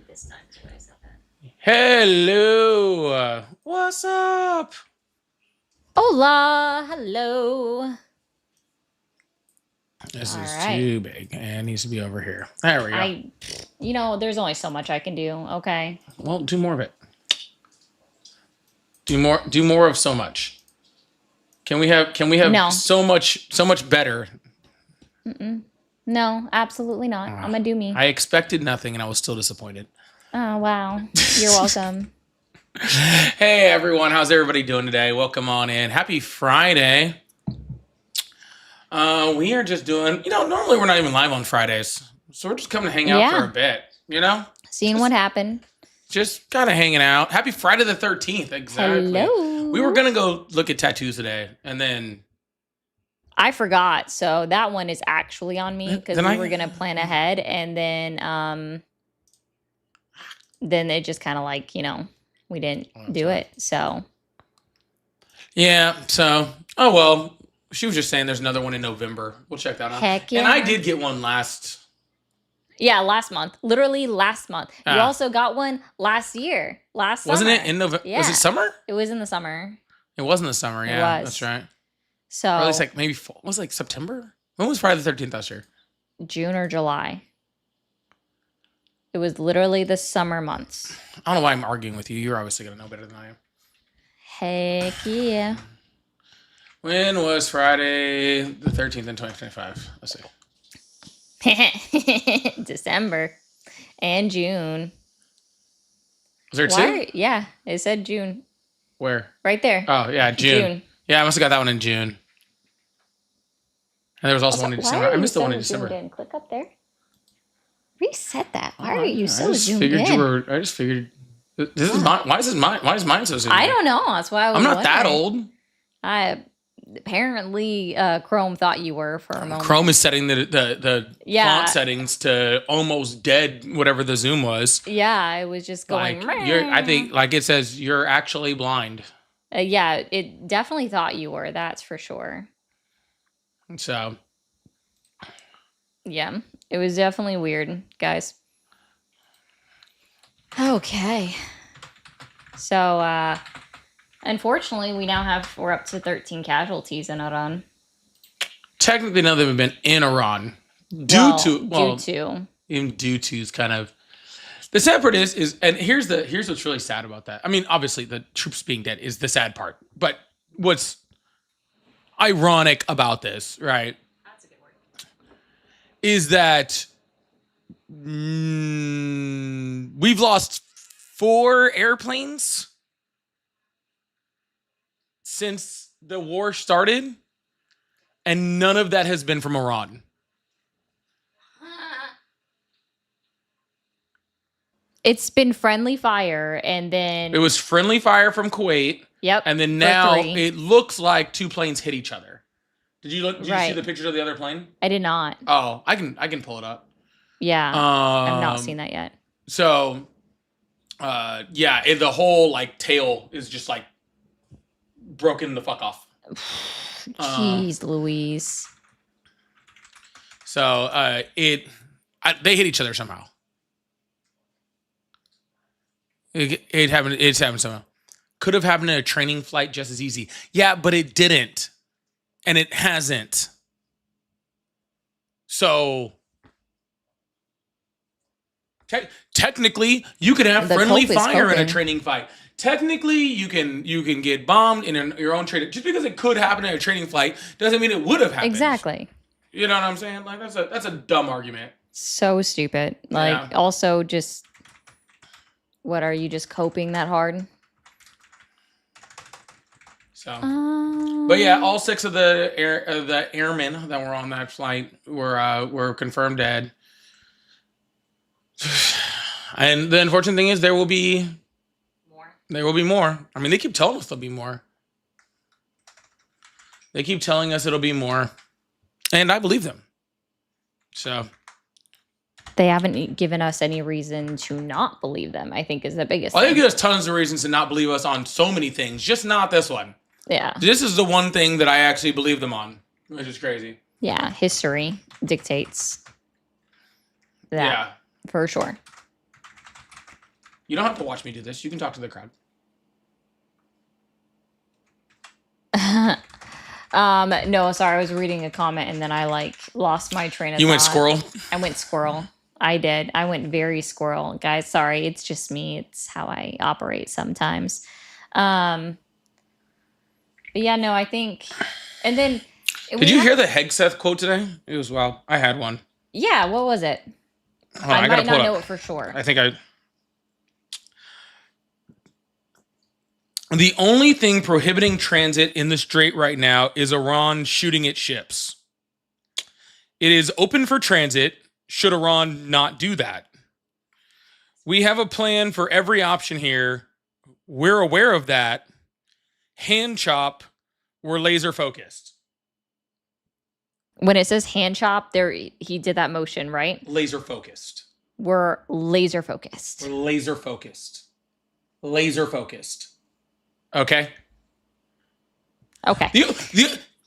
This time is what I said that. Hello. What's up? Hola, hello. This All is right. too big. It needs to be over here. There we go. There's only so much I can do. Okay. Well, do more of it. Do more of so much. Can we have No. so much better? No, absolutely not. I'm gonna do me. I expected nothing and I was still disappointed. Oh wow. You're welcome. Hey everyone, how's everybody doing today? Welcome on in. Happy Friday. We are just doing, normally we're not even live on Fridays. So we're just coming to hang out for a bit, Seeing what happened. Just kind of hanging out. Happy Friday the 13th. Exactly. Hello. We were going to go look at tattoos today and then I forgot. So that one is actually on me because we were gonna plan ahead, and then it just kind of like we didn't do it. So yeah. So she was just saying there's another one in November. We'll check that out. Heck yeah. And I did get one last. Yeah, last month. Literally last month. You also got one last year. Wasn't summer. it in November? Yeah. Was it summer? It was in the summer. It was in the summer. Yeah, that's right. So or at least like maybe was it like September? When was Friday the 13th last year? June or July. It was literally the summer months. I don't know why I'm arguing with you. You're obviously gonna know better than I am. Heck yeah. When was Friday the 13th in 2025? Let's see. December and June. Was there two? Yeah, it said June. Where? Right there. Oh, yeah, June. Yeah, I must have got that one in June. And there was also one in December. I missed the one in December. Click up there. Reset that. Why are you so zoomed in? I just figured. This is mine. Why is mine so zoomed in? I don't know. That's why I'm not that old. Apparently, Chrome thought you were for a moment. Chrome is setting the font settings to almost dead, whatever the zoom was. Yeah, I was just going. I think, like it says, you're actually blind. Yeah, it definitely thought you were. That's for sure. So. Yeah, it was definitely weird, guys. Okay. So, unfortunately, we're up to 13 casualties in Iran. Technically, none of them have been in Iran. Due to is kind of. The sad part is, and here's what's really sad about that. I mean, obviously, the troops being dead is the sad part. But what's ironic about this, right? That's a good word. Is that we've lost 4 airplanes since the war started, and none of that has been from Iran. It's been friendly fire, and then it was friendly fire from Kuwait. Yep. And then now it looks like 2 planes hit each other. Did you you see the pictures of the other plane? I did not. Oh, I can pull it up. Yeah. I've not seen that yet. So, the whole like tail is just like broken the fuck off. Jeez Louise. So, they hit each other somehow. It's happened somehow. Could have happened in a training flight just as easy. Yeah, but it didn't. And it hasn't. So technically, you could have friendly fire in a training fight. Technically, you can get bombed in your own training. Just because it could happen in a training flight doesn't mean it would have happened. Exactly. You know what I'm saying? Like that's a dumb argument. So stupid. Like also just. What, are you just coping that hard? So, but yeah, all 6 of the airmen that were on that flight were confirmed dead. And the unfortunate thing is there will be more. There will be more. I mean, they keep telling us there'll be more. They keep telling us it'll be more, and I believe them. So. They haven't given us any reason to not believe them, I think is the biggest thing. They give us tons of reasons to not believe us on so many things, just not this one. Yeah. This is the one thing that I actually believe them on, which is crazy. Yeah, history dictates that. Yeah. For sure. You don't have to watch me do this. You can talk to the crowd. No, sorry, I was reading a comment and then I like lost my train of thought. You went squirrel? I went squirrel. I did. I went very squirrel. Guys, sorry, it's just me. It's how I operate sometimes. But yeah, no, I think, and then did you hear the Hegseth quote today? It was wild. I had one. Yeah, what was it? I might not know it for sure. The only thing prohibiting transit in the Strait right now is Iran shooting at ships. It is open for transit should Iran not do that. We have a plan for every option here. We're aware of that. Hand chop, we're laser focused. When it says hand chop, there he did that motion, right? Laser focused. We're laser focused. We're laser focused. Laser focused. Okay. Okay.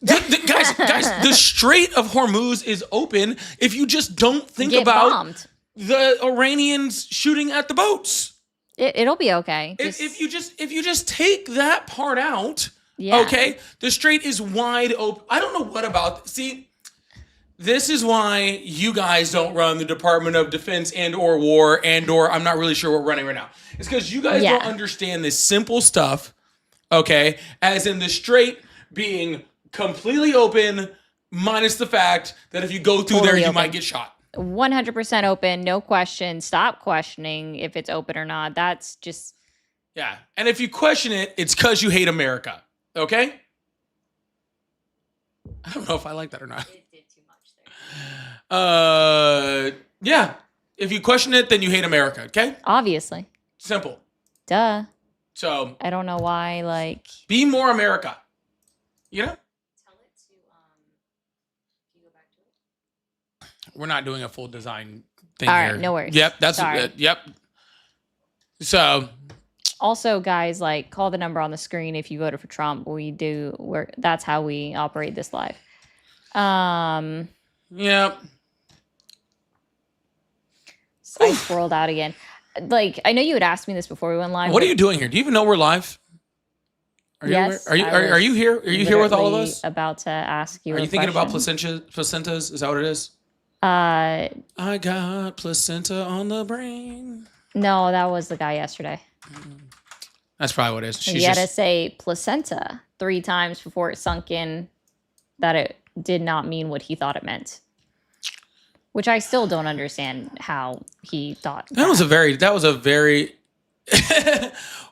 Guys, the Strait of Hormuz is open if you just don't think about the Iranians shooting at the boats. It'll be okay. If you just take that part out, okay, the Strait is wide open. I don't know what about. See, this is why you guys don't run the Department of Defense and/or War and/or I'm not really sure we're running right now. It's because you guys don't understand this simple stuff. Okay, as in the Strait being completely open, minus the fact that if you go through there, you might get shot. 100% open, no question. Stop questioning if it's open or not. That's just... Yeah, and if you question it, it's because you hate America, okay? I don't know if I like that or not. It did too much there. Yeah, if you question it, then you hate America, okay? Obviously. Simple. Duh. So... I don't know why, like... Be more America, you know? We're not doing a full design thing here. All right, no worries. Yep, that's yep. So, also, guys, like call the number on the screen if you voted for Trump. That's how we operate this live. Yep. I squirreled out again. Like I know you had asked me this before we went live. What are you doing here? Do you even know we're live? Yes. Are you here? Are you here with all of us? About to ask you. Are you thinking about placentas? Is that what it is? I got placenta on the brain. No, that was the guy yesterday. That's probably what it is. You had to say placenta 3 times before it sunk in that it did not mean what he thought it meant. Which I still don't understand how he thought. That was a very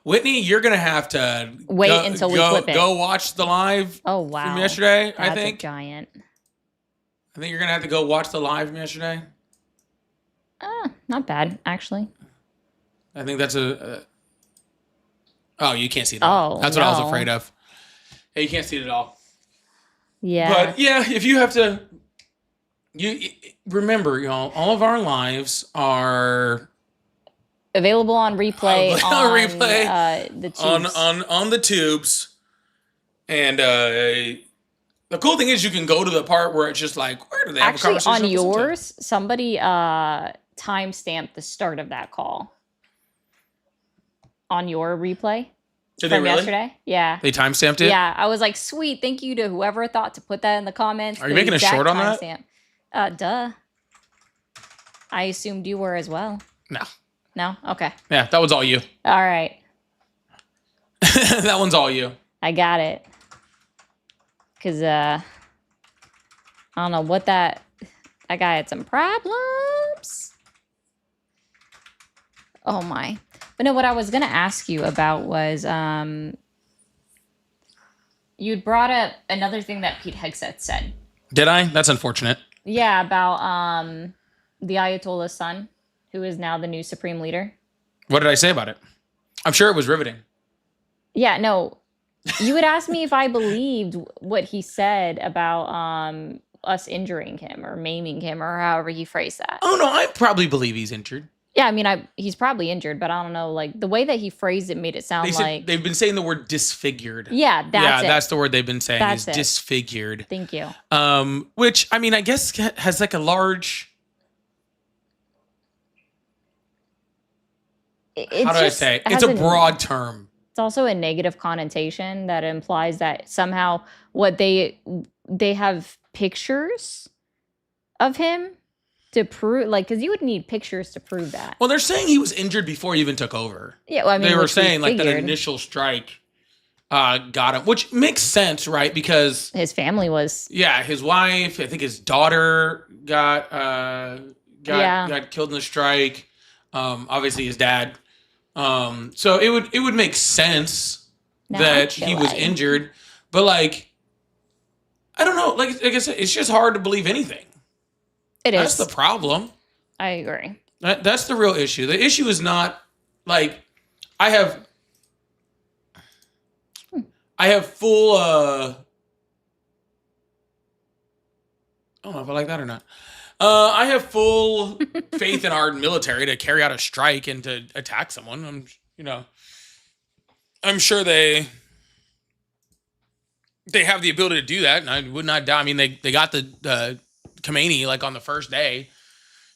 Whitney, you're gonna have to wait until we clip it. Go watch the live. Oh wow! From yesterday, That's I think. A giant. I think you're gonna have to go watch the live from yesterday. Not bad actually. I think that's oh, you can't see that. Oh, that's what I was afraid of. Hey, you can't see it at all. Yeah. But yeah, if you have to, you remember, y'all, all of our lives are available on replay the tubes. on the tubes, and the cool thing is you can go to the part where it's just like, where do they have a conversation? Actually, on yours, somebody timestamped the start of that call on your replay. Did they really? Yesterday? Yeah. They timestamped it? Yeah. I was like, sweet. Thank you to whoever thought to put that in the comments. Are you making a short on that? Duh. I assumed you were as well. No. No? Okay. Yeah, that one's all you. All right. That one's all you. I got it. Because, I don't know what that guy had some problems. Oh, my. But no, what I was going to ask you about was, you'd brought up another thing that Pete Hegseth said. Did I? That's unfortunate. Yeah, about the Ayatollah's son, who is now the new supreme leader. What did I say about it? I'm sure it was riveting. Yeah, no. You would ask me if I believed what he said about us injuring him or maiming him or however he phrased that. Oh, no, I probably believe he's injured. Yeah, I mean, he's probably injured, but I don't know. Like, the way that he phrased it made it sound like... They've been saying the word disfigured. Yeah, that's the word they've been saying is disfigured. Thank you. Which, I mean, I guess has like a large... how do I say it? It's a broad term. It's also a negative connotation that implies that somehow what they have pictures of him to prove, like, because you would need pictures to prove that. Well, they're saying he was injured before he even took over. Yeah, well, I mean, they were saying like that initial strike got him, which makes sense, right? Because his family was. Yeah, his wife, I think his daughter got killed in the strike. Obviously his dad. So it would make sense that he was injured, but like, I don't know. Like I said, it's just hard to believe anything. That's the problem. I agree. That's the real issue. The issue is not like I have full. I don't know if I like that or not. I have full faith in our military to carry out a strike and to attack someone. I'm sure they have the ability to do that, and I would not doubt. I mean, they got the Khomeini like on the first day,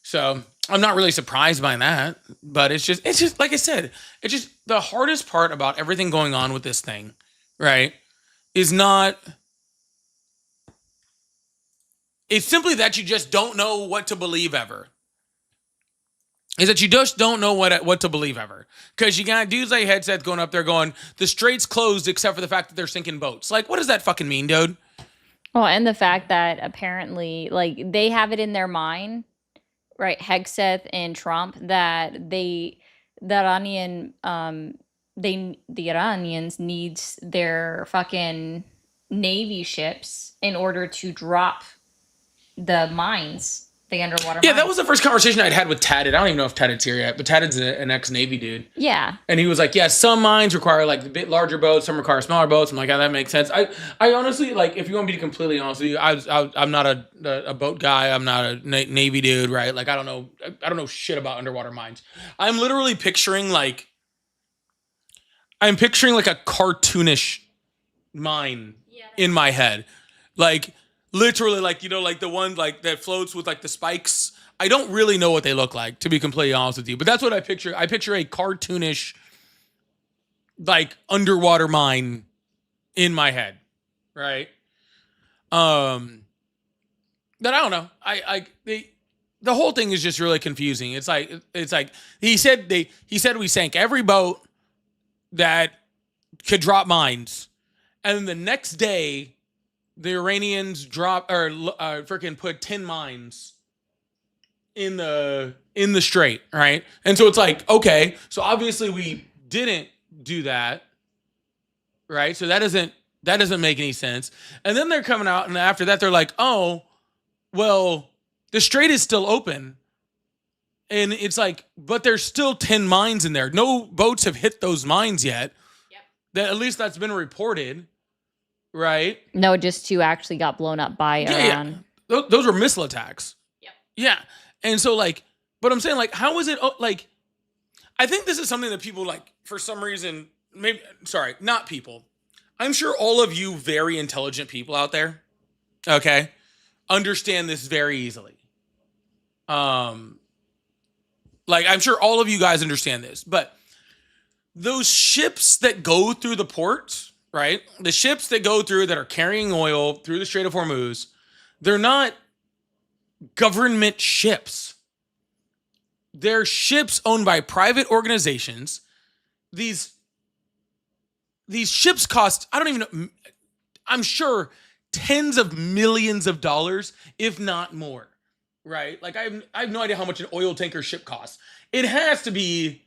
so I'm not really surprised by that. But it's just like I said, it's just the hardest part about everything going on with this thing, right? Is not. It's simply that you just don't know what to believe ever. Is that you just don't know what to believe ever. Because you got dudes like headsets going up there going, the strait's closed except for the fact that they're sinking boats. Like, what does that fucking mean, dude? Well, and the fact that apparently, like, they have it in their mind, right, Hegseth and Trump, that the Iranians need their fucking Navy ships in order to drop the mines, the underwater mines. That was the first conversation I'd had with Tadded. I don't even know if Tadded's here yet, but Tadded's an ex-Navy dude. Yeah. And he was like, yeah, some mines require like a bit larger boats, some require smaller boats. I'm like, that makes sense. I honestly, like, if you want me to be completely honest with you, I'm not a boat guy. I'm not a Navy dude, right? Like, I don't know shit about underwater mines. I'm literally picturing like a cartoonish mine in my head. Like, literally, like, like the one like that floats with like the spikes. I don't really know what they look like, to be completely honest with you. But that's what I picture. I picture a cartoonish, like, underwater mine in my head, right? That I don't know. The whole thing is just really confusing. It's like he said we sank every boat that could drop mines, and then the next day, the Iranians freaking put 10 mines in the strait, right? And so it's like, okay, so obviously we didn't do that, right? So that doesn't make any sense. And then they're coming out, and after that they're like, oh, well, the strait is still open. And it's like, but there's still 10 mines in there. No boats have hit those mines yet. Yep. That at least that's been reported. Right? No, just 2 actually got blown up by Iran. Yeah. Those were missile attacks. Yep. Yeah. And so, like, but I'm saying, like, how is it, like, I think this is something that people, like, for some reason, not people. I'm sure all of you very intelligent people out there, okay, understand this very easily. Like, I'm sure all of you guys understand this, but those ships that go through the ports, right? The ships that go through that are carrying oil through the Strait of Hormuz, they're not government ships. They're ships owned by private organizations. These ships cost, I don't even know, I'm sure tens of millions of dollars, if not more, right? Like, I have no idea how much an oil tanker ship costs. It has to be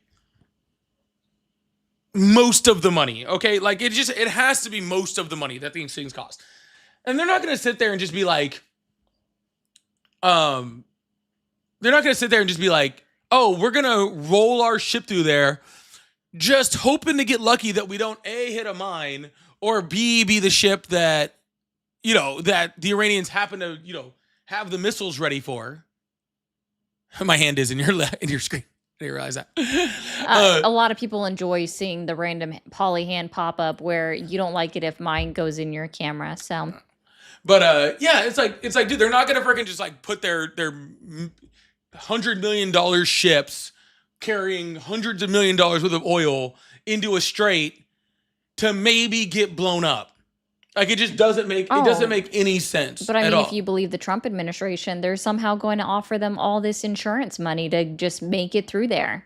most of the money, okay? Like, it has to be most of the money that these things cost. And they're not going to sit there and just be like, oh, we're going to roll our ship through there just hoping to get lucky that we don't A, hit a mine, or B, be the ship that, that the Iranians happen to, have the missiles ready for. My hand is in your screen. I didn't realize that. A lot of people enjoy seeing the random poly hand pop up where you don't like it if mine goes in your camera. So, but it's like, dude, they're not gonna freaking just like put their $100 million ships carrying hundreds of $millions worth of oil into a strait to maybe get blown up. Like, it just doesn't make any sense. But I mean, if you believe the Trump administration, they're somehow going to offer them all this insurance money to just make it through there.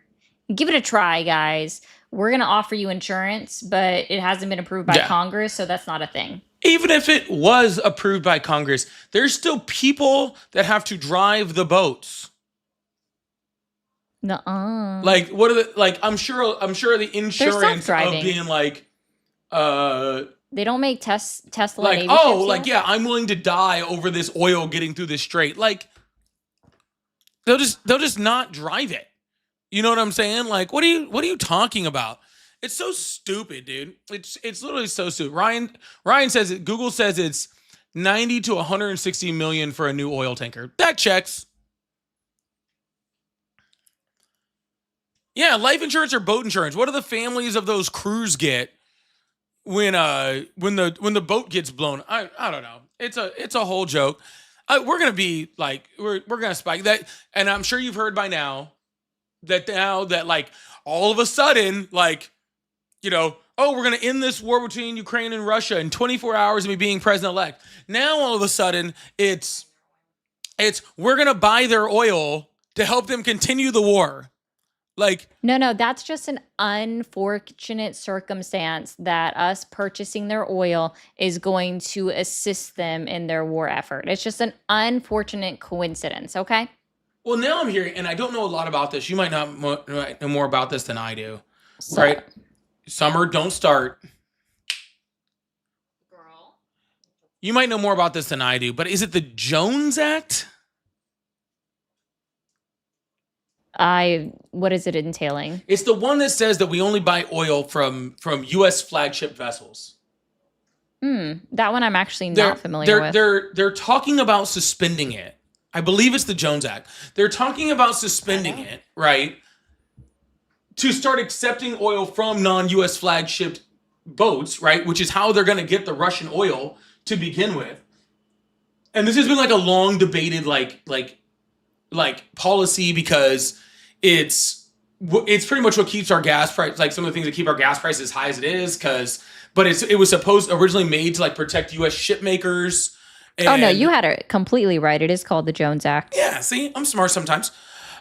Give it a try, guys. We're going to offer you insurance, but it hasn't been approved by Congress, so that's not a thing. Even if it was approved by Congress, there's still people that have to drive the boats. Nuh-uh. Like, what are the, like, I'm sure the insurance of being like, they don't make Tesla like, Navy oh, ships like, yet? I'm willing to die over this oil getting through this strait. Like, they'll just not drive it. You know what I'm saying? Like, what are you talking about? It's so stupid, dude. It's literally so stupid. Ryan says it. Google says it's 90 to 160 million for a new oil tanker. That checks. Yeah, life insurance or boat insurance. What do the families of those crews get when the boat gets blown? I don't know. It's a whole joke. We're gonna be like we're gonna spike that, and I'm sure you've heard by now that like all of a sudden, like, you know, oh, we're gonna end this war between Ukraine and Russia in 24 hours of me being president-elect. Now all of a sudden it's we're gonna buy their oil to help them continue the war. Like, no, that's just an unfortunate circumstance that us purchasing their oil is going to assist them in their war effort. It's just an unfortunate coincidence, okay? Well, now I'm hearing, and I don't know a lot about this. You might not know more about this than I do, right? Summer, don't start. Girl. You might know more about this than I do, but is it the Jones Act? What is it entailing? It's the one that says that we only buy oil from U.S. flagship vessels. That one I'm actually not familiar with. They're talking about suspending it. I believe it's the Jones Act. They're talking about suspending it, right? To start accepting oil from non-U.S. flagship boats, right? Which is how they're going to get the Russian oil to begin with. And this has been like a long debated like policy, because it's pretty much what keeps our gas price, like some of the things that keep our gas prices as high as it is, but it was originally made to like protect U.S. ship makers. Oh no, you had it completely right. It is called the Jones Act. Yeah, see, I'm smart sometimes.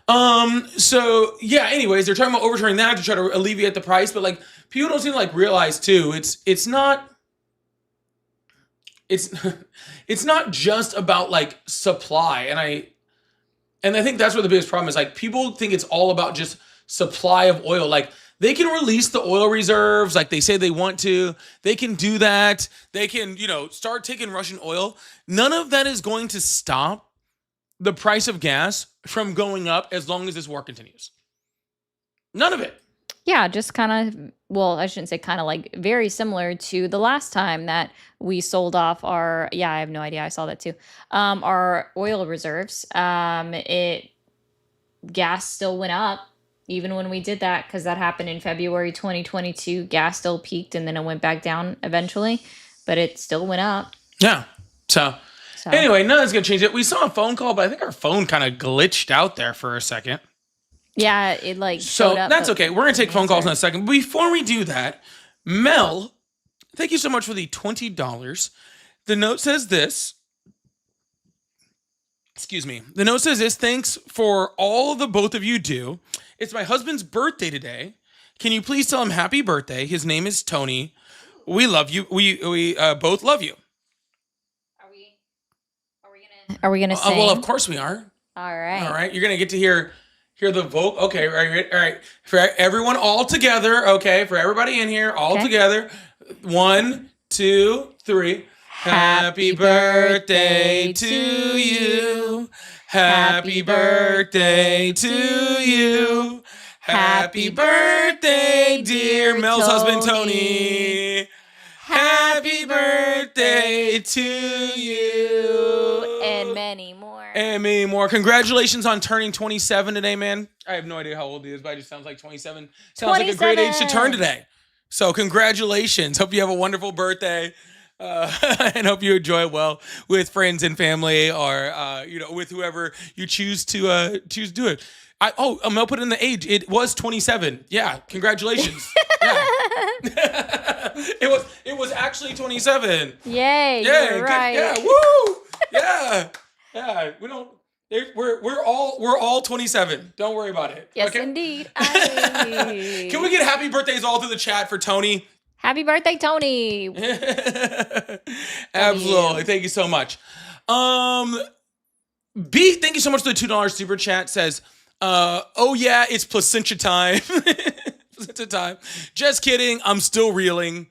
So yeah, anyways, they're talking about overturning that to try to alleviate the price, but like people don't seem to like realize too, it's not just about like supply. And I think that's where the biggest problem is. Like, people think it's all about just supply of oil. Like, they can release the oil reserves like they say they want to. They can do that. They can, start taking Russian oil. None of that is going to stop the price of gas from going up as long as this war continues. None of it. Yeah, just kind of, well, I shouldn't say kind of, like very similar to the last time that we sold off I have no idea. I saw that too. Our oil reserves. Gas still went up even when we did that, because that happened in February 2022. Gas still peaked and then it went back down eventually, but it still went up. Yeah. So anyway, nothing's going to change it. We saw a phone call, but I think our phone kind of glitched out there for a second. Yeah, it like showed up. That's okay. We're going to take phone calls in a second. Before we do that, Mel, thank you so much for the $20. The note says this. Excuse me. The note says this. Thanks for all the both of you do. It's my husband's birthday today. Can you please tell him happy birthday? His name is Tony. We love you. We both love you. Are we gonna sing? Well, of course we are. All right. You're gonna get to hear the vote. Okay, all right. For everyone, all together. Okay, for everybody in here, all together. 1, 2, 3. Happy birthday to you. Happy birthday to you. Happy birthday, dear Mel's husband, Tony. Happy birthday to you. And many more. And many more. Congratulations on turning 27 today, man. I have no idea how old he is, but it just sounds like 27. Sounds like a great age to turn today. So congratulations. Hope you have a wonderful birthday. And hope you enjoy it well with friends and family, or with whoever you choose to do it. Mel put in the age. It was 27. Yeah, congratulations. Yeah. It was actually 27. Yay, you're right. Yeah, woo. Yeah. We don't. We're all 27. Don't worry about it. Yes, okay? Indeed. Can we get happy birthdays all through the chat for Tony? Happy birthday, Tony. Absolutely. Thank you so much. B, thank you so much for the $2 super chat. Says, oh yeah, it's placenta time. Placenta time. Just kidding. I'm still reeling.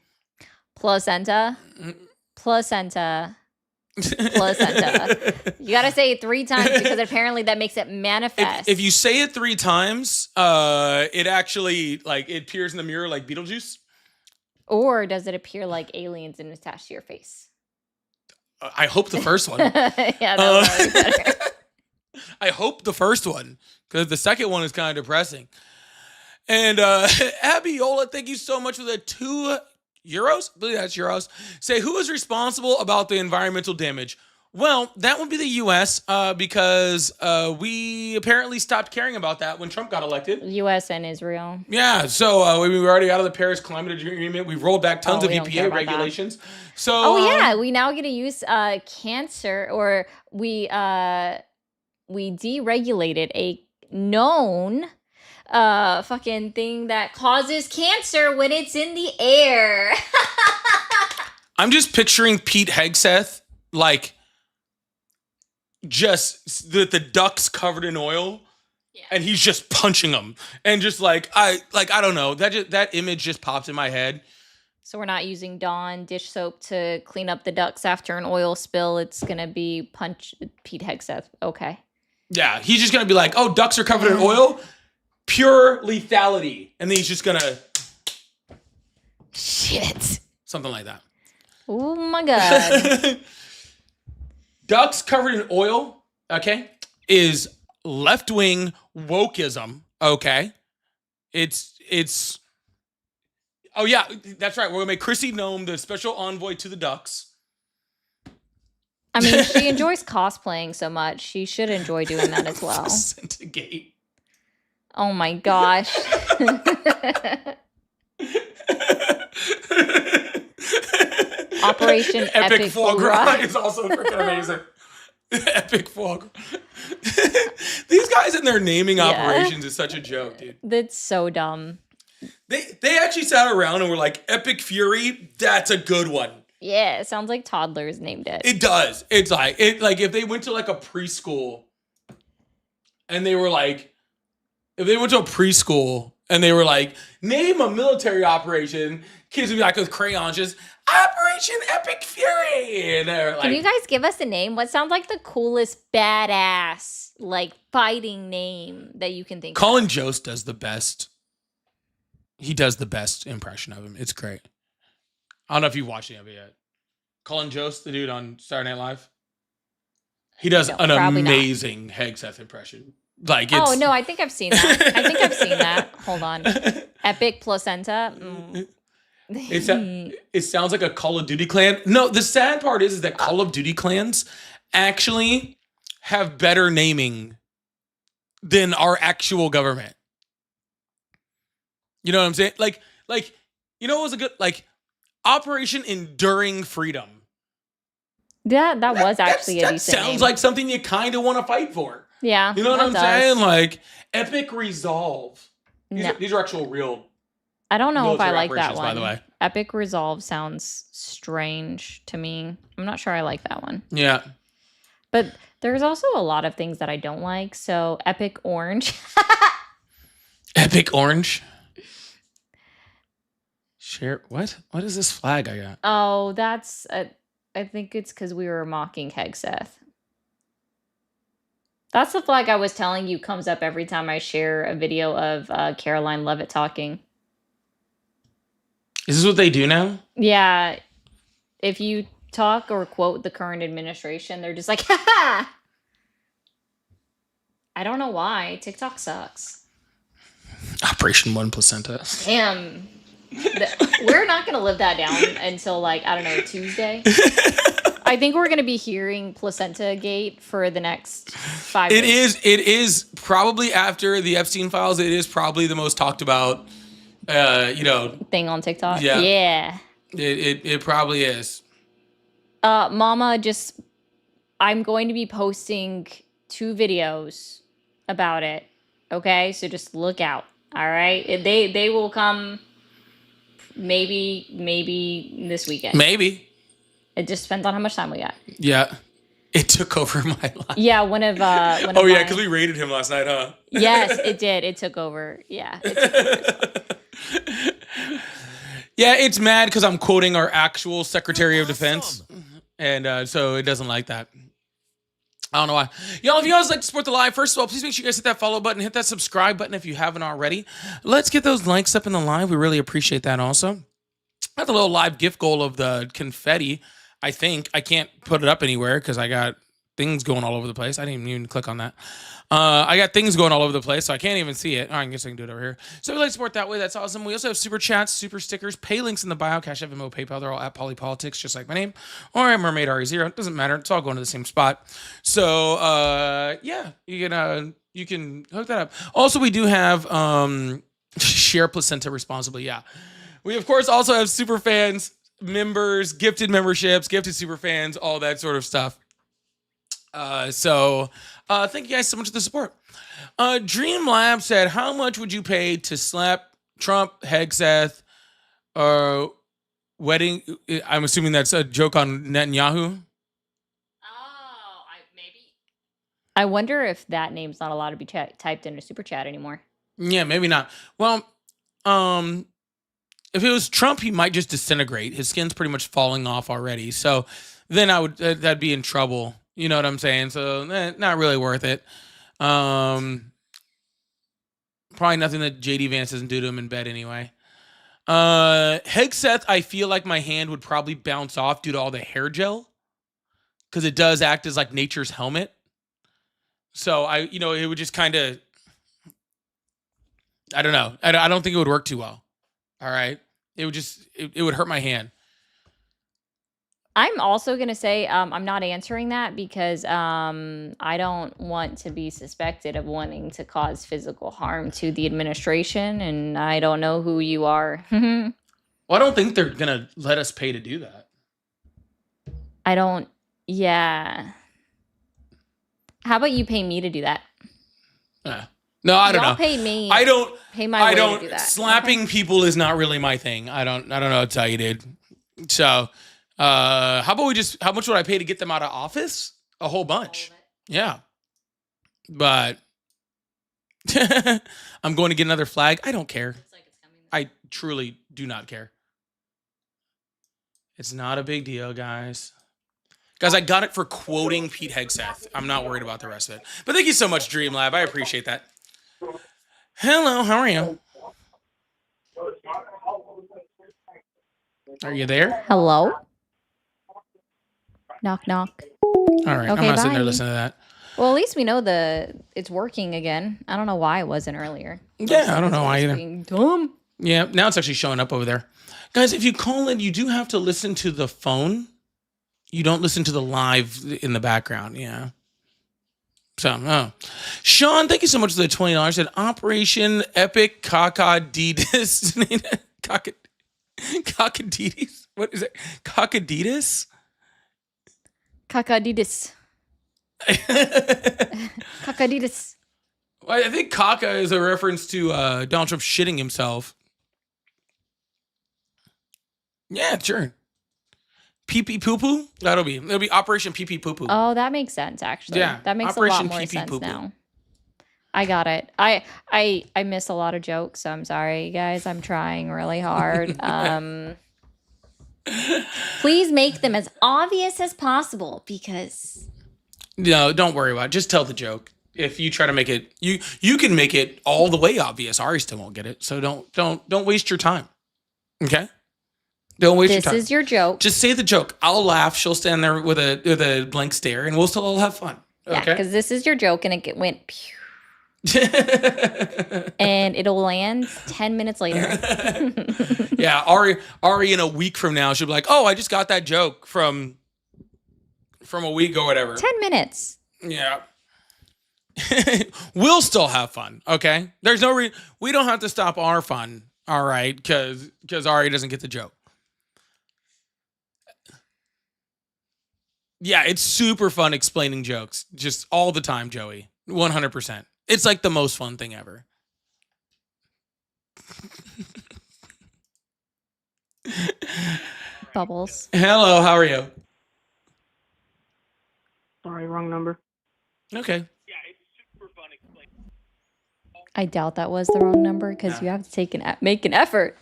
Placenta. Placenta. Placenta. You gotta say it 3 times because apparently that makes it manifest. If you say it 3 times, it actually it appears in the mirror like Beetlejuice. Or does it appear like aliens and attached to your face? I hope the first one. Yeah, that would be better. I hope the first one, because the second one is kind of depressing. And Abiola, thank you so much for the €2. I believe that's euros. Say, who is responsible about the environmental damage? Well, that would be the U.S. Because we apparently stopped caring about that when Trump got elected. U.S. and Israel. Yeah, so we were already out of the Paris Climate Agreement. We've rolled back tons of EPA regulations. That. So, we now get to use cancer, or we deregulated a known fucking thing that causes cancer when it's in the air. I'm just picturing Pete Hegseth just the ducks covered in oil, and he's just punching them, and just I don't know, that image just popped in my head. So we're not using Dawn dish soap to clean up the ducks after an oil spill. It's gonna be punch Pete Hegseth. Okay. Yeah, he's just gonna be like, oh, ducks are covered in oil, pure lethality, and then he's just gonna shit, something like that. Oh my god. Ducks covered in oil, okay, is left-wing wokeism, okay? It's oh yeah, that's right. We're gonna make Chrissy Gnome the special envoy to the ducks. I mean, she enjoys cosplaying so much. She should enjoy doing that as well. Disintegrate. Oh my gosh. Operation Epic Foie Gras is also freaking amazing. Epic Foie Gras. These guys and their naming operations is such a joke, dude. That's so dumb. They actually sat around and were like, Epic Fury, that's a good one. Yeah, it sounds like toddlers named it. It does. It's like if they went to a preschool and they were like, if they went to a preschool and they were like, name a military operation, kids would be like with crayons, just Operation Epic Fury. And they're like, can you guys give us a name? What sounds like the coolest badass fighting name that you can think of? Colin Jost does the best. He does the best impression of him. It's great. I don't know if you've watched any of it yet. Colin Jost, the dude on Saturday Night Live. He does an amazing Hegseth impression. Oh no, I think I've seen that. Hold on. Epic placenta. It sounds like a Call of Duty clan. No, the sad part is that Call of Duty clans actually have better naming than our actual government. You know what I'm saying? You know what was a good Operation Enduring Freedom. Yeah, that was actually a decent name. Sounds name. Like something you kind of want to fight for. Yeah. You know what I'm saying? Epic Resolve. These are actual real. I don't know if I like that one. By the way. Epic Resolve sounds strange to me. I'm not sure I like that one. Yeah. But there's also a lot of things that I don't like. So Epic Orange. Epic Orange? Share what? What is this flag I got? Oh, that's I think it's because we were mocking Hegseth. That's the flag I was telling you comes up every time I share a video of Caroline Levitt talking. Is this what they do now? Yeah. If you talk or quote the current administration, they're just like, ha ha! I don't know why. TikTok sucks. Operation One Placenta. Damn. We're not going to live that down until I don't know, Tuesday. I think we're going to be hearing Placenta Gate for the next 5 weeks. It is probably after the Epstein files. It is probably the most talked about, thing on TikTok. Yeah. It probably is. Mama, I'm going to be posting 2 videos about it. Okay, so just look out. All right, they will come. Maybe this weekend. Maybe. It just depends on how much time we got. Yeah. It took over my life. Yeah, because we raided him last night, huh? Yes, it did. It took over. Yeah. It took over. Yeah, it's mad because I'm quoting our actual Secretary of Defense. And so it doesn't like that. I don't know why. Y'all, if you guys like to support the live, first of all, please make sure you guys hit that follow button, hit that subscribe button if you haven't already. Let's get those likes up in the live. We really appreciate that also. I have the little live gift goal of the confetti. I think I can't put it up anywhere because I got things going all over the place. I didn't even click on that. I got things going all over the place, so I can't even see it. I guess I can do it over here. So if you like to support that way, that's awesome. We also have super chats, super stickers, pay links in the bio, Cash App, Venmo, PayPal. They're all at Polypolitics, just like my name, or at Mermaid RE0. It doesn't matter. It's all going to the same spot. So yeah, you can hook that up. Also, we do have share placenta responsibly. Yeah, we of course also have super fans, members, gifted memberships, gifted super fans, all that sort of stuff. So thank you guys so much for the support. Dream Lab said, how much would you pay to slap Trump, Hegseth, wedding? I'm assuming that's a joke on Netanyahu. Oh, maybe. I wonder if that name's not allowed to be typed in a super chat anymore. Yeah, maybe not. Well, if it was Trump, he might just disintegrate. His skin's pretty much falling off already. So then that'd be in trouble. You know what I'm saying? So not really worth it. Probably nothing that JD Vance doesn't do to him in bed anyway. Hegseth, I feel like my hand would probably bounce off due to all the hair gel, because it does act as like nature's helmet. So it would just kind of, I don't know. I don't think it would work too well. All right. It would just, it would hurt my hand. I'm also going to say I'm not answering that because I don't want to be suspected of wanting to cause physical harm to the administration, and I don't know who you are. Well, I don't think they're going to let us pay to do that. Yeah. How about you pay me to do that? No, I don't know. Pay me. I don't pay my way to do that. Slapping people is not really my thing. I don't know what to tell you, dude. So how much would I pay to get them out of office? A whole bunch. Yeah. But I'm going to get another flag. I don't care. I truly do not care. It's not a big deal, guys. Guys, I got it for quoting Pete Hegseth. I'm not worried about the rest of it. But thank you so much, Dream Lab. I appreciate that. Hello, how are you? Are you there? Hello? Knock, knock. All right, okay, I'm not sitting there listening to that. Well, at least we know it's working again. I don't know why it wasn't earlier. Yeah, I don't know why either. Being dumb. Yeah, now it's actually showing up over there. Guys, if you call in, you do have to listen to the phone. You don't listen to the live in the background, yeah. So, Sean, thank you so much for the $20. Said Operation Epic Cockaditis. Cockaditis? What is it? Cockaditis? Cockaditis. Cockaditis. Well, I think caca is a reference to Donald Trump shitting himself. Yeah, sure. Pee pee poo poo. It'll be Operation Pee Pee Poo Poo. Oh, that makes sense. Actually, yeah, that makes Operation a lot more sense Pee-Pee now. I got it. I miss a lot of jokes, so I'm sorry, guys. I'm trying really hard. Please make them as obvious as possible, because no, don't worry about it. Just tell the joke. If you try to make it, you can make it all the way obvious. Ari still won't get it, so don't waste your time. Okay. Don't waste your time. This is your joke. Just say the joke. I'll laugh. She'll stand there with a blank stare, and we'll still all have fun. Okay? Yeah, because this is your joke, and it went pew. And it'll land 10 minutes later. Yeah, Ari in a week from now, she'll be like, oh, I just got that joke from from a week or whatever. 10 minutes. Yeah. We'll still have fun, okay? There's no reason. We don't have to stop our fun, all right? Because Ari doesn't get the joke. Yeah, it's super fun explaining jokes. Just all the time, Joey. 100%. It's like the most fun thing ever. Bubbles. Hello, how are you? Sorry, wrong number. Okay. I doubt that was the wrong number because you have to make an effort.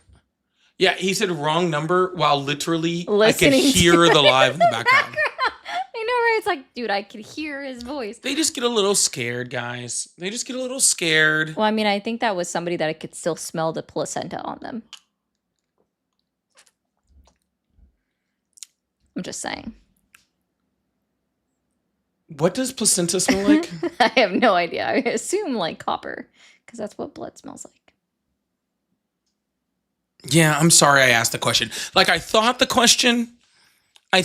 Yeah, he said wrong number while literally Listening I could hear the live in the background. I know, right? It's like, dude, I could hear his voice. They just get a little scared, guys. They just get a little scared. Well, I mean, I think that was somebody that I could still smell the placenta on them. I'm just saying. What does placenta smell like? I have no idea. I assume like copper, because that's what blood smells like. Yeah, I'm sorry I asked the question. Like, I thought the question, and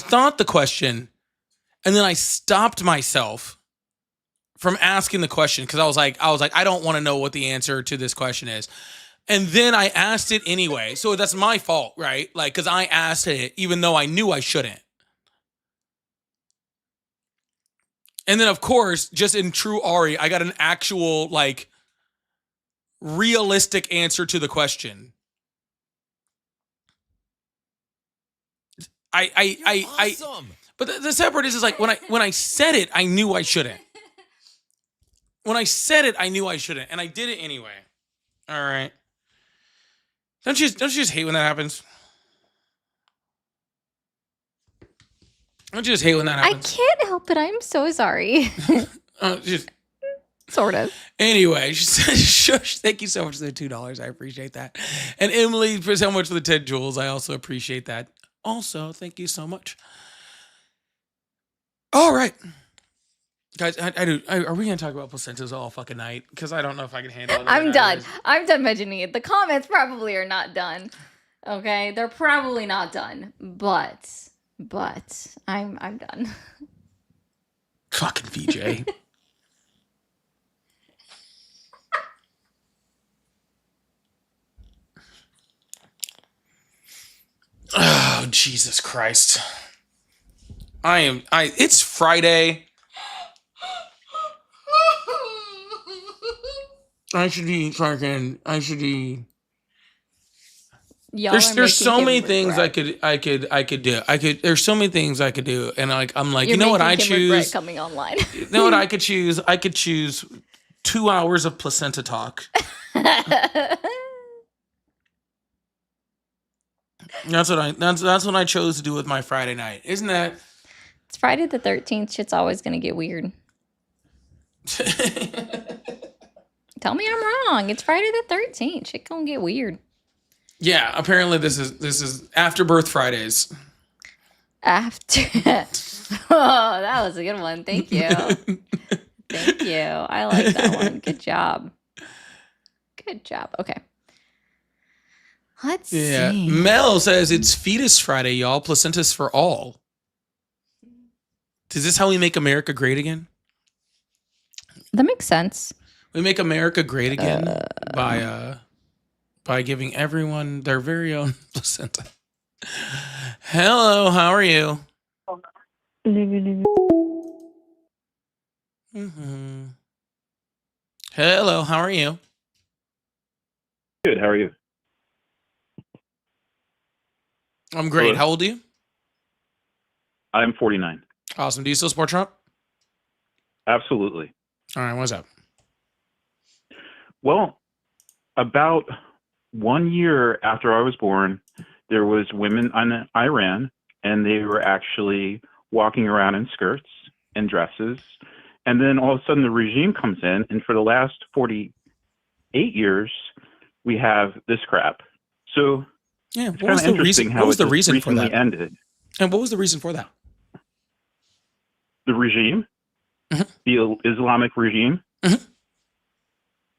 then I stopped myself from asking the question because I was like, I don't want to know what the answer to this question is. And then I asked it anyway. So that's my fault, right? Like, because I asked it even though I knew I shouldn't. And then, of course, just in true Ari, I got an actual, like, realistic answer to the question. Awesome. But the separate is like when I said it, I knew I shouldn't. When I said it, I knew I shouldn't, and I did it anyway. All right. Don't you just hate when that happens? Don't you just hate when that happens? I can't help it. I'm so sorry. Sort of. Anyway, she said, shush, thank you so much for the $2. I appreciate that. And Emily, for so much for the 10 jewels. I also appreciate that. Also, thank you so much. All right. Guys, are we going to talk about placentas all fucking night? Because I don't know if I can handle it. I'm done. I'm done mentioning it. The comments probably are not done. Okay? They're probably not done. But I'm done. Fucking VJ. Oh, Jesus Christ. It's Friday. I should be. There's so many things I could do. There's so many things I could do. And I'm like, you know what I choose? Coming online. You know what I could choose? I could choose 2 hours of placenta talk. That's what I chose to do with my Friday night. Isn't that? It's Friday the 13th. Shit's always gonna get weird. Tell me I'm wrong. It's Friday the 13th. Shit gonna get weird. Yeah, apparently this is Afterbirth Fridays. After. Oh, that was a good one. Thank you. Thank you. I like that one. Good job. Good job. Okay. Let's see. Mel says it's Fetus Friday, y'all. Placentas for all. Is this how we make America great again? That makes sense. We make America great again by giving everyone their very own placenta. Hello, how are you? Mm-hmm. Hello, how are you? Good, how are you? I'm great. Hello. How old are you? I'm 49. Awesome. Do you still support Trump? Absolutely. All right, what's up? Well, about 1 year after I was born, there was women in Iran, and they were actually walking around in skirts and dresses. And then all of a sudden the regime comes in, and for the last 48 years, we have this crap. So yeah, it's kind of interesting how it recently ended. And what was the reason for that? The regime, the Islamic regime.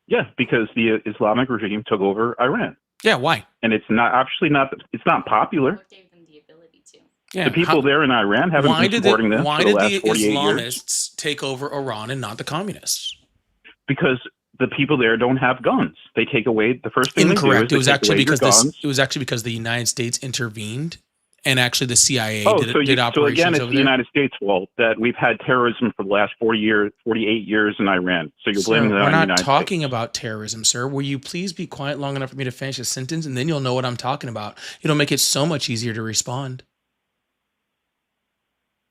Yeah, because the Islamic regime took over Iran. Yeah, why? And it's not popular. What gave them the ability to? The people there in Iran haven't been supporting this for the last 48 years. Why did the Islamists take over Iran and not the communists? Because the people there don't have guns. They take away the first thing. Incorrect. They do is it was actually because the United States intervened, and actually the CIA did operations. So again, it's over the United States' fault that we've had terrorism for the last 48 years in Iran. So you're blaming that on the United States. We're not talking about terrorism, sir. Will you please be quiet long enough for me to finish a sentence, and then you'll know what I'm talking about. It'll make it so much easier to respond.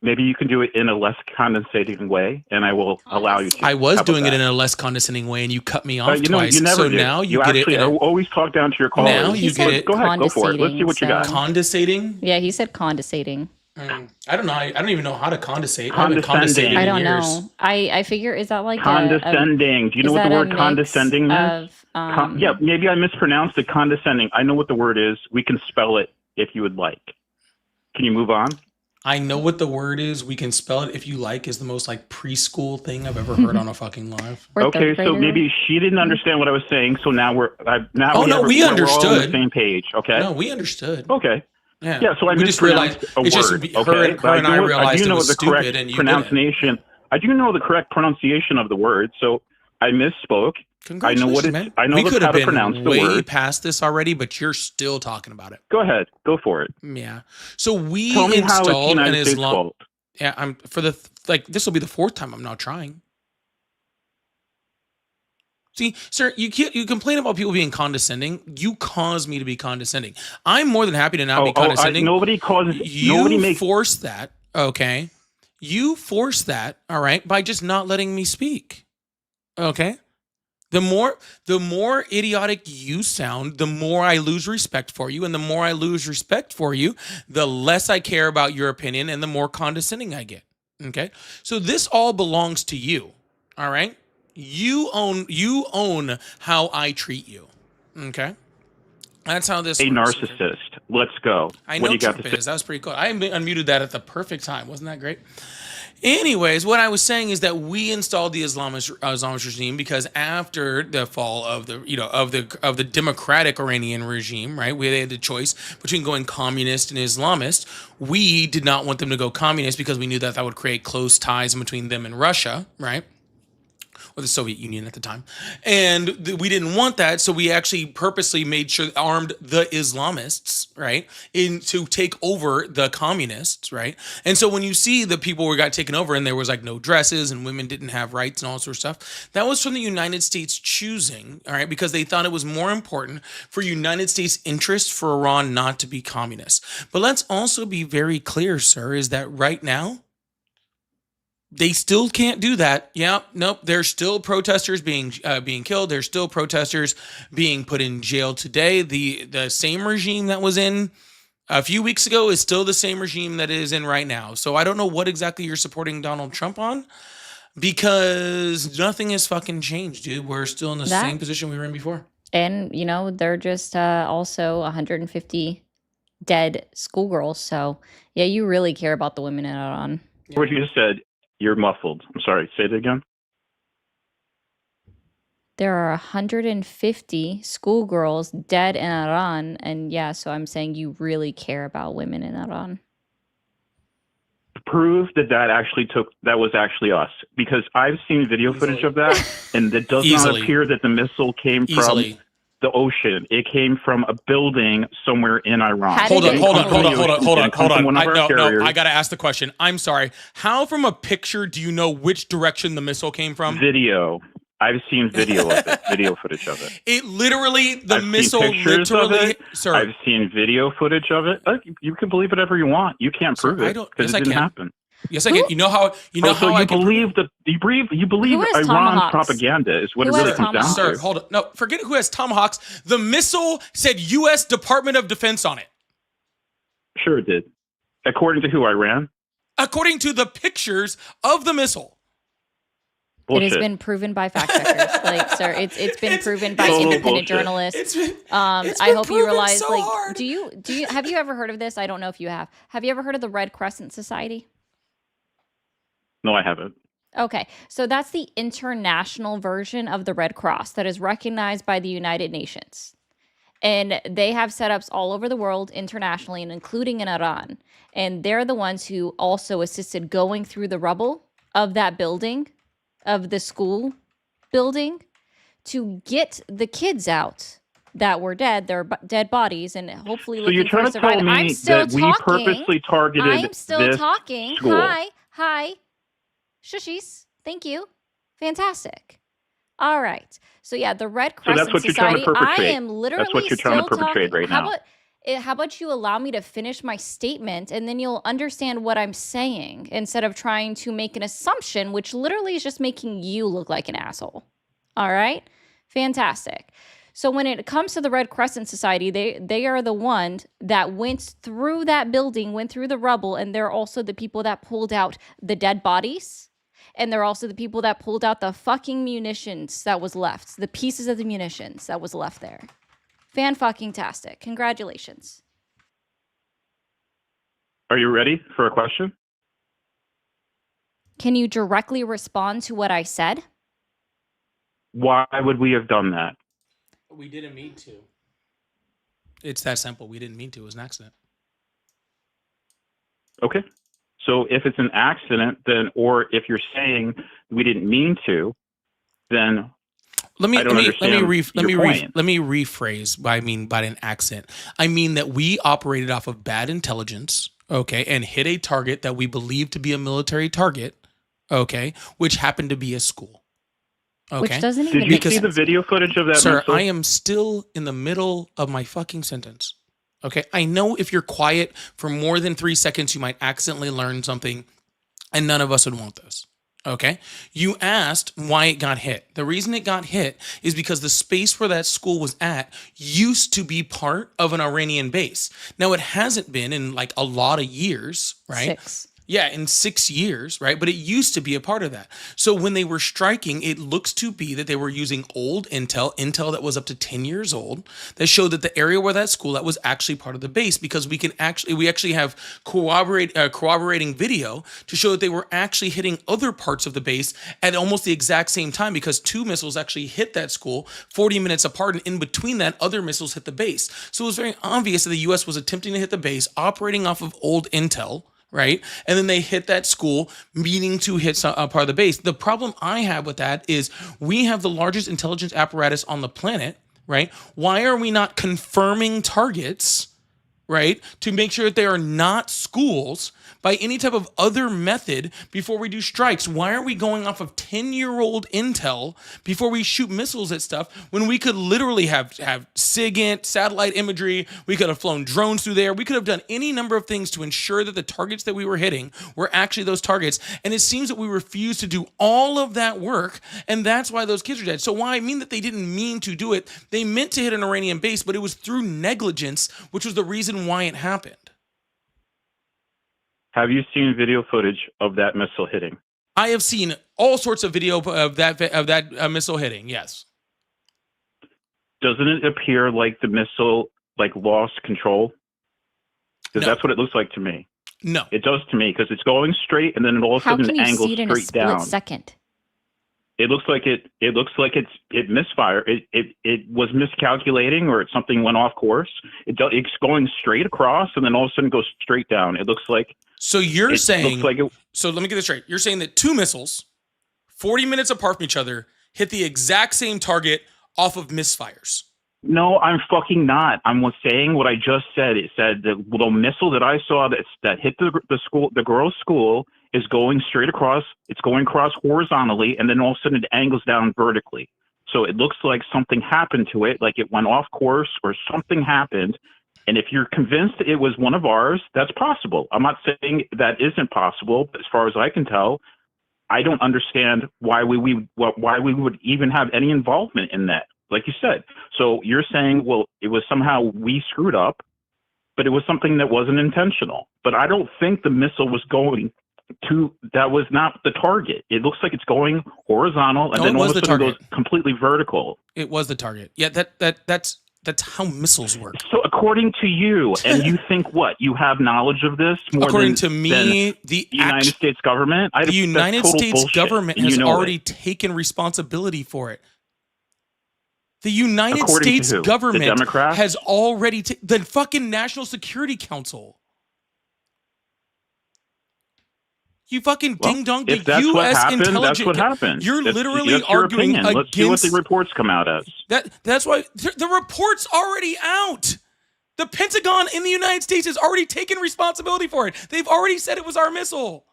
Maybe you can do it in a less condescending way, and I will allow you to. I was doing it in a less condescending way, and you cut me off twice. You never do. Now you get actually it. Always talk down to your callers. Now you get it. Go ahead, go for it. Let's see what you got. Condescending? Yeah, he said condescending. I don't know. I don't even know how to condescend. Condescending. I don't know. I figure, is that like condescending? Do you know what the word condescending is? Yeah, maybe I mispronounced it. Condescending. I know what the word is. We can spell it if you would like. Can you move on? I know what the word is. We can spell it if you like is the most like preschool thing I've ever heard on a fucking live. Okay, so maybe she didn't understand what I was saying. So now we understood. We're all on the same page. Okay. No, we understood. Okay. Yeah. So I just realized a word. Okay. Her and I realized it was the stupid, correct and you pronunciation. I do know the correct pronunciation of the word. So I misspoke. I know what it's. I know how to pronounce the word. We could have been way past this already, but you're still talking about it. Go ahead, go for it. Yeah. So we Tell me installed how it's United an States Islam. fault. Yeah, I'm this will be the fourth time I'm now trying. See, sir, you complain about people being condescending. You cause me to be condescending. I'm more than happy to not be condescending. Nobody causes. You force that. Okay. You force that. All right, by just not letting me speak. Okay. The more idiotic you sound, the more I lose respect for you. And the more I lose respect for you, the less I care about your opinion and the more condescending I get. Okay? So this all belongs to you. All right? You own how I treat you. Okay? That's how this works. Narcissist. Let's go. I know Trump is. That was pretty cool. I unmuted that at the perfect time. Wasn't that great? Anyways, what I was saying is that we installed the Islamist regime because after the fall of the democratic Iranian regime, right, we had the choice between going communist and Islamist. We did not want them to go communist because we knew that would create close ties between them and Russia, right? Or the Soviet Union at the time. And we didn't want that, so we actually purposely made sure armed the Islamists, right, to take over the communists, right? And so when you see the people got taken over and there was like no dresses and women didn't have rights and all sorts of stuff, that was from the United States choosing, all right, because they thought it was more important for United States interests for Iran not to be communist. But let's also be very clear, sir, is that right now, they still can't do that. Yeah, nope. There's still protesters being killed. There's still protesters being put in jail today. The same regime that was in a few weeks ago is still the same regime that is in right now. So I don't know what exactly you're supporting Donald Trump on, because nothing has fucking changed, dude. We're still in the same position we were in before. And they're just also 150 dead schoolgirls. So yeah, you really care about the women in Iran. What you just said. You're muffled. I'm sorry. Say it again. There are 150 schoolgirls dead in Iran. And yeah, so I'm saying you really care about women in Iran. Prove that was actually us. Because I've seen video footage of that, and it does not appear that the missile came from the ocean. It came from a building somewhere in Iran. Hold on. No, I got to ask the question. I'm sorry. How from a picture do you know which direction the missile came from? Video. I've seen video of it, video footage of it. It literally, the I've missile seen pictures literally, of it. sir. I've seen video footage of it. You can believe whatever you want. You can't prove it because it didn't happen. Yes, I can. You know how you believe Iran's propaganda is what it really comes down to. Sir, hold on. No, forget who has tomahawks. The missile said U.S. Department of Defense on it. Sure it did. According to who, Iran? According to the pictures of the missile. Bullshit. It has been proven by fact checkers. Like, sir, it's been proven by independent journalists. I hope you realize, so like, hard. do you have you ever heard of this? I don't know if you have. Have you ever heard of the Red Crescent Society? No, I haven't. Okay, so that's the international version of the Red Cross that is recognized by the United Nations. And they have setups all over the world internationally and including in Iran. And they're the ones who also assisted going through the rubble of that building, of the school building, to get the kids out that were dead, their dead bodies, and hopefully So you're looking for trying a to tell survivor. I'm me still that we talking. purposely targeted I'm still this talking. school. Hi. Shushies. Thank you. Fantastic. All right. So yeah, the Red Crescent that's what Society. you're trying to perpetrate. I am literally That's what you're trying to still perpetrate talking. right now. How about you allow me to finish my statement and then you'll understand what I'm saying instead of trying to make an assumption, which literally is just making you look like an asshole. All right? Fantastic. So when it comes to the Red Crescent Society, they are the one that went through that building, went through the rubble, and they're also the people that pulled out the dead bodies. And they're also the people that pulled out the fucking munitions that was left, the pieces of the munitions that was left there. Fan-fucking-tastic. Congratulations. Are you ready for a question? Can you directly respond to what I said? Why would we have done that? We didn't mean to. It's that simple. We didn't mean to. It was an accident. Okay. So if it's an accident, then, or if you're saying we didn't mean to, then let me rephrase what I mean by an accident. I mean that we operated off of bad intelligence, okay, and hit a target that we believed to be a military target, okay, which happened to be a school. Okay. Which doesn't even Did you see the video footage of that? Sir, missile? I am still in the middle of my fucking sentence. Okay. I know if you're quiet for more than 3 seconds, you might accidentally learn something, and none of us would want this. Okay. You asked why it got hit. The reason it got hit is because the space where that school was at used to be part of an Iranian base. Now, it hasn't been in like a lot of years, right? 6. Yeah, in 6 years, right? But it used to be a part of that. So when they were striking, it looks to be that they were using old intel that was up to 10 years old, that showed that the area where that school that was actually part of the base, because we actually have corroborating video to show that they were actually hitting other parts of the base at almost the exact same time, because 2 missiles actually hit that school 40 minutes apart, and in between that, other missiles hit the base. So it was very obvious that the U.S. was attempting to hit the base, operating off of old intel, right? And then they hit that school, meaning to hit some part of the base. The problem I have with that is we have the largest intelligence apparatus on the planet, right? Why are we not confirming targets, right, to make sure that they are not schools by any type of other method before we do strikes? Why are we going off of 10-year-old intel before we shoot missiles at stuff when we could literally have SIGINT, satellite imagery, we could have flown drones through there, we could have done any number of things to ensure that the targets that we were hitting were actually those targets, and it seems that we refuse to do all of that work, and that's why those kids are dead. So why I mean that they didn't mean to do it, they meant to hit an Iranian base, but it was through negligence, which was the reason why it happened. Have you seen video footage of that missile hitting? I have seen all sorts of video of that missile hitting. Yes. Doesn't it appear like the missile lost control? Because that's what it looks like to me. No, it does to me, because it's going straight and then it all of a sudden angles straight down. Second. It looks like it misfired. It was miscalculating, or something went off course. It's going straight across and then all of a sudden goes straight down. It looks like. So you're saying. So let me get this straight. You're saying that 2 missiles, 40 minutes apart from each other, hit the exact same target off of misfires. No, I'm fucking not. I'm saying what I just said. It said that the missile that I saw that hit the school, the girls' school, is going straight across. It's going across horizontally, and then all of a sudden it angles down vertically. So it looks like something happened to it, like it went off course or something happened. And if you're convinced it was one of ours, that's possible. I'm not saying that isn't possible, but as far as I can tell, I don't understand why we would even have any involvement in that. Like you said. So you're saying, well, it was somehow we screwed up, but it was something that wasn't intentional. But I don't think the missile was going to, that was not the target. It looks like it's going horizontal and then all of a sudden goes completely vertical. It was the target. Yeah, that's how missiles work. So according to you, and you think what? You have knowledge of this more according to me, the United States government? The United States government has already taken responsibility for it. The United According States government the Democrats? has already the fucking National Security Council. You fucking ding dong. The If that's U.S. what happened, intelligence. that's what happened. You're literally that's your arguing opinion. against. Let's see what the reports come out as. That's why the report's already out. The Pentagon in the United States has already taken responsibility for it. They've already said it was our missile.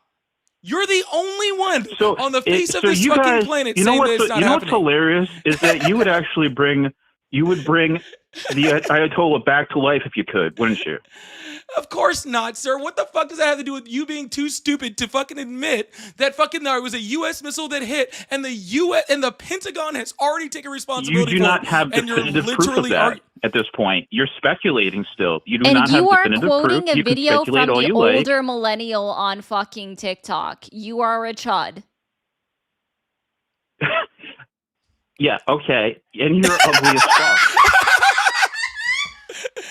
You're the only one on the face of this fucking planet saying that it's not happening. What's hilarious is that you would actually bring the Ayatollah back to life if you could, wouldn't you? Of course not, sir. What the fuck does that have to do with you being too stupid to fucking admit that fucking there was a U.S. missile that hit and the U.S. and the Pentagon has already taken responsibility for it? You do not have definitive proof of that at this point. You're speculating still. You do not have definitive proof. And you are quoting a video from the older like. millennial on fucking TikTok. You are a chud. Yeah, okay. And you're ugly as fuck.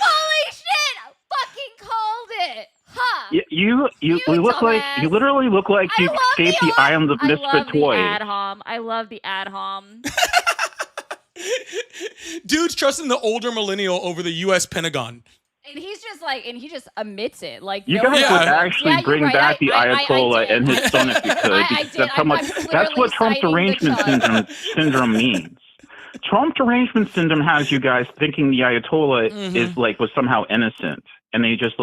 Holy shit! Fucking called it, huh? You look like you literally look like you escaped the Island of Misfit Toys. I love the ad hom. Dude's trusting the older millennial over the U.S. Pentagon. And he's just like, and he just admits it. Like, you guys would actually bring back the Ayatollah and his son if you could. That's how much. That's what Trump derangement syndrome means. Trump derangement syndrome has you guys thinking the Ayatollah was somehow innocent. And they just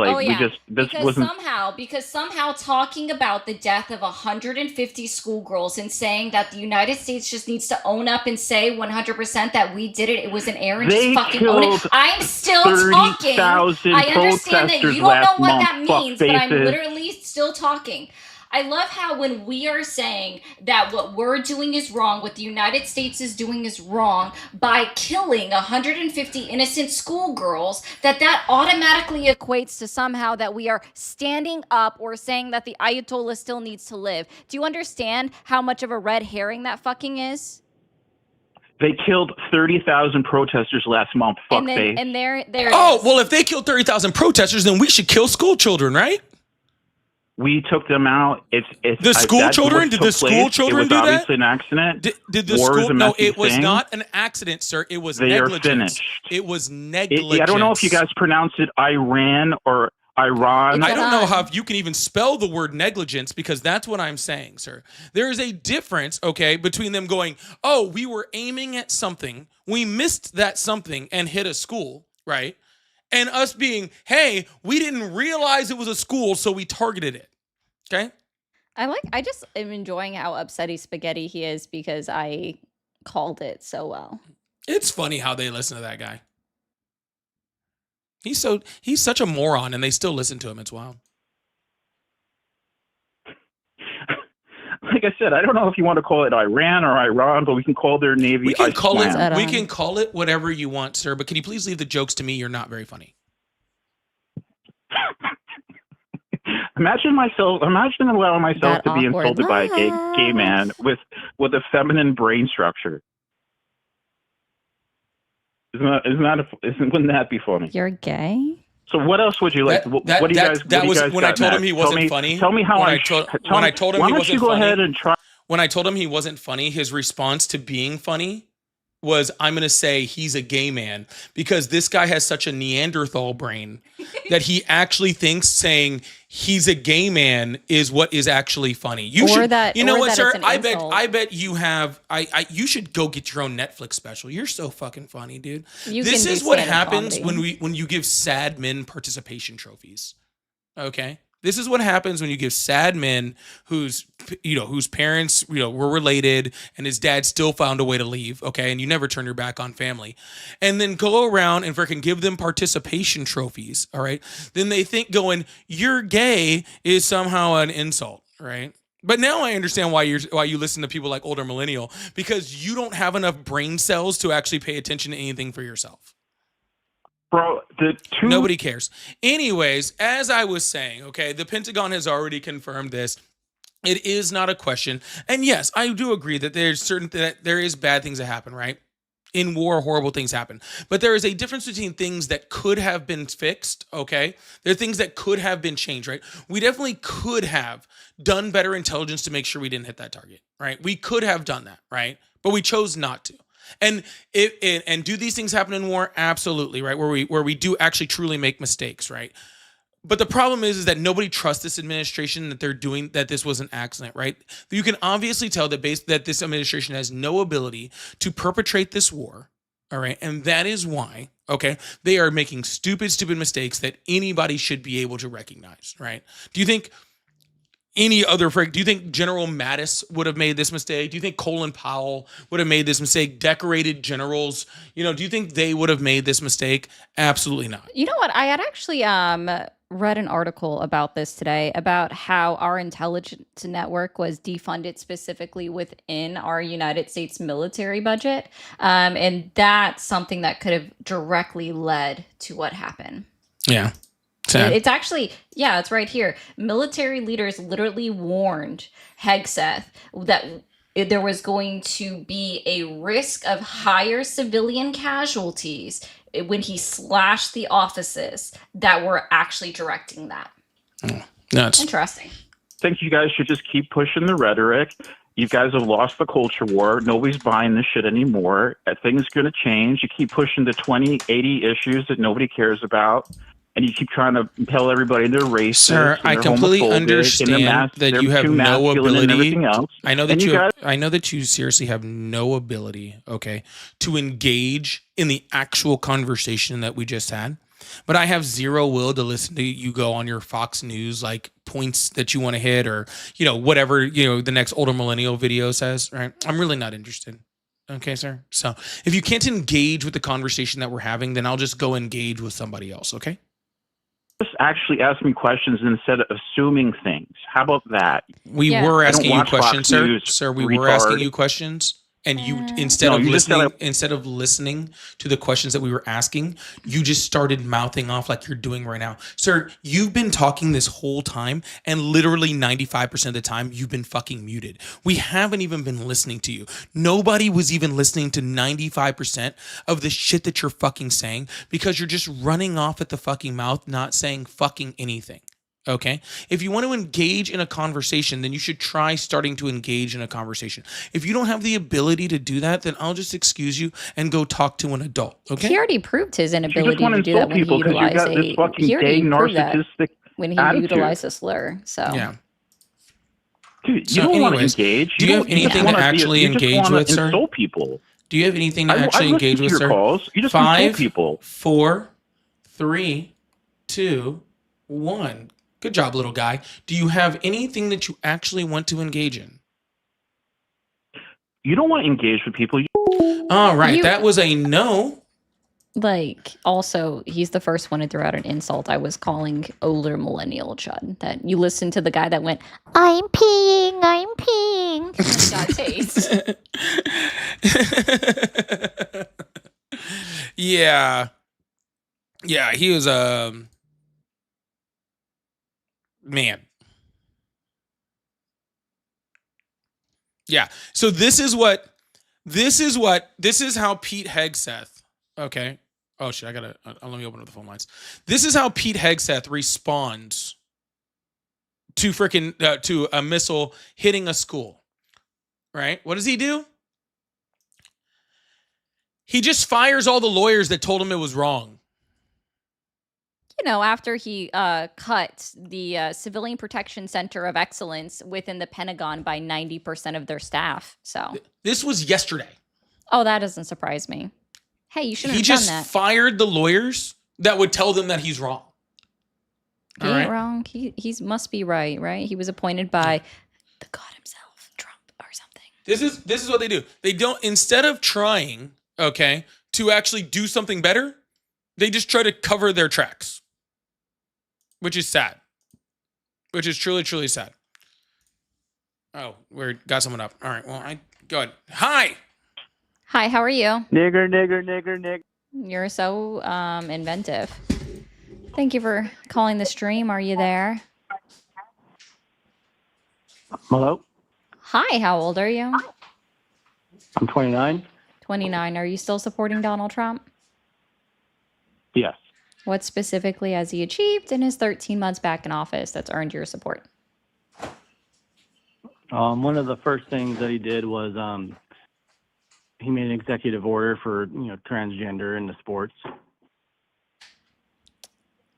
because somehow talking about the death of 150 schoolgirls and saying that the United States just needs to own up and say 100% that we did it was an error and just fucking own it. I'm still talking. I understand that you don't know what that means, but I'm literally still talking. I love how when we are saying that what we're doing is wrong, what the United States is doing is wrong, by killing 150 innocent schoolgirls, that automatically equates to somehow that we are standing up or saying that the Ayatollah still needs to live. Do you understand how much of a red herring that fucking is? They killed 30,000 protesters last month. And there oh, well, if they killed 30,000 protesters, then we should kill school children, right? We took them out. It's the school children. Did the school children do that? It was obviously an accident. Did the school? No, it was not an accident, sir. It was negligence. They are finished. It was negligence. I don't know if you guys pronounce it Iran or Iran. I don't know how you can even spell the word negligence, because that's what I'm saying, sir. There is a difference, okay, between them going, oh, we were aiming at something, we missed that something and hit a school, right? And us being, hey, we didn't realize it was a school, so we targeted it. Okay? I just am enjoying how upsetty spaghetti he is because I called it so well. It's funny how they listen to that guy. He's such a moron, and they still listen to him. It's wild. Like I said, I don't know if you want to call it Iran or Iran, but we can call their navy. We can call it whatever you want, sir. But can you please leave the jokes to me? You're not very funny. Imagine allowing myself to be insulted by a gay man with a feminine brain structure. Wouldn't that be funny? You're gay? So what else would you like? What do you guys? That was when I told him he wasn't funny. Tell me how when I told him he wasn't funny. When I told him he wasn't funny, his response to being funny was, I'm going to say he's a gay man, because this guy has such a Neanderthal brain that he actually thinks saying he's a gay man is what is actually funny. You know what, sir? I bet you have. You should go get your own Netflix special. You're so fucking funny, dude. This is what happens when you give sad men participation trophies. Okay. This is what happens when you give sad men whose parents, were related and his dad still found a way to leave, okay, and you never turn your back on family, and then go around and freaking give them participation trophies, all right? Then they think going, you're gay is somehow an insult, right? But now I understand why you listen to people like older millennial, because you don't have enough brain cells to actually pay attention to anything for yourself. Bro, nobody cares. Anyways, as I was saying, okay, the Pentagon has already confirmed this. It is not a question. And yes, I do agree that there is bad things that happen, right? In war, horrible things happen. But there is a difference between things that could have been fixed, okay? There are things that could have been changed, right? We definitely could have done better intelligence to make sure we didn't hit that target, right? We could have done that, right? But we chose not to. And and do these things happen in war? Absolutely, right? Where we do actually truly make mistakes, right? But the problem is that nobody trusts this administration, that this was an accident, right? You can obviously tell that this administration has no ability to perpetrate this war, all right? And that is why, okay, they are making stupid mistakes that anybody should be able to recognize, right? Do you think do you think General Mattis would have made this mistake? Do you think Colin Powell would have made this mistake? Decorated generals, do you think they would have made this mistake? Absolutely not. You know what? I had actually read an article about this today about how our intelligence network was defunded specifically within our United States military budget. And that's something that could have directly led to what happened. Yeah. It's actually, it's right here. Military leaders literally warned Hegseth that there was going to be a risk of higher civilian casualties when he slashed the offices that were actually directing that. Nuts. Interesting. I think you guys should just keep pushing the rhetoric. You guys have lost the culture war. Nobody's buying this shit anymore. Things are going to change. You keep pushing the 2080 issues that nobody cares about. And you keep trying to tell everybody they're racist. Sir, I completely understand that you have no ability. I know that you seriously have no ability, okay, to engage in the actual conversation that we just had. But I have zero will to listen to you go on your Fox News like points that you want to hit, or whatever the next older millennial video says. Right? I'm really not interested. Okay, sir. So if you can't engage with the conversation that we're having, then I'll just go engage with somebody else. Okay. Just actually ask me questions instead of assuming things. How about that? We were asking you questions, sir. Sir, we were asking you questions. And you, instead of listening to the questions that we were asking, you just started mouthing off like you're doing right now. Sir, you've been talking this whole time, and literally 95% of the time, you've been fucking muted. We haven't even been listening to you. Nobody was even listening to 95% of the shit that you're fucking saying, because you're just running off at the fucking mouth, not saying fucking anything. Okay. If you want to engage in a conversation, then you should try starting to engage in a conversation. If you don't have the ability to do that, then I'll just excuse you and go talk to an adult. Okay. He already proved his inability to do that when he utilized a slur. So yeah. Dude, you don't want to engage. Do you have anything to actually engage with, sir? Insult people. Do you have anything to actually engage with, sir? Calls. You just insult people. 5, 4, 3, 2, 1. Good job, little guy. Do you have anything that you actually want to engage in? You don't want to engage with people. All right. That was a no. Also, he's the first one to throw out an insult. I was calling older millennial Chud. That you listened to the guy that went, I'm peeing. Got taste. Yeah. Yeah, he was man. Yeah. So this is how Pete Hegseth. Okay. Oh shit, let me open up the phone lines. This is how Pete Hegseth responds to to a missile hitting a school. Right? What does he do? He just fires all the lawyers that told him it was wrong. After he cut the Civilian Protection Center of Excellence within the Pentagon by 90% of their staff. So this was yesterday. Oh, that doesn't surprise me. Hey, you shouldn't have done that. He just fired the lawyers that would tell them that he's wrong. He ain't wrong. He must be right? He was appointed by the God himself, Trump or something. This is what they do. They don't, instead of trying, okay, to actually do something better, they just try to cover their tracks. Which is sad. Which is truly, truly sad. Oh, we got someone up. All right. Well, go ahead. Hi. Hi, how are you? Nigger. You're so inventive. Thank you for calling the stream. Are you there? Hello? Hi, how old are you? I'm 29. 29. Are you still supporting Donald Trump? Yes. What specifically has he achieved in his 13 months back in office that's earned your support? One of the first things that he did was he made an executive order for transgender in the sports.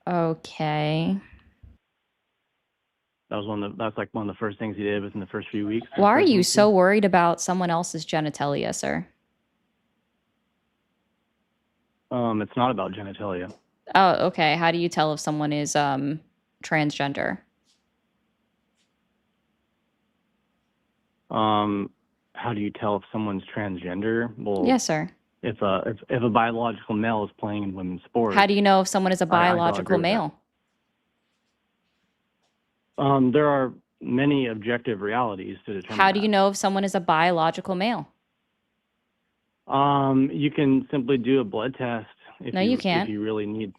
Okay. That's like one of the first things he did within the first few weeks. Why are you so worried about someone else's genitalia, sir? It's not about genitalia. Oh, okay. How do you tell if someone is transgender? How do you tell if someone's transgender? Well, Yes, sir. if a biological male is playing in women's sports. How do you know if someone is a I biological agree with male? that. There are many objective realities to determine. How do you know if someone is a biological male? You can simply do a blood test. No, you can't. If you really need.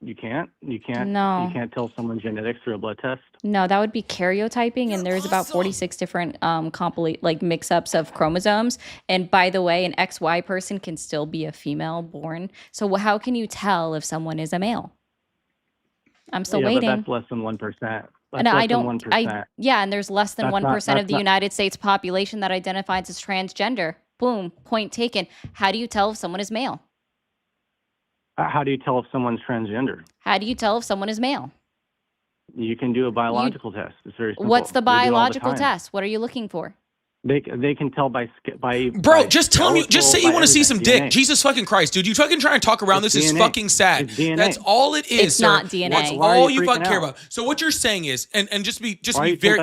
You can't. You can't. No. You can't tell someone's genetics through a blood test. No, that would be karyotyping, and there's about 46 different mix-ups of chromosomes. And by the way, an XY person can still be a female born. So how can you tell if someone is a male? I'm still waiting. But that's less than 1%. And I don't. And there's less than 1% of the United States population that identifies as transgender. Boom, point taken. How do you tell if someone is male? How do you tell if someone's transgender? How do you tell if someone is male? You can do a biological test. It's very simple. What's the biological time. test? What are you looking for? They can tell by. Bro, just tell me. Just say you want to see some dick. DNA. Jesus fucking Christ, dude! You fucking trying to talk around this is fucking sad. That's all it is. It's sir. not DNA. That's all you fucking care about. So what you're saying is, and just be very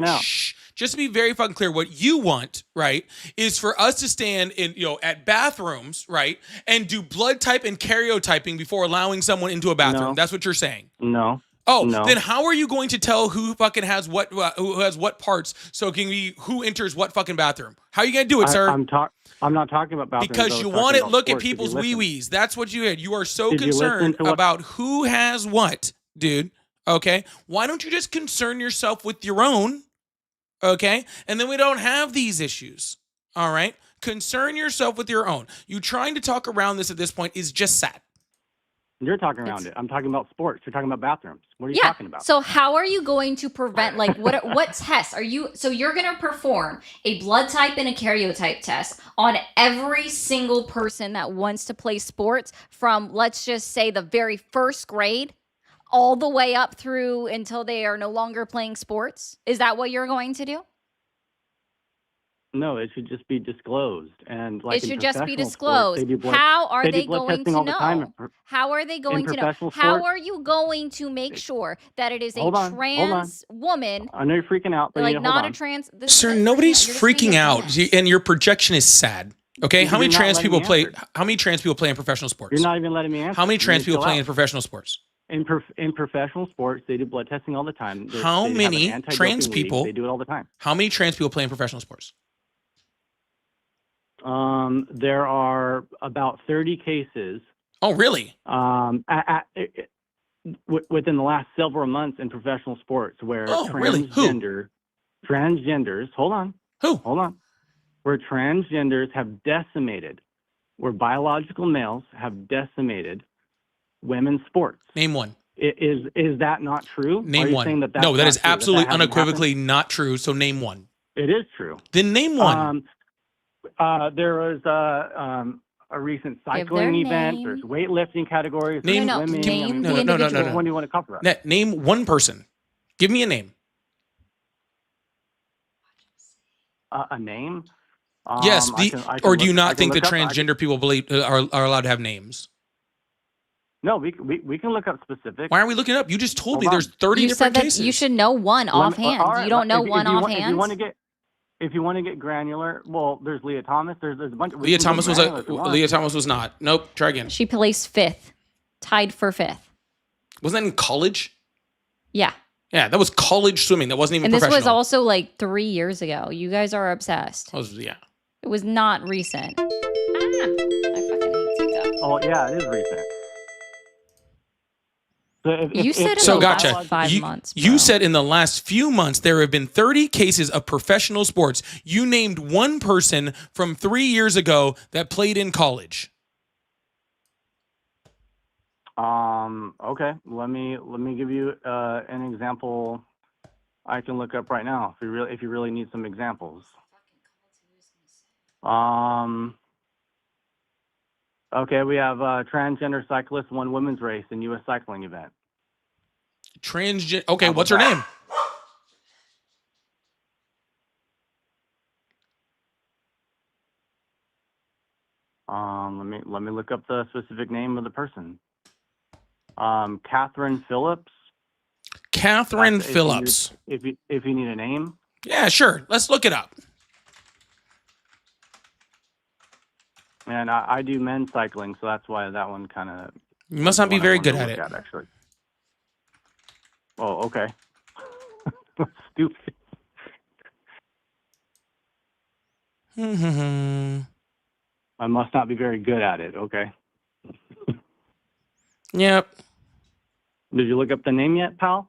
just to be very fucking clear, what you want, right, is for us to stand in at bathrooms, right, and do blood type and karyotyping before allowing someone into a bathroom. No. That's what you're saying. No. Oh, no. Then how are you going to tell who fucking has what, who has what parts? So it can be who enters what fucking bathroom? How are you gonna do it, sir? I'm not talking about bathrooms. Because you want to look at people's wee-wees. That's what you had. You are so concerned about who has what, dude. Okay? Why don't you just concern yourself with your own? Okay? And then we don't have these issues. All right? Concern yourself with your own. You trying to talk around this at this point is just sad. You're talking around it. I'm talking about sports. You're talking about bathrooms. What are you talking about? So how are you going to prevent, what tests are you, so you're going to perform a blood type and a karyotype test on every single person that wants to play sports from, let's just say, the very first grade all the way up through until they are no longer playing sports? Is that what you're going to do? No, it should just be disclosed. And it should just be disclosed. How are they going to know? How are they going to know? How are you going to make sure that it is a trans woman? I know you're freaking out, but not a trans. Sir, nobody's freaking out, and your projection is sad. Okay, how many trans people play? How many trans people play in professional sports? You're not even letting me answer. How many trans people play in professional sports? In professional sports, they do blood testing all the time. How many trans people? They do it all the time. How many trans people play in professional sports? There are about 30 cases. Oh, really? Within the last several months in professional sports where transgenders, hold on, where transgenders have decimated, where biological males have decimated women's sports. Name one. Is that not true? Name one. No, that is absolutely unequivocally not true. So name one. It is true. Then name one. There was a recent cycling event. There's weightlifting categories. Name, no. Women. Name no. When do you want to cover it? Name one person. Give me a name. A name? Yes. Or do you not think that transgender people believe are allowed to have names? No, we can look up specific. Why are we looking up? You just told me there's 30 different cases. You should know one offhand. Right, you don't know one offhand. If you want to get granular, well, there's Leah Thomas. There's a bunch of Leah Thomas was not. Nope. Try again. She placed 5th, tied for 5th. Wasn't that in college? Yeah. Yeah, that was college swimming. That wasn't even professional. And this was also like 3 years ago. You guys are obsessed. Yeah. It was not recent. I fucking hate TikTok. Oh yeah, it is recent. You said in the last 5 months. Bro. You said in the last few months there have been 30 cases of professional sports. You named one person from 3 years ago that played in college. Okay. Let me give you an example. I can look up right now if you really need some examples. Okay, we have transgender cyclist won women's race in U.S. cycling event. Transgender. Okay, what's her name? Let me look up the specific name of the person. Catherine Phillips. Catherine Phillips. If you need a name. Yeah, sure. Let's look it up. And I do men's cycling, so that's why that one kind of. You must not be very good at it. Actually. Oh, okay. Stupid. I must not be very good at it. Okay. Yep. Did you look up the name yet, pal?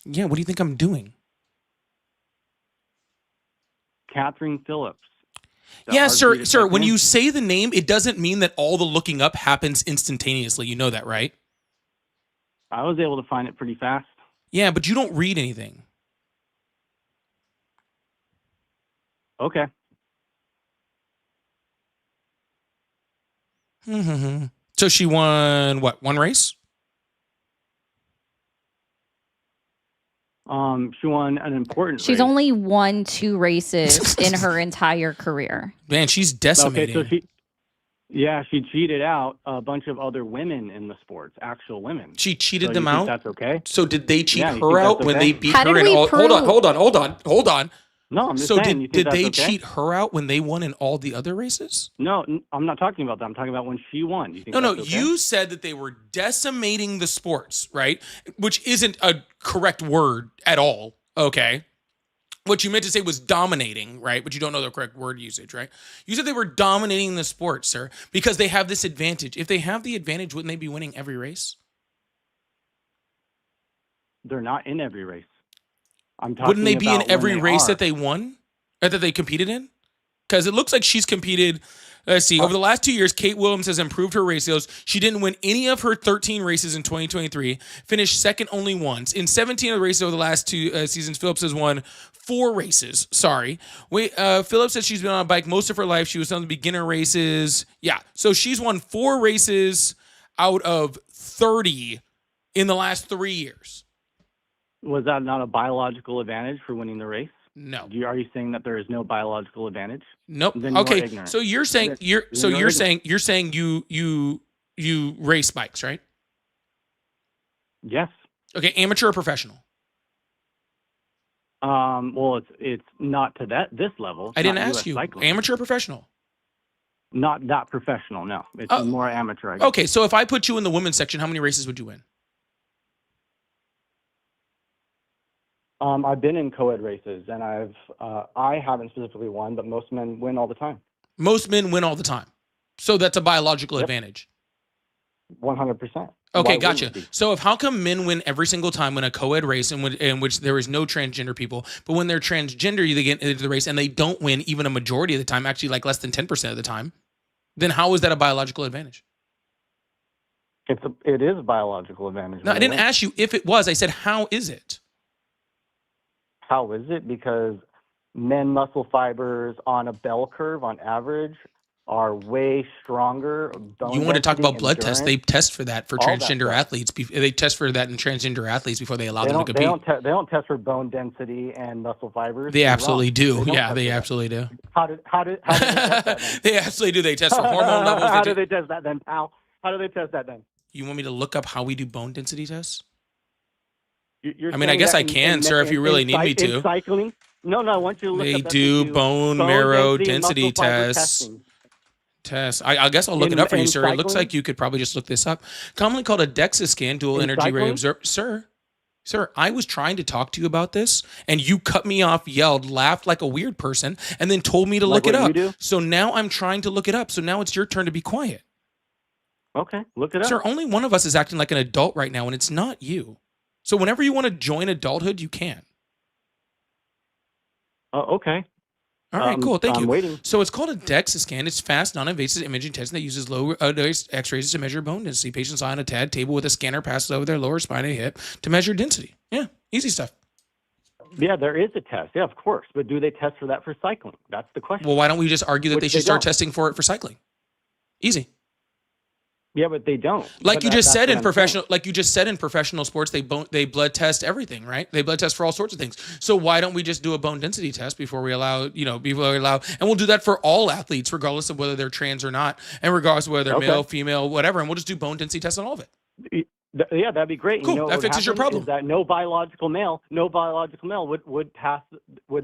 Yeah. What do you think I'm doing? Catherine Phillips. Yeah, sir. When you say the name, it doesn't mean that all the looking up happens instantaneously. You know that, right? I was able to find it pretty fast. Yeah, but you don't read anything. Okay. So she won what? One race? She won an important She's race. only won 2 races in her entire career. Man, she's decimating. Okay, so she cheated out a bunch of other women in the sports, actual women. She cheated so them you think out? That's okay? So did they cheat Yeah, her out when they beat her in all? Hold on. No, I'm just so saying. did they cheat her out when they won in all the other races? No, I'm not talking about that. I'm talking about when she won. You think No, that's okay? you said that they were decimating the sports, right? Which isn't a correct word at all, okay? What you meant to say was dominating, right? But you don't know the correct word usage, right? You said they were dominating the sport, sir, because they have this advantage. If they have the advantage, wouldn't they be winning every race? They're not in every race. I'm talking Wouldn't they be in about every when they race are. that they won? Or that they competed in? Because it looks like she's competed. Let's see. Over the last 2 years, Kate Williams has improved her ratios. She didn't win any of her 13 races in 2023. Finished second only once. In 17 of the races over the last 2 seasons, Phillips has won 4 races. Sorry. Phillips said she's been on a bike most of her life. She was on the beginner races. Yeah. So she's won 4 races out of 30 in the last 3 years. Was that not a biological advantage for winning the race? No. Are you saying that there is no biological advantage? Nope. Then you're Okay. ignorant. So you're saying you're saying you race bikes, right? Yes. Okay, amateur or professional? Well, it's not to this level. It's I didn't not ask US you. cycling. Amateur or professional? Not that professional. No, it's more amateur. I guess. Okay, so if I put you in the women's section, how many races would you win? I've been in co-ed races, and I haven't specifically won, but most men win all the time. Most men win all the time. So that's a biological advantage. 100%. Okay, gotcha. So how come men win every single time in a co-ed race in which there is no transgender people, but when they're transgender, they get into the race and they don't win even a majority of the time, actually like less than 10% of the time, then how is that a biological advantage? It is a biological advantage. No, I didn't ask you if it was. I said, how is it? How is it? Because men muscle fibers on a bell curve on average are way stronger. You want to talk about blood tests? They test for that for all transgender that athletes. They test for that in transgender athletes before they allow them to compete. They don't test for bone density and muscle fibers. They absolutely do. They Yeah, they absolutely do. How do they test that then? They absolutely do. They test for hormone levels. How do they test that then, pal? How do they test that then? You want me to look up how we do bone density tests? You're I mean, I guess I can, sir, if you really need me to. In cycling? No, I want you to look They up that do bone marrow density muscle fiber tests. testing. I guess I'll look it up for you, sir. cycling? It looks like you could probably just look this up. Commonly called a DEXA scan, dual In energy ray cycling? observer. Sir, I was trying to talk to you about this, and you cut me off, yelled, laughed like a weird person, and then told me to look it what up. you do? So now I'm trying to look it up. So now it's your turn to be quiet. Okay, look it up. Sir, only one of us is acting like an adult right now, and it's not you. So whenever you want to join adulthood, you can. Okay. All right, cool. Thank I'm you. waiting. So it's called a DEXA scan. It's fast, non-invasive imaging testing that uses low X-rays to measure bone density. Patients lie on a TAD table with a scanner passes over their lower spine and hip to measure density. Yeah, easy stuff. Yeah, there is a test. Yeah, of course. But do they test for that for cycling? That's the question. Well, why don't we just argue that Which they should they start don't. testing for it for cycling? Easy. Yeah, but they don't. Like But you just said that's in what I'm saying. professional sports, they blood test everything, right? They blood test for all sorts of things. So why don't we just do a bone density test before we allow, and we'll do that for all athletes, regardless of whether they're trans or not, and regardless of whether they're male, female, whatever, and we'll just do bone density tests on all of it. Yeah, that'd be great. Cool. You know, That fixes your problem. is that no biological male would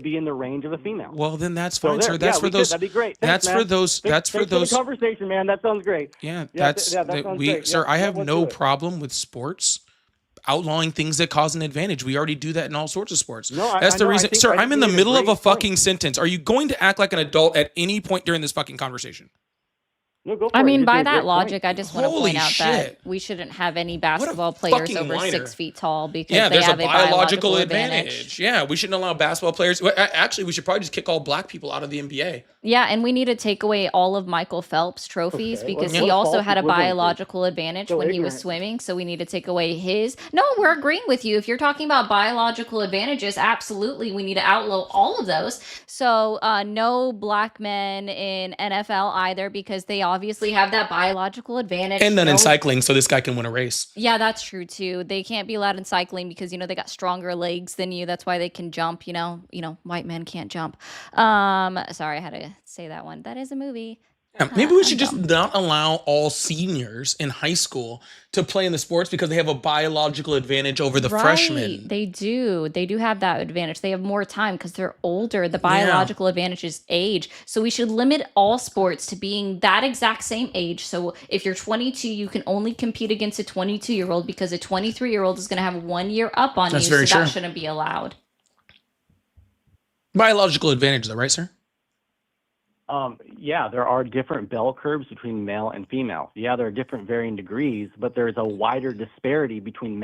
be in the range of a female. Well, then that's So fine, there, sir. That's for those. that'd be great. Thanks, That's man. for those. That's for Thanks those. the conversation, man. That sounds great. Yeah, that sounds we, sir. great. I have let's no do it. problem with sports outlawing things that cause an advantage. We already do that in all sorts of sports. No, That's the reason, sir. I'm in the middle of a fucking point. sentence. Are you going to act like an adult at any point during this fucking conversation? No, go for I it. mean, You by did a that great logic, point. I just want to Holy point out shit. that we shouldn't have any basketball fucking players over whiner. 6 feet tall because Yeah, they there's have a a biological advantage. Yeah, we shouldn't allow basketball players. Actually, we should probably just kick all black people out of the NBA. Yeah, and we need to take away all of Michael Phelps' trophies Okay, because what he also false had a equivalency? biological advantage So when he was ignorant. swimming. So we need to take away his. No, we're agreeing with you. If you're talking about biological advantages, absolutely, we need to outlaw all of those. So no black men in NFL either because they obviously have that biological advantage. And then in No- cycling, so this guy can win a race. Yeah, that's true too. They can't be allowed in cycling because they got stronger legs than you. That's why they can jump. White men can't jump. Sorry, I had to say that one. That is a movie. Yeah, maybe we I'm should just dumb. not allow all seniors in high school to play in the sports because they have a biological advantage over the freshmen. They do. They do have that advantage. They have more time because they're older. The biological advantage is age. So we should limit all sports to being that exact same age. So if you're 22, you can only compete against a 22-year-old because a 23-year-old is going to have 1 year up on That's you. very So that true. shouldn't be allowed. Biological advantage, though, right, sir? Yeah, there are different bell curves between male and female. Yeah, there are different varying degrees, but there's a wider disparity between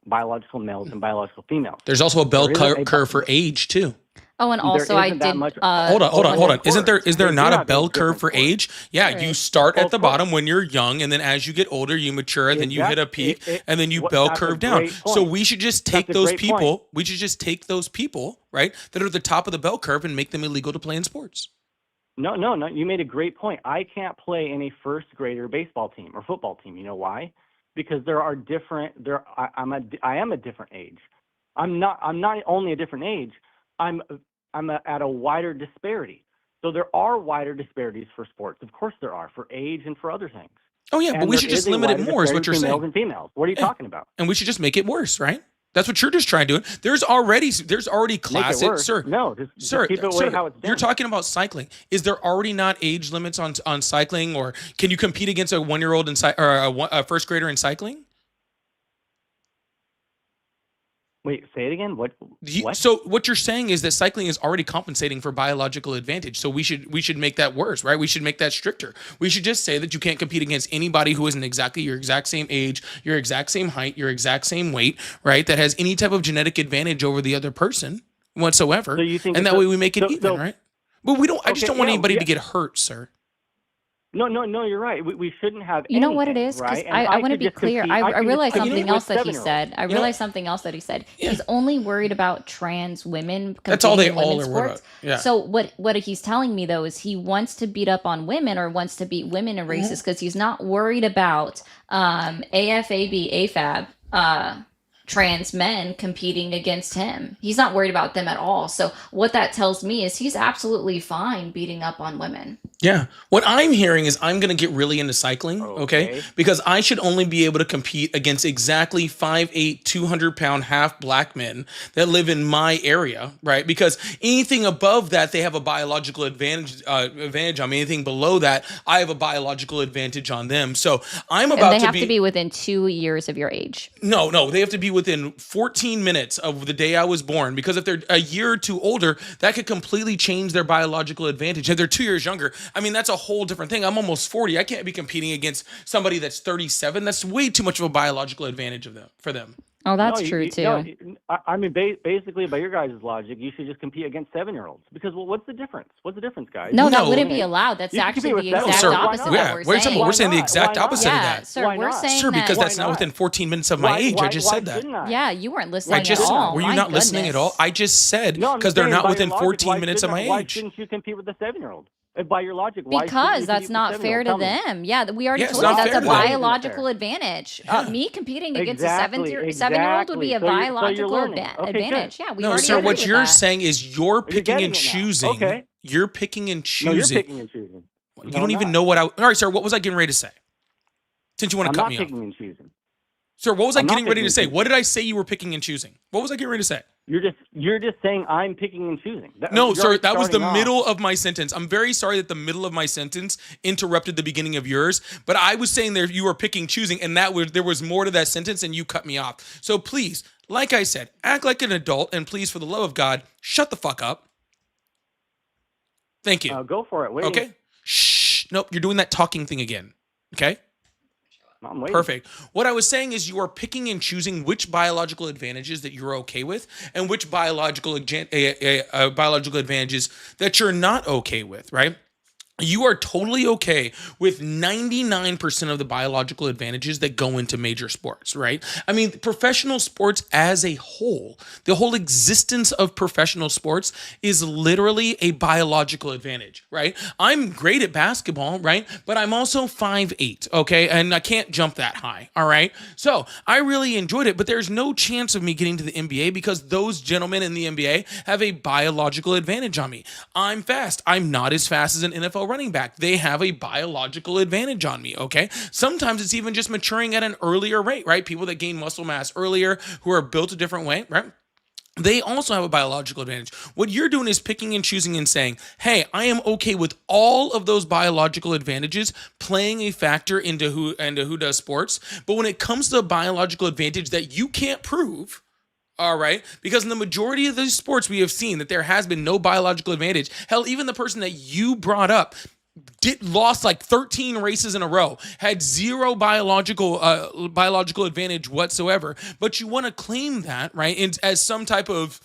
biological males and biological females. There's also a bell There isn't a curve for age, too. Oh, and also I isn't that did. much- Hold on. of Is there course. not Yeah, a bell there's curve different for sports. age? Yeah, you Right. start Well, at the of course. bottom when you're young, and then as you get older, you mature, and then you hit a peak, and then you bell that's a curve down. great So point. we should just That's take a those great people. point. We should just take those people, right, that are at the top of the bell curve and make them illegal to play in sports. No. You made a great point. I can't play in a first grader baseball team or football team. You know why? Because there are different. I am a different age. I'm not only a different age. I'm at a wider disparity. So there are wider disparities for sports. Of course there are for age and for other things. Oh yeah, And but we there should is just a limit it wider more, is what disparity you're between males saying. and females. What are you Yeah. talking about? And we should just make it worse, right? That's what you're just trying to do. There's already classes, Make it worse. sir. No, just Sir, keep it sir, how it's been. you're talking about cycling. Is there already not age limits on cycling, or can you compete against a 1-year-old or a first grader in cycling? Wait, say it again. What? So what you're saying is that cycling is already compensating for biological advantage. So we should make that worse, right? We should make that stricter. We should just say that you can't compete against anybody who isn't exactly your exact same age, your exact same height, your exact same weight, right? That has any type of genetic advantage over the other person whatsoever. So you think and that way we make it even, so- right? But we don't. I just Okay, don't want yeah, anybody yeah. to get hurt, sir. No, you're right. We shouldn't have. You know what it anything, is? Because right? And I want to could be just clear. compete- I could just realized compete something with else that he 7-year-olds. said. I realized something else that he said. Yeah. He's only worried about trans women. That's all they competing in all women's are worried sports. about. Yeah. So what he's telling me though is he wants to beat up on women or wants to beat women in races because he's not worried about AFAB, trans men competing against him. He's not worried about them at all. So what that tells me is he's absolutely fine beating up on women. Yeah. What I'm hearing is I'm going to get really into cycling, okay? Okay. Because I should only be able to compete against exactly 5'8", 200-pound half black men that live in my area, right? Because anything above that, they have a biological advantage on me. Anything below that, I have a biological advantage on them. So I'm about And they have to be within 2 years of your age. No, they have to be within 14 minutes of the day I was born, because if they're a year or two older, that could completely change their biological advantage. If they're 2 years younger, I mean, that's a whole different thing. I'm almost 40. I can't be competing against somebody that's 37. That's way too much of a biological advantage for them. Oh, that's No, true too. I mean, basically, by your guys' logic, you should just compete against 7-year-olds. Because, well, what's the difference? What's the difference, guys? No, that No. wouldn't be allowed. That's You can actually compete the with that. exact Sir, opposite why that not? we're what are you talking saying. about? We're saying the Why exact not? opposite of Yeah, that. sir, Why we're not? saying Sir, because that. that's not within 14 minutes of my age. I just said that. shouldn't I? Yeah, you weren't listening I just at all. were you My not listening at goodness. all? I just said No, I'm because they're saying not by within your logic, 14 minutes of my why age. shouldn't you compete with the 7-year-old? By your logic, why shouldn't Because you that's compete not with fair 7-year-old? to Tell me. them. Yeah, we already Yeah, it's told you not that's fair a to them. biological advantage. Yeah. Me competing against a Exactly. 7-year-old would be a So you're biological learning. Okay, good. advantage. Yeah, we No, already sir, agreed what with you're that. saying is you're picking and getting it now. choosing. Okay. You're picking and No, you're choosing. picking and choosing. You No, don't I'm even not. know what I. All right, sir, what was I getting ready to say? Since you want I'm to cut not me off. picking and choosing. Sir, what was I I'm not getting ready picking to and say? choosing. What did I say you were picking and choosing? What was I getting ready to say? You're just saying I'm picking and choosing. No, you're sir, already that was the starting off. middle of my sentence. I'm very sorry that the middle of my sentence interrupted the beginning of yours, but I was saying there you were picking, choosing, and there was more to that sentence, and you cut me off. So please, like I said, act like an adult, and please, for the love of God, shut the fuck up. Thank you. Go for it. Wait. Okay? Shh. Nope, you're doing that talking thing again. Okay? I'm waiting. Perfect. What I was saying is you are picking and choosing which biological advantages that you're okay with and which biological advantages that you're not okay with, right? You are totally okay with 99% of the biological advantages that go into major sports, right? I mean, professional sports as a whole, the whole existence of professional sports is literally a biological advantage, right? I'm great at basketball, right? But I'm also 5'8", okay? And I can't jump that high, all right? So I really enjoyed it, but there's no chance of me getting to the NBA because those gentlemen in the NBA have a biological advantage on me. I'm fast. I'm not as fast as an NFL running back. They have a biological advantage on me, okay? Sometimes it's even just maturing at an earlier rate, right? People that gain muscle mass earlier, who are built a different way, right? They also have a biological advantage. What you're doing is picking and choosing and saying, hey, I am okay with all of those biological advantages playing a factor into who does sports. But when it comes to a biological advantage that you can't prove, all right, because in the majority of these sports, we have seen that there has been no biological advantage. Hell, even the person that you brought up lost like 13 races in a row, had zero biological advantage whatsoever. But you want to claim that, right, as some type of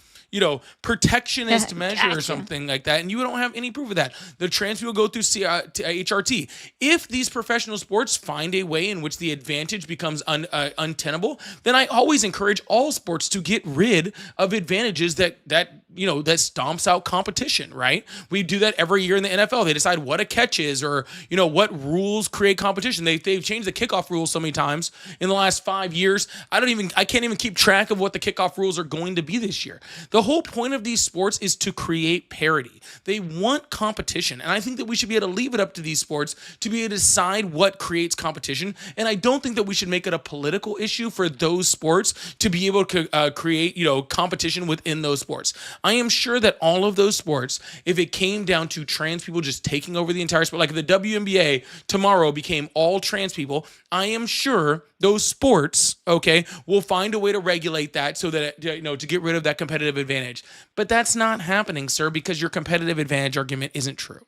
protectionist measure or something like that, and you don't have any proof of that. The trans people go through HRT. If these professional sports find a way in which the advantage becomes untenable, then I always encourage all sports to get rid of advantages that stomps out competition, right? We do that every year in the NFL. They decide what a catch is or, what rules create competition. They've changed the kickoff rules so many times in the last 5 years. I can't even keep track of what the kickoff rules are going to be this year. The whole point of these sports is to create parity. They want competition. And I think that we should be able to leave it up to these sports to be able to decide what creates competition. And I don't think that we should make it a political issue for those sports to be able to create, competition within those sports. I am sure that all of those sports, if it came down to trans people just taking over the entire sport, like if the WNBA tomorrow became all trans people, I am sure those sports, okay, will find a way to regulate that so that, to get rid of that competitive advantage. But that's not happening, sir, because your competitive advantage argument isn't true.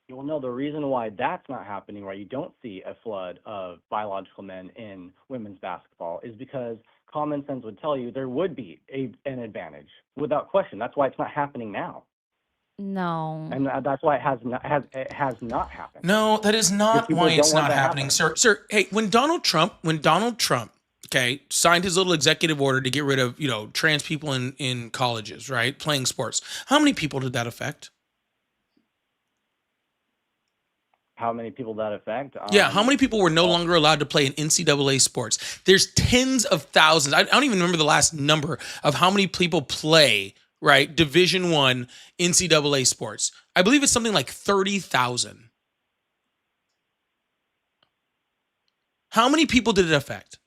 Well, no, the reason why that's not happening, right, you don't see a flood of biological men in women's basketball is because common sense would tell you there would be an advantage without question. That's why it's not happening now. No. And that's why it has not happened. No, that is not why it's not happening, sir. Sir, hey, when Donald Trump, okay, signed his little executive order to get rid of, trans people in colleges, right, playing sports, how many people did that affect? How many people that affect? Yeah, how many people were no longer allowed to play in NCAA sports? There's tens of thousands. I don't even remember the last number of how many people play, right, Division I NCAA sports. I believe it's something like 30,000. How many people did it affect?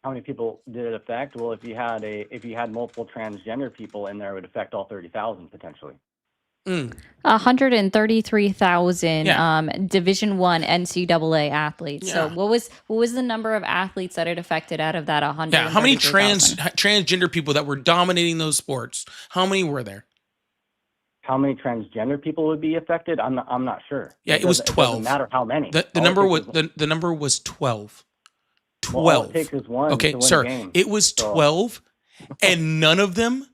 How many people did it affect? Well, if you had multiple transgender people in there, it would affect all 30,000 potentially. 133,000 Division I NCAA athletes. Yeah. So what was the number of athletes that it affected out of that 100? Yeah, how many transgender people that were dominating those sports? How many were there? How many transgender people would be affected? I'm not sure. Yeah, it was 12. It doesn't matter how many. The number was 12. 12. Well, all it takes is one okay, to win sir, a game. it was 12, and none of them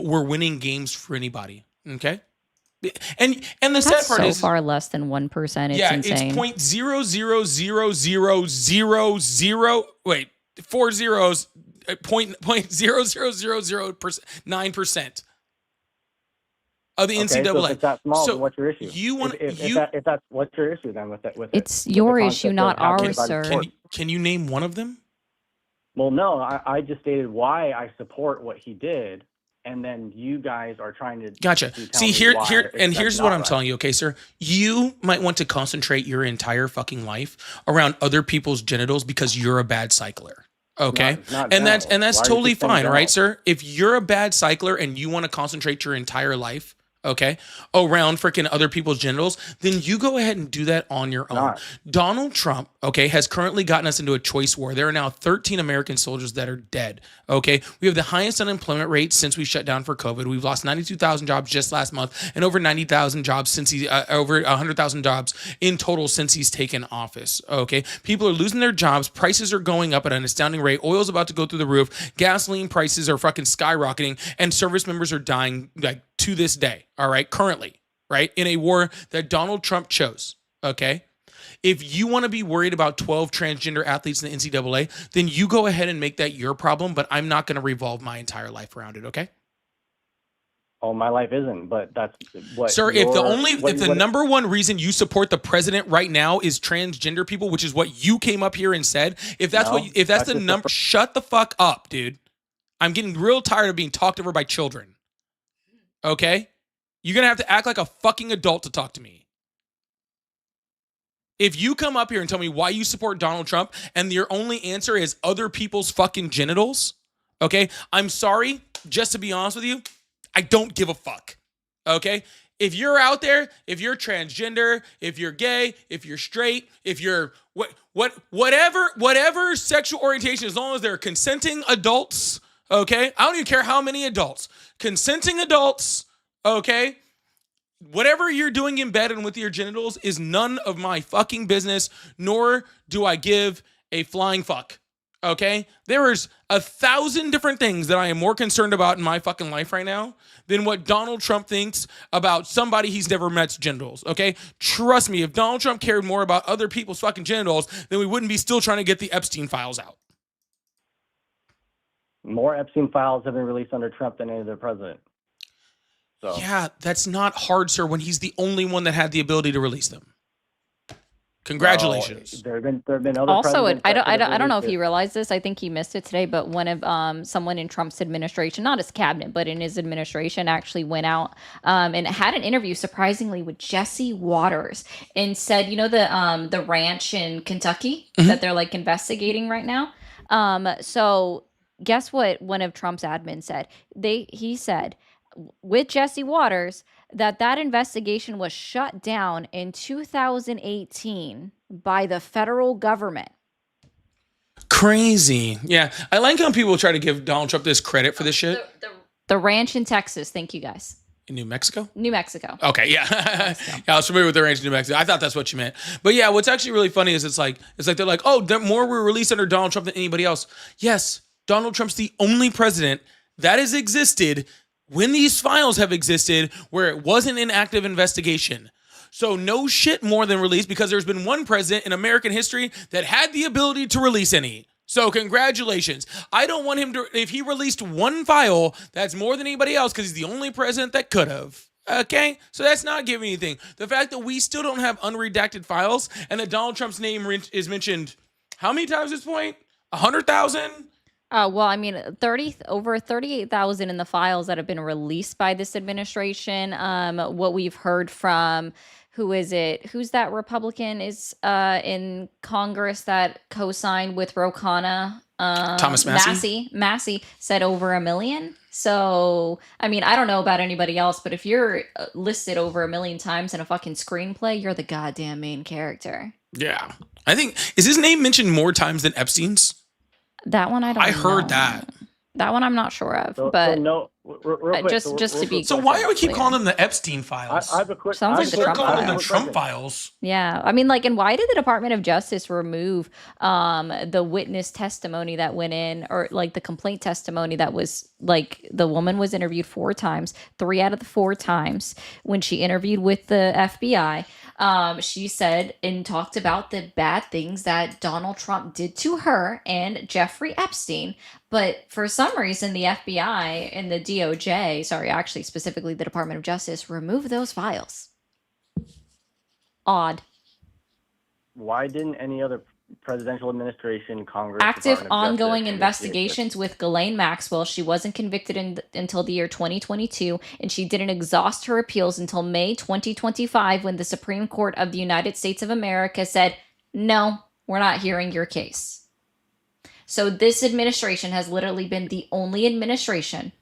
were winning games for anybody. Okay, and the sad part is so far less than 1%. It's insane. It's 0.0000000. Wait, 4 zeros. 0.00009% of the NCAA. So if it's that small, then what's your issue? You want if that's what's your issue then with it? It's your issue, not ours, sir. Can you name one of them? Well, no, I just stated why I support what he did, and then you guys are trying to gotcha. See here's what I'm telling you, okay, sir. You might want to concentrate your entire fucking life around other people's genitals because you're a bad cycler. Okay, and that's totally fine, right, sir? If you're a bad cycler and you want to concentrate your entire life, okay, around freaking other people's genitals, then you go ahead and do that on your own. Donald Trump, okay, has currently gotten us into a choice war. There are now 13 American soldiers that are dead, okay? We have the highest unemployment rate since we shut down for COVID. We've lost 92,000 jobs just last month and over 90,000 jobs since over 100,000 jobs in total since he's taken office, okay? People are losing their jobs. Prices are going up at an astounding rate. Oil's about to go through the roof. Gasoline prices are fucking skyrocketing, and service members are dying like to this day, all right, currently, right, in a war that Donald Trump chose, okay? If you want to be worried about 12 transgender athletes in the NCAA, then you go ahead and make that your problem, but I'm not going to revolve my entire life around it, okay? Oh, my life isn't, but that's what... Sir, if the number one reason you support the president right now is transgender people, which is what you came up here and said, if that's the number, shut the fuck up, dude. I'm getting real tired of being talked over by children. Okay? You're going to have to act like a fucking adult to talk to me. If you come up here and tell me why you support Donald Trump and your only answer is other people's fucking genitals, okay? I'm sorry, just to be honest with you, I don't give a fuck. Okay? If you're out there, if you're transgender, if you're gay, if you're straight, if you're whatever sexual orientation, as long as they're consenting adults, okay? I don't even care how many adults. Consenting adults, okay? Whatever you're doing in bed and with your genitals is none of my fucking business, nor do I give a flying fuck, okay? There is 1,000 different things that I am more concerned about in my fucking life right now than what Donald Trump thinks about somebody he's never met's genitals, okay? Trust me, if Donald Trump cared more about other people's fucking genitals, then we wouldn't be still trying to get the Epstein files out. More Epstein files have been released under Trump than any other president. So. Yeah, that's not hard, sir, when he's the only one that had the ability to release them. Congratulations. There have been other also, I don't know if you realize this. I think he missed it today, but one of someone in Trump's administration, not his cabinet, but in his administration, actually went out and had an interview, surprisingly, with Jesse Waters, and said, you know, the ranch in Kentucky that they're like investigating right now. So guess what? One of Trump's admins said. He said with Jesse Waters that investigation was shut down in 2018 by the federal government. Crazy. Yeah. I like how people try to give Donald Trump this credit for this shit. The ranch in Texas. Thank you, guys. In New Mexico? New Mexico. Okay, yeah. Yeah, I was familiar with the ranch in New Mexico. I thought that's what you meant. But yeah, what's actually really funny is it's like they're like, oh, more were released under Donald Trump than anybody else. Yes, Donald Trump's the only president that has existed when these files have existed where it wasn't an active investigation. So no shit more than released, because there's been one president in American history that had the ability to release any. So congratulations. I don't want him to, if he released one file, that's more than anybody else because he's the only president that could have. Okay? So that's not giving anything. The fact that we still don't have unredacted files and that Donald Trump's name is mentioned how many times at this point? 100,000? Well, I mean, over 38,000 in the files that have been released by this administration. What we've heard from, who's that Republican is in Congress that co-signed with Ro Khanna? Thomas Massey? Massey said over 1 million. So, I mean, I don't know about anybody else, but if you're listed over 1 million times in a fucking screenplay, you're the goddamn main character. Yeah. I think, is his name mentioned more times than Epstein's? That one I don't know. I heard that. That one I'm not sure of. So Real quick, just to be So why do we keep clear. calling them the Epstein files? I have a quick. Sounds like the Trump calling them files. Trump files. Yeah, I mean, like, and why did the Department of Justice remove the witness testimony that went in, or like the complaint testimony that was like the woman was interviewed 4 times, 3 out of the 4 times when she interviewed with the FBI. She said and talked about the bad things that Donald Trump did to her and Jeffrey Epstein. But for some reason, the FBI and the DOJ, sorry, actually specifically the Department of Justice, removed those files. Odd. Why didn't any other presidential administration, Congress, Active Department of ongoing Justice investigations with Ghislaine Maxwell. She wasn't convicted until the year 2022, and she didn't exhaust her appeals until May 2025 when the Supreme Court of the United States of America said, no, we're not hearing your case. So this administration has literally been the only administration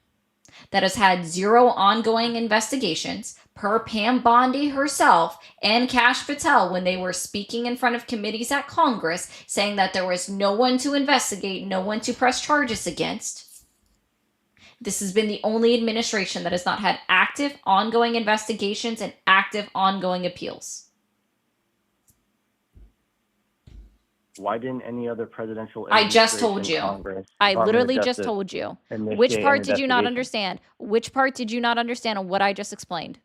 that has had 0 ongoing investigations, per Pam Bondi herself and Kash Patel when they were speaking in front of committees at Congress, saying that there was no one to investigate, no one to press charges against. This has been the only administration that has not had active ongoing investigations and active ongoing appeals. Why didn't any other presidential I just told you. Congress, I Department literally of just Justice told you. initiate Which an part did you not investigation? understand? Which part did you not understand on what I just explained?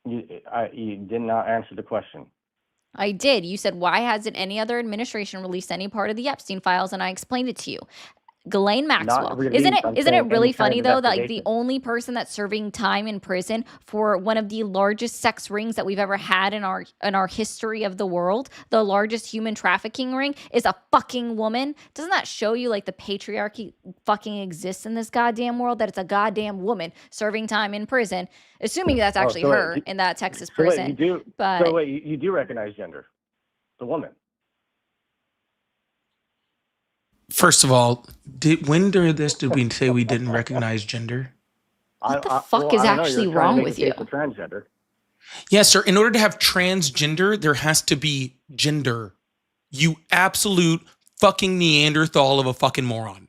You did not answer the question. I did. You said, why hasn't any other administration released any part of the Epstein files? And I explained it to you. Ghislaine Maxwell. released, I'm Isn't it saying really any kind funny of though that like the investigation. only person that's serving time in prison for one of the largest sex rings that we've ever had in our history of the world, the largest human trafficking ring, is a fucking woman? Doesn't that show you like the patriarchy fucking exists in this goddamn world, that it's a goddamn woman serving time in prison, assuming that's actually her in that Texas prison. You do recognize gender, the woman. First of all, when during this did we say we didn't recognize gender? What the fuck is actually wrong with you? Transgender. Yes, sir. In order to have transgender, there has to be gender. You absolute fucking Neanderthal of a fucking moron.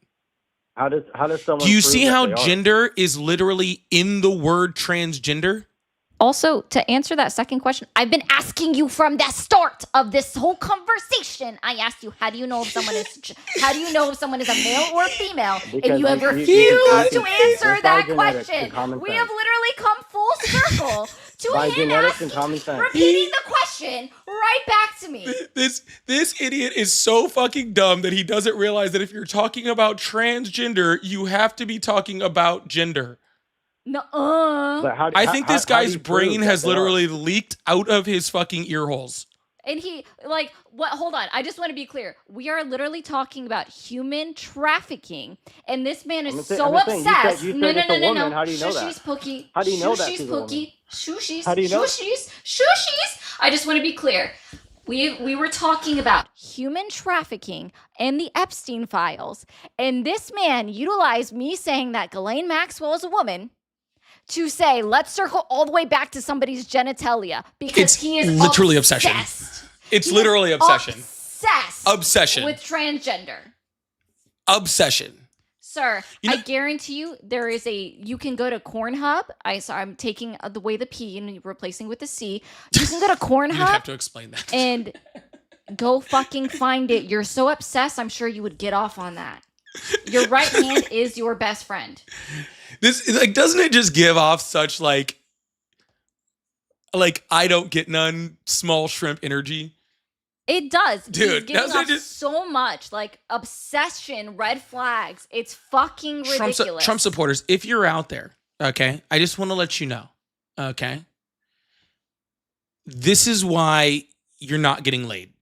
How does someone? Do you prove see that how they are? gender is literally in the word transgender? Also, to answer that second question, I've been asking you from the start of this whole conversation. I asked you, how do you know if someone is a male or a female? Because and you have you refused to answer by that genetics question. and common We sense. have literally come full circle to By him genetics and common sense. repeating the question right back to me. This idiot is so fucking dumb that he doesn't realize that if you're talking about transgender, you have to be talking about gender. Nuh-uh. But I think this guy's do you prove brain that has they are? literally leaked out of his fucking ear holes. And he, like, what? Hold on. I just want to be clear. We are literally talking about human trafficking, and this man is so obsessed. You said it's a woman. How do you know that? Shushies, Pookie. How do you know that Shushies, she's a woman? Pookie. Shushies. How do you know? Shushies. I just want to be clear. We were talking about human trafficking and the Epstein files, and this man utilized me saying that Ghislaine Maxwell is a woman to say, let's circle all the way back to somebody's genitalia, because It's he is literally obsessed. obsession. It's He literally is obsession. Obsessed Obsession. with transgender. Obsession. Sir, You know- I guarantee you you can go to Cornhub. I'm taking the way the P and replacing with the C. You can go to You'd have Cornhub to explain that. and go fucking find it. You're so obsessed, I'm sure you would get off on that. Your right hand is your best friend. This like doesn't it just give off such like I don't get none small shrimp energy? It does. Dude, he's giving doesn't it off just- so much like obsession, red flags. It's fucking ridiculous. Trump supporters, if you're out there, okay, I just want to let you know, okay, this is why you're not getting laid.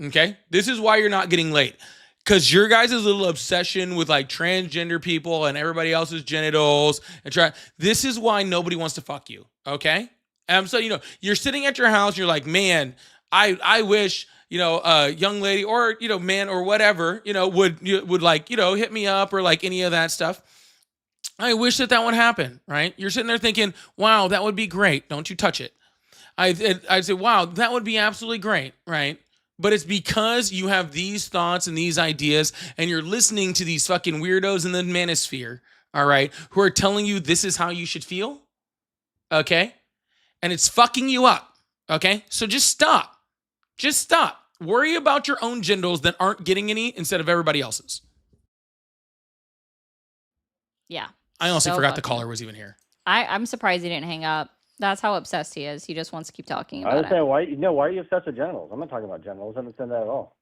Okay, this is why you're not getting laid. Because your guys' little obsession with like transgender people and everybody else's genitals and this is why nobody wants to fuck you. Okay, and so you're sitting at your house. You're like, man, I wish a young lady or man or whatever would like hit me up or like any of that stuff. I wish that would happen. Right? You're sitting there thinking, wow, that would be great. Don't you touch it. I'd say, wow, that would be absolutely great. Right? but it's because you have these thoughts and these ideas and you're listening to these fucking weirdos in the manosphere, all right, who are telling you this is how you should feel, okay? And it's fucking you up, okay? So just stop. Just stop. Worry about your own genitals that aren't getting any instead of everybody else's. Yeah. I honestly So forgot the fucking- caller was even here. I'm surprised he didn't hang up. That's how obsessed he is. He just wants to keep talking I about was it. saying, why are you obsessed with genitals? I'm not talking about genitals. I haven't said that at all.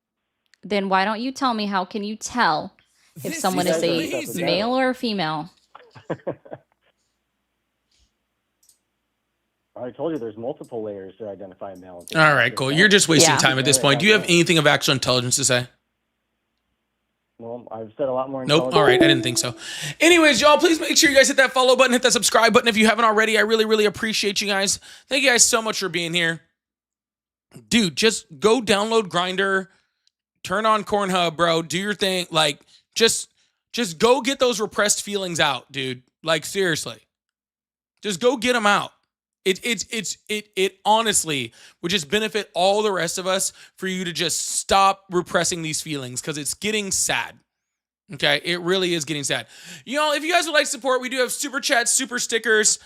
Then why don't you tell me, how can you tell if someone is a male or a female? I told you there's multiple layers to identify male. All right, cool. You're just wasting Yeah. time at this point. Do you have anything of actual intelligence to say? Well, I've said a lot more. Nope. All right. I didn't think so. Anyways, y'all, please make sure you guys hit that follow button, hit that subscribe button if you haven't already. I really, really appreciate you guys. Thank you guys so much for being here. Dude, just go download Grindr, turn on Cornhub, bro. Do your thing. Like, just go get those repressed feelings out, dude. Like, seriously. Just go get them out. It honestly would just benefit all the rest of us for you to just stop repressing these feelings because it's getting sad. Okay, it really is getting sad. Y'all, if you guys would like support, we do have super chats, super stickers,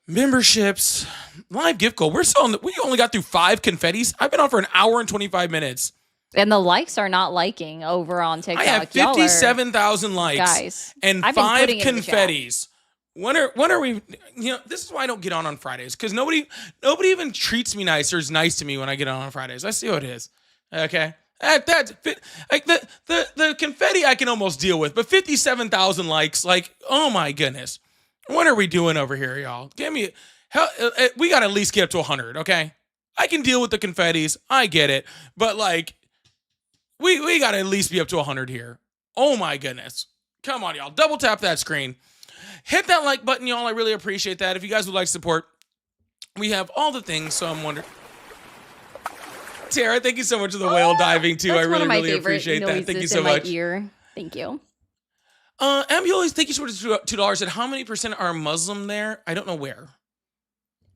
memberships, live gift goal. We only got through 5 confettis. I've been on for an hour and 25 minutes. And the likes are not liking over on TikTok. I have 57,000 likes guys, and I've been 5 putting it in the chat. confettis. When are we? You know, this is why I don't get on Fridays because nobody even treats me nice or is nice to me when I get on Fridays. I see what it is. Okay, that's like the confetti I can almost deal with, but 57,000 likes, like, oh my goodness, what are we doing over here, y'all? Give me hell. We got to at least get up to 100. Okay, I can deal with the confettis. I get it, but like, we got to at least be up to 100 here. Oh my goodness, come on, y'all, double tap that screen. Hit that like button, y'all. I really appreciate that. If you guys would like support, we have all the things. So I'm wondering. Tara, thank you so much for the whale diving, too. I really, really appreciate that. Thank you so much. Ear. Thank you. Ambulis, thank you so much for $2. And how many percent are Muslim there? I don't know where.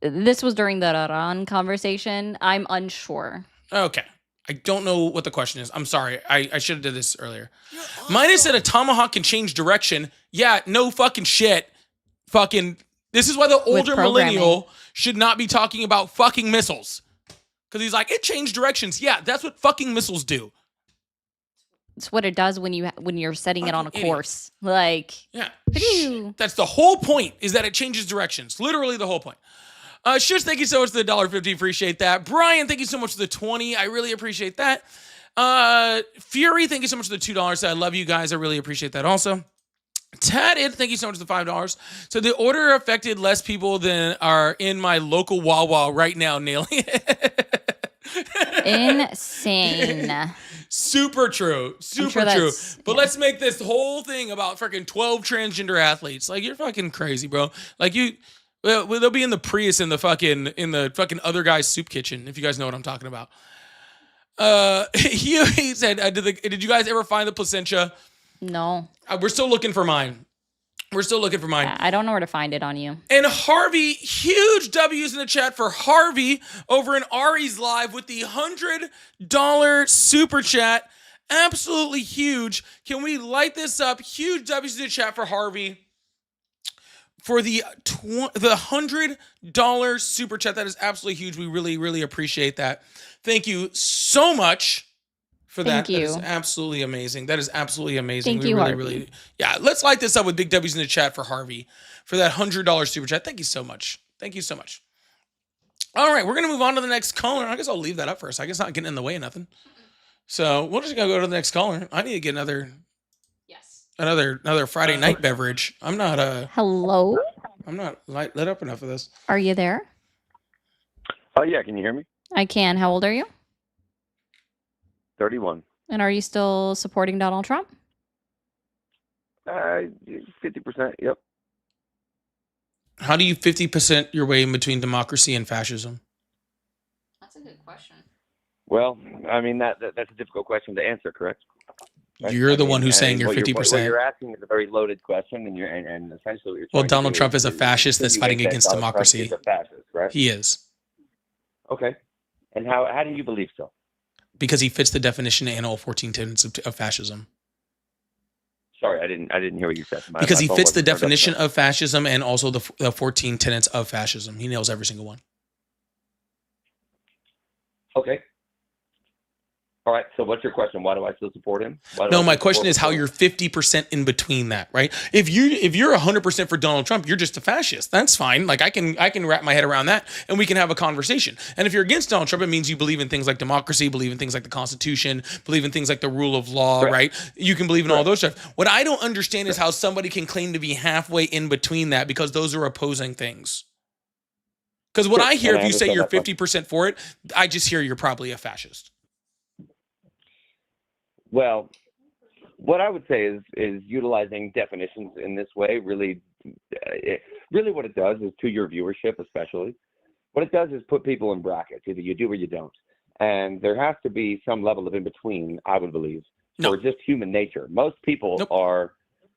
This was during the Iran conversation. I'm unsure. Okay. I don't know what the question is. I'm sorry. I should have did this earlier. Mine said a tomahawk can change direction. Yeah, no fucking shit. Fucking. This is why the older millennial should not be talking about fucking missiles. Because he's like, it changed directions. Yeah, that's what fucking missiles do. It's what it does when you're setting it on a course. Like, yeah. Phew. That's the whole point, is that it changes directions. Literally the whole point. Shush, thank you so much for the $1.50. Appreciate that. Brian, thank you so much for the 20. I really appreciate that. Fury, thank you so much for the $2. I love you guys. I really appreciate that also. Tadded, thank you so much for the $5. So the order affected less people than are in my local Wawa right now, nailing it. Insane. Super true. Super true. But let's make this whole thing about freaking 12 transgender athletes. Like, you're fucking crazy, bro. Like, they'll be in the Prius in the fucking other guy's soup kitchen, if you guys know what I'm talking about. He said, did you guys ever find the placenta? No. We're still looking for mine. I don't know where to find it on you. And Harvey, huge W's in the chat for Harvey over in Ari's live with the $100 super chat. Absolutely huge. Can we light this up? Huge W's in the chat for Harvey for the $100 super chat. That is absolutely huge. We really, really appreciate that. Thank you so much for that. Thank you. That is absolutely amazing. That is absolutely amazing. Thank you, really, Harvey. really, yeah. Let's light this up with big W's in the chat for Harvey for that $100 super chat. Thank you so much. Thank you so much. All right, we're gonna move on to the next caller. I guess I'll leave that up first. I guess not getting in the way of nothing. So we're just gonna go to the next caller. I need to get another Friday night beverage. I'm not Hello? I'm not lit up enough for this. Are you there? Oh yeah, can you hear me? I can. How old are you? 31. And are you still supporting Donald Trump? 50%, yep. How do you 50% your way in between democracy and fascism? That's a good question. Well, I mean, that's a difficult question to answer, correct? You're the one who's saying you're 50%. What you're asking is a very loaded question, and essentially what you're Well, trying Donald to do Trump is a fascist that's fighting against Donald Trump democracy. is a fascist, right? He is. Okay. And how do you believe so? Because he fits the definition and all 14 tenets of fascism. Sorry, I didn't hear what you said. Because he phone fits the wasn't turned up definition enough. of fascism and also the 14 tenets of fascism. He nails every single one. Okay. All right. So what's your question? Why do I still support him? No, my question is how you're 50% in between that, right? If you're 100% for Donald Trump, you're just a fascist. That's fine. Like I can wrap my head around that, and we can have a conversation. And if you're against Donald Trump, it means you believe in things like democracy, believe in things like the Constitution, believe in things like the rule of law, right? You can believe in all those stuff. What I don't understand is how somebody can claim to be halfway in between that, because those are opposing things. Because what I hear, if you say you're 50% for it, I just hear you're probably a fascist. Well, what I would say is utilizing definitions in this way really what it does is, to your viewership especially, what it does is put people in brackets. Either you do or you don't. And there has to be some level of in between, I would believe, for just human nature. Most people are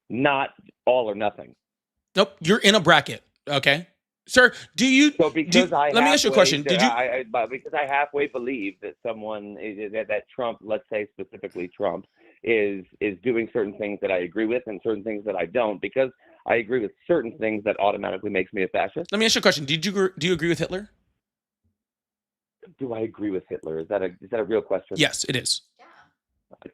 not all or nothing. Nope, you're in a bracket, okay? Sir, do you? So because let me ask you a question. Did you? Because I halfway believe that that Trump, let's say specifically Trump, is doing certain things that I agree with and certain things that I don't. Because I agree with certain things, that automatically makes me a fascist. Let me ask you a question. Do you agree with Hitler? Do I agree with Hitler? Is that a real question? Yes, it is.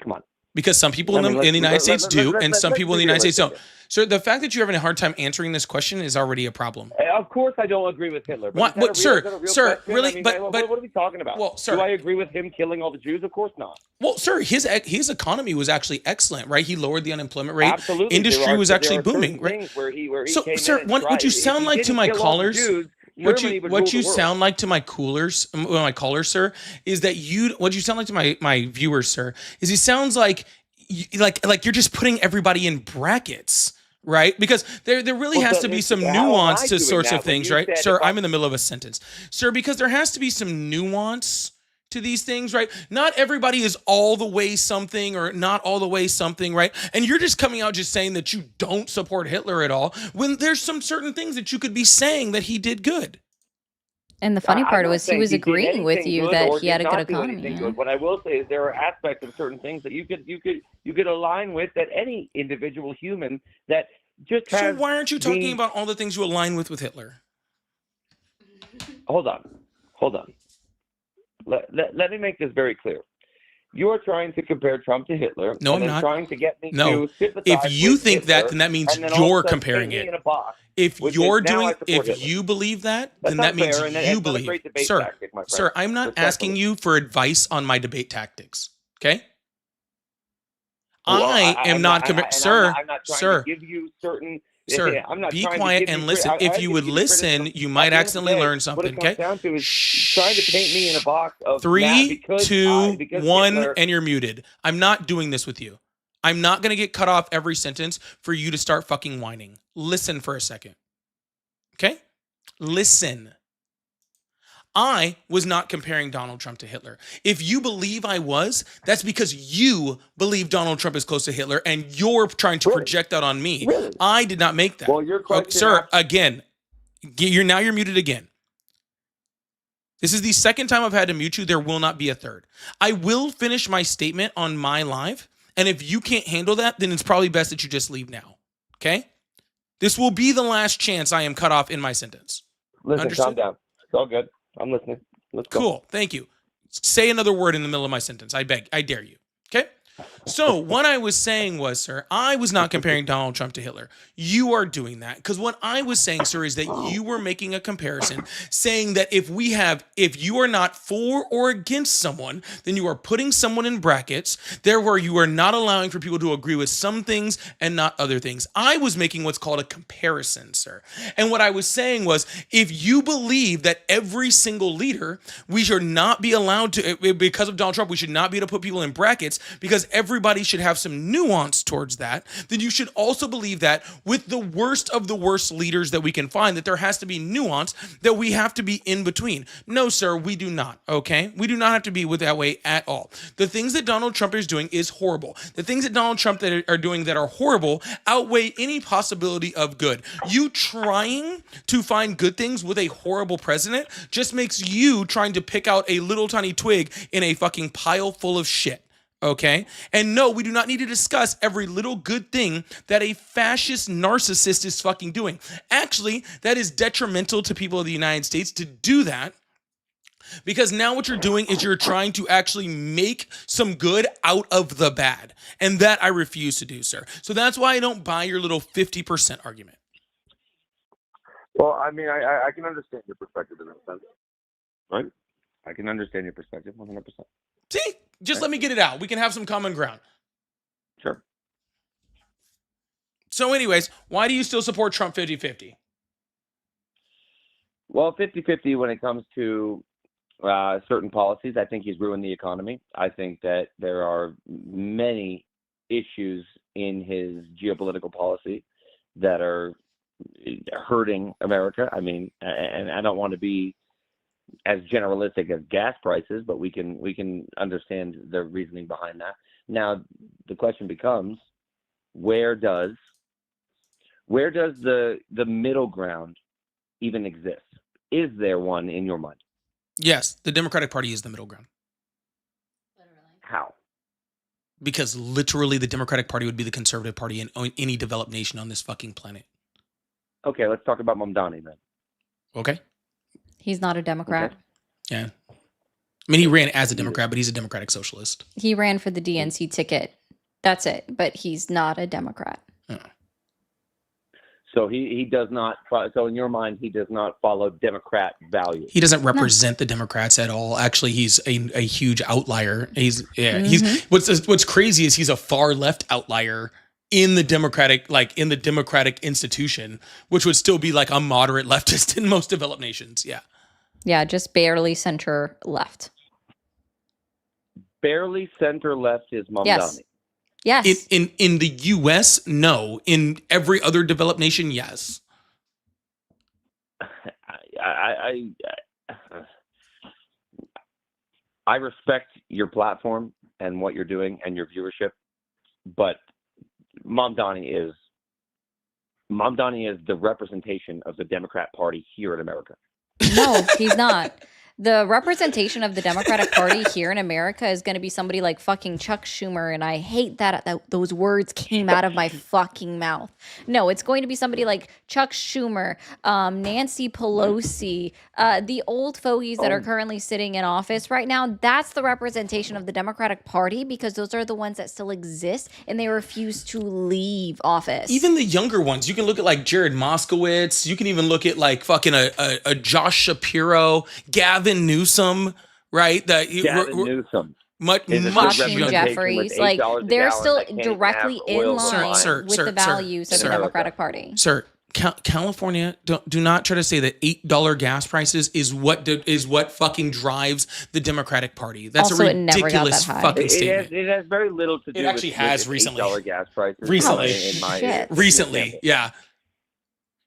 Come on. Because some people in the United States do, and some people in the United States don't. So the fact that you're having a hard time answering this question is already a problem. Of course, I don't agree with Hitler. But what, sir, really? I mean, but what are we talking about? Well, sir, do I agree with him killing all the Jews? Of course not. Well, sir, his economy was actually excellent, right? He lowered the unemployment rate. Absolutely. Industry was actually booming, right? Where he so, came sir, in and what you sound like to my callers? What you sound like to my callers, sir, is that what you sound like to my viewers, sir, is he sounds like you're just putting everybody in brackets, right? Because there really has to be some nuance to sorts of things, right? Sir, I'm in the middle of a sentence. Sir, because there has to be some nuance to these things, right? Not everybody is all the way something or not all the way something, right? And you're just coming out just saying that you don't support Hitler at all, when there's some certain things that you could be saying that he did good. And the funny part was he was agreeing with you that he had a good economy. Yeah. What I will say is there are aspects of certain things that you could align with, that any individual human that just has. So why aren't you talking about all the things you align with Hitler? Hold on. Let me make this very clear. You are trying to compare Trump to Hitler. No, I'm not. Trying to get me to sympathize. If you think Hitler, that, then that means you're comparing it. If you believe that, then that means you believe. Sir, I'm not asking you for advice on my debate tactics. Okay? I am not comparing. Sir, to give you certain. Sir, be quiet and listen. If you would listen, you might accidentally learn something. Okay? Trying to paint me in a box of 3, 2, 1, Hitler, and you're muted. I'm not doing this with you. I'm not going to get cut off every sentence for you to start fucking whining. Listen for a second. Okay? Listen. I was not comparing Donald Trump to Hitler. If you believe I was, that's because you believe Donald Trump is close to Hitler and you're trying to project that on me. Really? I did not make that. Well, your question, sir, again, you're muted again. This is the second time I've had to mute you. There will not be a third. I will finish my statement on my live, and if you can't handle that, then it's probably best that you just leave now. Okay? This will be the last chance I am cut off in my sentence. Listen, Understood? calm down. It's all good. I'm listening. Let's go. Cool. Thank you. Say another word in the middle of my sentence. I beg. I dare you. Okay? So what I was saying was, sir, I was not comparing Donald Trump to Hitler. You are doing that. Because what I was saying, sir, is that you were making a comparison saying that if you are not for or against someone, then you are putting someone in brackets. Therefore, you are not allowing for people to agree with some things and not other things. I was making what's called a comparison, sir. And what I was saying was, if you believe that every single leader, we should not be allowed to, because of Donald Trump, we should not be able to put people in brackets because every everybody should have some nuance towards that, then you should also believe that with the worst of the worst leaders that we can find, that there has to be nuance, that we have to be in between. No, sir, we do not, okay? We do not have to be with that way at all. The things that Donald Trump is doing is horrible. The things that Donald Trump that are doing that are horrible outweigh any possibility of good. You trying to find good things with a horrible president just makes you trying to pick out a little tiny twig in a fucking pile full of shit. Okay? And no, we do not need to discuss every little good thing that a fascist narcissist is fucking doing. Actually, that is detrimental to people of the United States to do that, because now what you're doing is you're trying to actually make some good out of the bad. And that I refuse to do, sir. So that's why I don't buy your little 50% argument. Well, I mean, I can understand your perspective in that sense, right? I can understand your perspective 100%. See? Just let me get it out. We can have some common ground. Sure. So anyways, why do you still support Trump 50-50? Well, 50-50 when it comes to certain policies. I think he's ruined the economy. I think that there are many issues in his geopolitical policy that are hurting America. I mean, and I don't want to be as generalistic as gas prices, but we can understand the reasoning behind that. Now, the question becomes, where does the middle ground even exist? Is there one in your mind? Yes, the Democratic Party is the middle ground. How? Because literally the Democratic Party would be the conservative party in any developed nation on this fucking planet. Okay, let's talk about Mamdani then. Okay. He's not a Democrat. Okay. Yeah. I mean, he ran as a Democrat, but he's a Democratic Socialist. He ran for the DNC ticket. That's it. But he's not a Democrat. So he does not. So in your mind, he does not follow Democrat values. He doesn't represent the Democrats at all. Actually, he's a huge outlier. He's what's crazy is he's a far left outlier in the Democratic institution, which would still be like a moderate leftist in most developed nations. Yeah. Yeah, just barely center left. Barely center left is Mamdani. Yes. In the U.S., no. In every other developed nation, yes. I respect your platform and what you're doing and your viewership, but Mamdani is the representation of the Democrat Party here in America. No, he's not. The representation of the Democratic Party here in America is going to be somebody like fucking Chuck Schumer, and I hate that those words came out of my fucking mouth. No, it's going to be somebody like Chuck Schumer, Nancy Pelosi, the old fogies that are currently sitting in office right now. That's the representation of the Democratic Party, because those are the ones that still exist, and they refuse to leave office. Even the younger ones, you can look at like Jared Moskowitz. You can even look at like fucking a Josh Shapiro, Gavin Newsom, right? Newsom. Much Jeffries, like they're still directly in line with the values of the Democratic Party. Sir, California, do not try to say that $8 gas prices is what fucking drives the Democratic Party. That's also, a ridiculous fucking statement. It has very little to do. It actually has recently. $8 gas prices. Recently, yeah.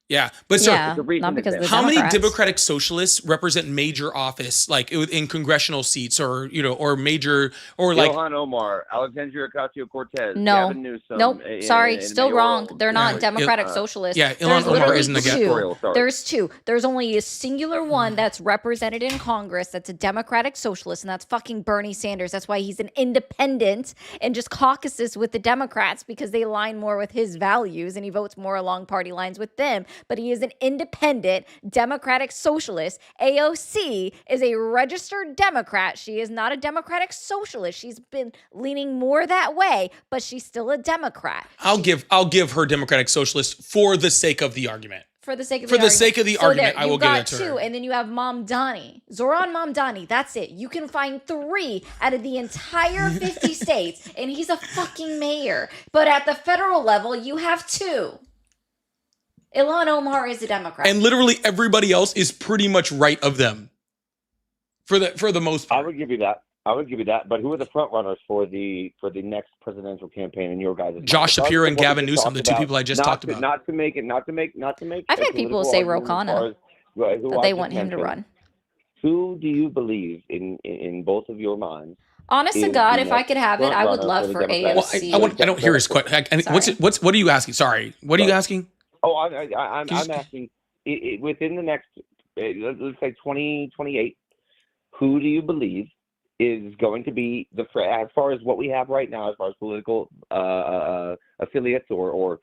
Yeah, but sir, not because of the how Democrats. many Democratic Socialists represent major office, like in congressional seats, or or major, or like Ilhan Omar, Alexandria Ocasio-Cortez, No, Gavin Newsom, nope. Sorry, still wrong. They're not Democratic Socialists. Yeah, Ilhan Omar isn't a two. There's two. There's only a singular one that's represented in Congress that's a Democratic Socialist, and that's fucking Bernie Sanders. That's why he's an independent and just caucuses with the Democrats, because they align more with his values and he votes more along party lines with them. But he is an independent Democratic Socialist. AOC is a registered Democrat. She is not a Democratic Socialist. She's been leaning more that way, but she's still a Democrat. I'll give her Democratic Socialist for the sake of the argument. For the sake of the argument, I will give it to her. You got two, and then you have Mamdani. Zoran Mamdani, that's it. You can find 3 out of the entire 50 states, and he's a fucking mayor. But at the federal level, you have 2. Ilhan Omar is a Democrat. And literally everybody else is pretty much right of them. For the most part. I would give you that. I would give you that. But who are the front runners for the next presidential campaign in your guys' mind? Josh Shapiro and What we Gavin just Newsom, talked the two about, people I just talked about. Not to make I've had people say Ro Khanna, that they want him to run. Who do you believe in both of your minds? Honest to is God, the if I next could have it, front I would runner love the for Democratic AOC. Well, I don't hear his question. What are you asking? Sorry. What are you asking? Oh, I'm asking, within the next, let's say 2028, who do you believe is going to be as far as what we have right now, as far as political affiliates or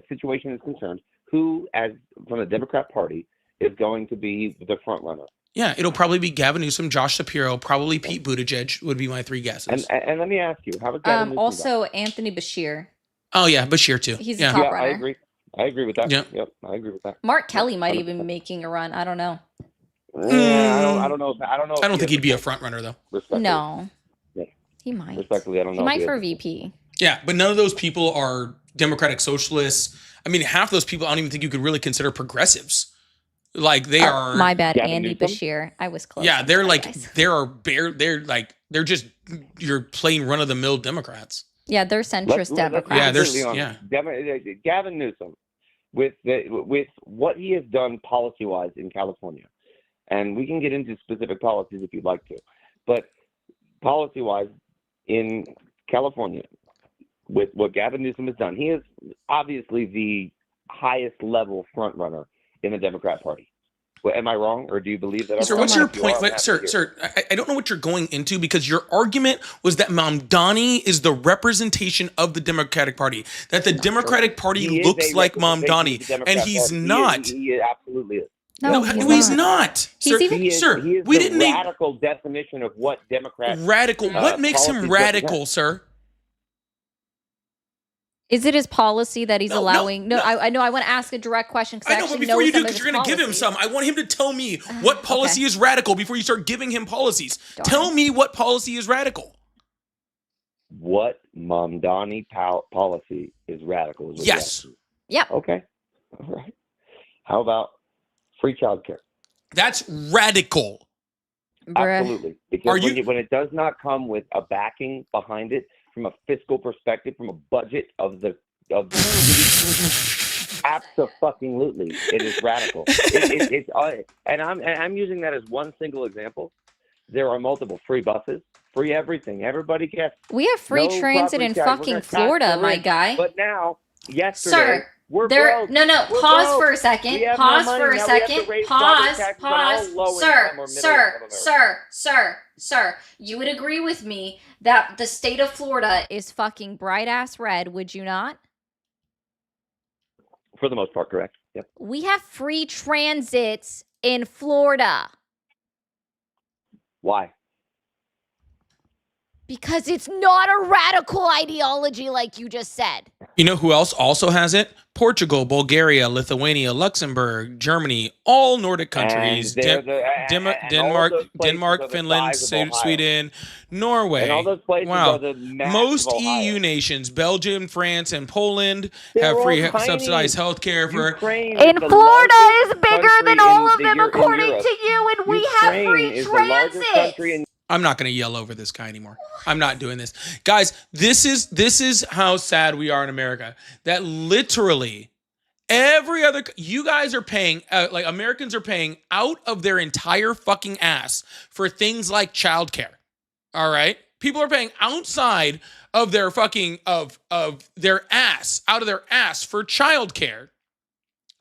situation is concerned, who, as from the Democrat Party, is going to be the front runner? Yeah, it'll probably be Gavin Newsom, Josh Shapiro, probably Pete Buttigieg would be my three guesses. And let me ask you, how about Gavin Newsom? Also Anthony Bashir. Oh yeah, Bashir too. He's a top runner. I agree with that. Yeah. Yep, I agree with that. Mark Kelly might even be making a run. I don't know. Yeah, I don't know. I don't think he'd be a front runner though. No. Yeah. He might. Respectfully, I don't know. He might for VP. Yeah, but none of those people are Democratic Socialists. I mean, half those people I don't even think you could really consider progressives. Like they are. My bad, Gavin Andy Newsom? Bashir. I was close. Yeah, they're like guys. they're just your plain run of the mill Democrats. Yeah, they're centrist Democrats. Yeah, there's Gavin Newsom, with what he has done policy-wise in California, and we can get into specific policies if you'd like to, but policy-wise in California, with what Gavin Newsom has done, he is obviously the highest level front runner in the Democrat Party. Well, am I wrong, or do you believe that? Sir, what's your point? Wait, sir, I don't know what you're going into, because your argument was that Mamdani is the representation of the Democratic Party, that the Democratic Party looks like Mamdani, and he's not. He absolutely is. No, he's not. He's Sir, he is we the didn't name radical definition of what Democrat. radical. What makes him radical, sir? Is it his policy that he's allowing? No. I know. I want to ask a direct question because I know, but before you do, because you're going to give him some, I want him to tell me what policy is radical before you start giving him policies. Darn. Tell me what policy is radical. What Mamdani policy is radical? Yes. Yep. Okay. All right. How about free childcare? That's radical. Bruh. Absolutely. Because when it does not come with a backing behind it, from a fiscal perspective, from a budget of absolutely, it is radical. And I'm using that as one single example. There are multiple free buses, free everything. Everybody gets. We have free transit in fucking Florida, my guy. But now, yesterday, sir, we're there. broke. No. We're Pause broke. for a second. We have Pause no for money. a Now we have to second. raise Pause. property taxes on all low income or middle income Sir. You would agree with me that the state of Florida is fucking bright ass red, would you not? For the most part, correct. Yep. We have free transits in Florida. Why? Because it's not a radical ideology like you just said. You know who else also has it? Portugal, Bulgaria, Lithuania, Luxembourg, Germany, all Nordic countries, Denmark, Finland, Sweden, Norway. And all those places are the most EU nations, Belgium, France, and Poland have free subsidized health care for. And Florida is bigger than all of them, according to you, and we have free transit. I'm not going to yell over this guy anymore. I'm not doing this. Guys, this is how sad we are in America. That literally every other, you guys are paying, like Americans are paying out of their entire fucking ass for things like childcare. All right? People are paying outside of their fucking, of their ass, out of their ass for childcare.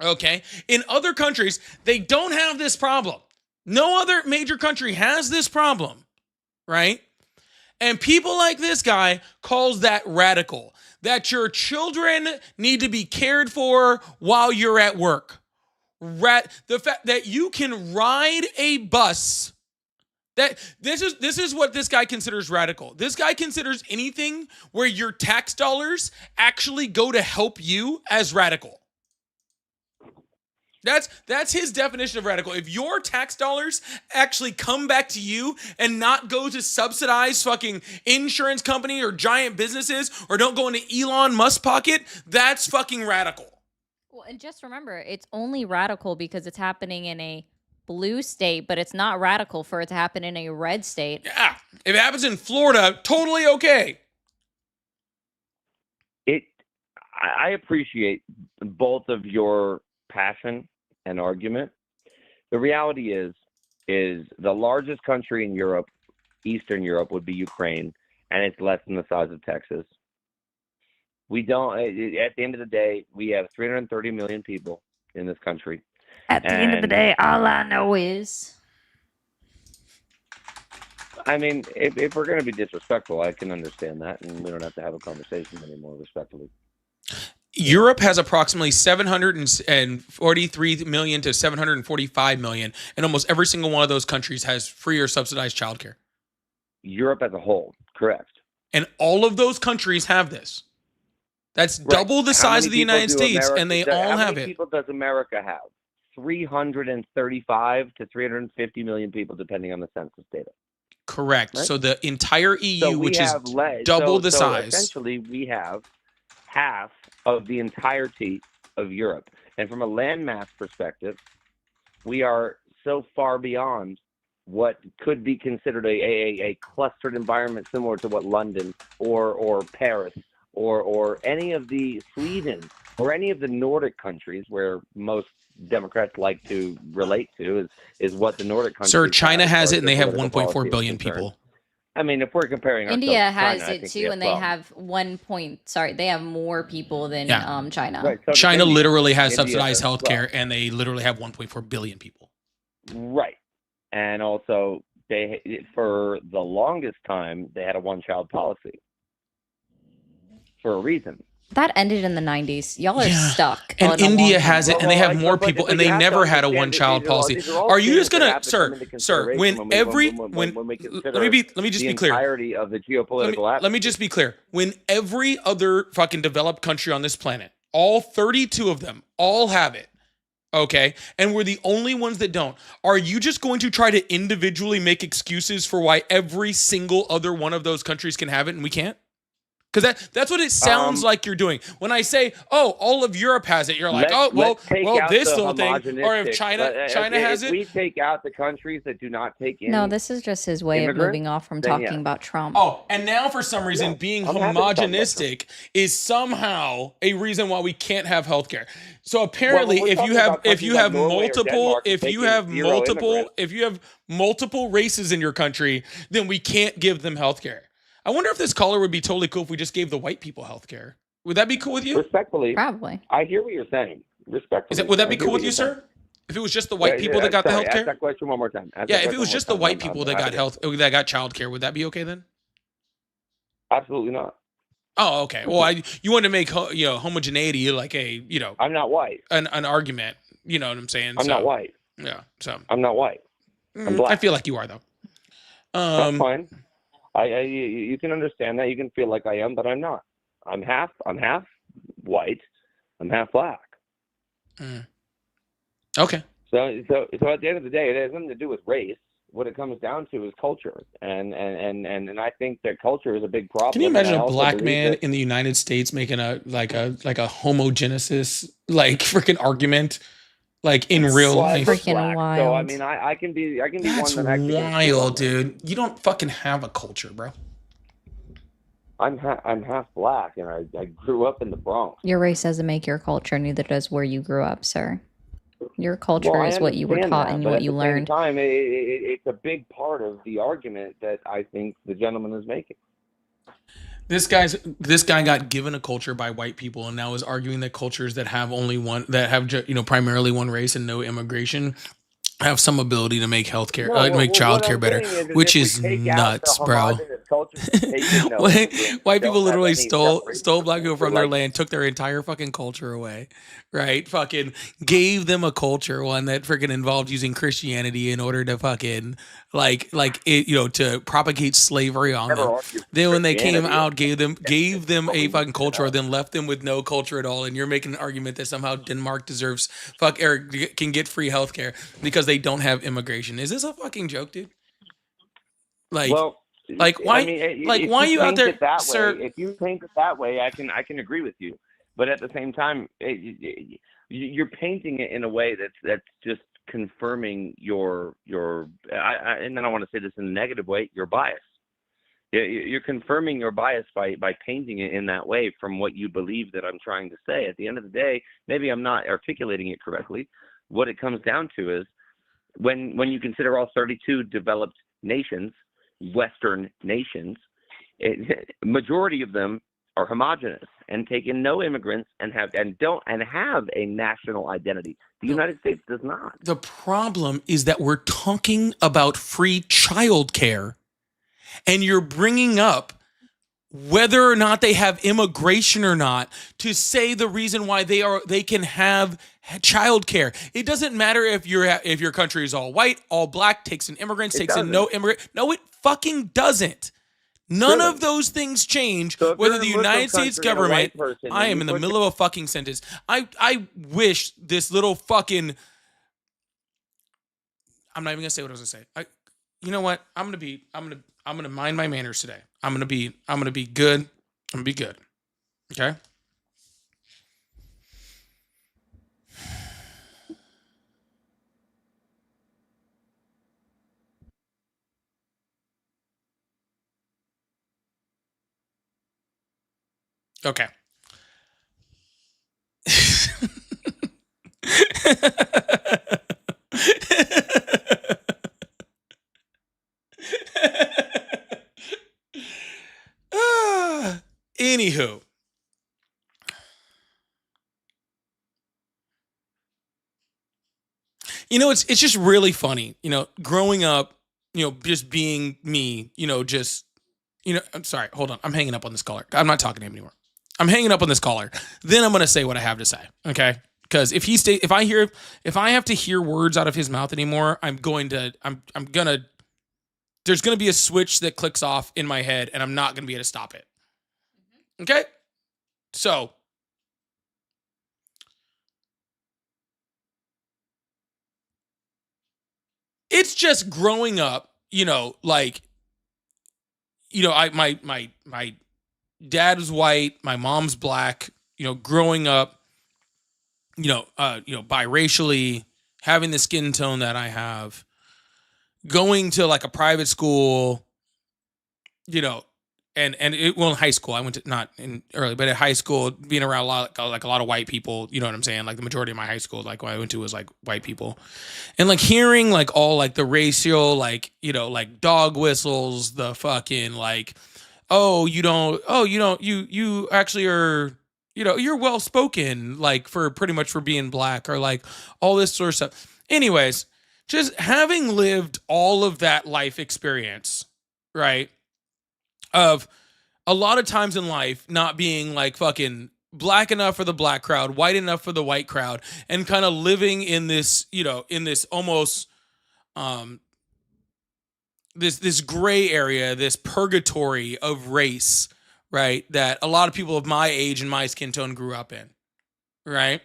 Okay? In other countries, they don't have this problem. No other major country has this problem. Right? And people like this guy calls that radical. That your children need to be cared for while you're at work. The fact that you can ride a bus. That this is what this guy considers radical. This guy considers anything where your tax dollars actually go to help you as radical. That's his definition of radical. If your tax dollars actually come back to you and not go to subsidize fucking insurance company or giant businesses or don't go into Elon Musk's pocket, that's fucking radical. Well, and just remember, it's only radical because it's happening in a blue state, but it's not radical for it to happen in a red state. Yeah. If it happens in Florida, totally okay. I appreciate both of your passion and argument. The reality is the largest country in Europe, Eastern Europe, would be Ukraine, and it's less than the size of Texas. We don't. At the end of the day, we have 330 million people in this country. At the end of the day, all I know is, I mean, if we're going to be disrespectful, I can understand that, and we don't have to have a conversation anymore respectfully. Europe has approximately 743 million to 745 million, and almost every single one of those countries has free or subsidized childcare. Europe as a whole, correct. And all of those countries have this. That's double the size of the United States, and they all have it. How many people does America have? 335 to 350 million people, depending on the census data. Correct. Right? So the entire EU, which is double the size. Essentially, we have half of the entirety of Europe. And from a landmass perspective, we are so far beyond what could be considered a clustered environment similar to what London or Paris or any of the Sweden or any of the Nordic countries where most Democrats like to relate to is what the Nordic countries. Sir, China has it, and they have 1.4 billion people. I mean, if we're comparing ourselves India to China, has it too, and they have they have more people than China. Right, so China literally has India subsidized healthcare, well. and they literally have 1.4 billion people. Right, and also for the longest time they had a one-child policy for a reason. That ended in the 90s. Y'all are stuck. And India has it, and they have more people, and they never had a one-child policy. Are you just gonna, sir? Let me just be clear. Entirety of the geopolitical. Let me just be clear. When every other fucking developed country on this planet, all 32 of them, all have it, okay, and we're the only ones that don't. Are you just going to try to individually make excuses for why every single other one of those countries can have it and we can't? Because that's what it sounds like you're doing. When I say, "Oh, all of Europe has it," you're like, "Oh, well, this little thing." Or if China has it, we take out the countries that do not take in. No, this is just his way of moving off from talking about Trump. Oh, and now for some reason, being homogenistic is somehow a reason why we can't have healthcare. So apparently, if you have multiple races in your country, then we can't give them healthcare. I wonder if this caller would be totally cool if we just gave the white people health care. Would that be cool with you? Respectfully. Probably. I hear what you're saying. Respectfully. Would that be cool with you, sir? If it was just the white people that got the health care? Ask that question one more time. If it was just the white people that got child care, would that be okay then? Absolutely not. Oh, okay. Well, you want to make homogeneity like a I'm not white. An argument. You know what I'm saying? I'm not white. Yeah. So I'm not white. I'm black. I feel like you are though. That's fine. You can understand that. You can feel like I am, but I'm not. I'm half white. I'm half black. Okay. So at the end of the day, it has nothing to do with race. What it comes down to is culture, and I think that culture is a big problem. Can you imagine a black man in the United States making a homogenesis freaking argument? Like in real life, freaking wild. So I mean, I can be That's one that wild, dude. You don't fucking have a culture, bro. I'm half black, and I grew up in the Bronx. Your race doesn't make your culture. Neither does where you grew up, sir. Your culture is what you were taught and what you learned. At the same time, it's a big part of the argument that I think the gentleman is making. This guy got given a culture by white people, and now is arguing that cultures that have primarily one race and no immation have some ability to make healthcare, make childcare better, which is nuts, bro. White people literally stole black people from their land, took their entire fucking culture away, right? Fucking gave them a culture, one that freaking involved using Christianity in order to fucking to propagate slavery on them. Then when they came out, gave them a fucking culture, then left them with no culture at all. And you're making an argument that somehow Denmark deserves can get free healthcare because they don't have immigration. Is this a fucking joke, dude? Why? Why are you out there, sir? If you paint it that way, I can agree with you. But at the same time, you're painting it in a way that's just confirming your and I don't want to say this in a negative way, your bias. You're confirming your bias by painting it in that way from what you believe that I'm trying to say. At the end of the day, maybe I'm not articulating it correctly. What it comes down to is when you consider all 32 developed nations, Western nations, majority of them are homogenous and take in no immigrants and have a national identity. The United States does not. The problem is that we're talking about free childcare, and you're bringing up whether or not they have immigration or not to say the reason why they can have childcare. It doesn't matter if your country is all white, all black, takes in immigrants, takes in no immigrant. No, it fucking doesn't. None of those things change whether the United States government. I am in the middle of a fucking sentence. I wish this little fucking. I'm not even gonna say what I was gonna say. You know what? I'm gonna mind my manners today. I'm gonna be good. I'm gonna be good. Okay. Okay. Anywho, it's just really funny, growing up, just being me, I'm sorry, hold on. I'm hanging up on this caller. I'm not talking to him anymore. I'm hanging up on this caller. Then I'm going to say what I have to say. Okay. Because if I have to hear words out of his mouth anymore, there's going to be a switch that clicks off in my head and I'm not going to be able to stop it. Okay. So it's just growing up, my dad was white, my mom's black, growing up, biracially, having the skin tone that I have, going to like a private school, and in high school, I went to, not in early, but at high school, being around a lot of white people, you know what I'm saying? Like the majority of my high school, like what I went to was like white people, and like hearing like all like the racial, like, like dog whistles, the fucking like, you actually are, you're well spoken, like for pretty much for being black, or like all this sort of stuff. Anyways, just having lived all of that life experience, right? Of a lot of times in life not being like fucking black enough for the black crowd, white enough for the white crowd, and kind of living in this, in this almost this gray area, this purgatory of race, right? That a lot of people of my age and my skin tone grew up in, right?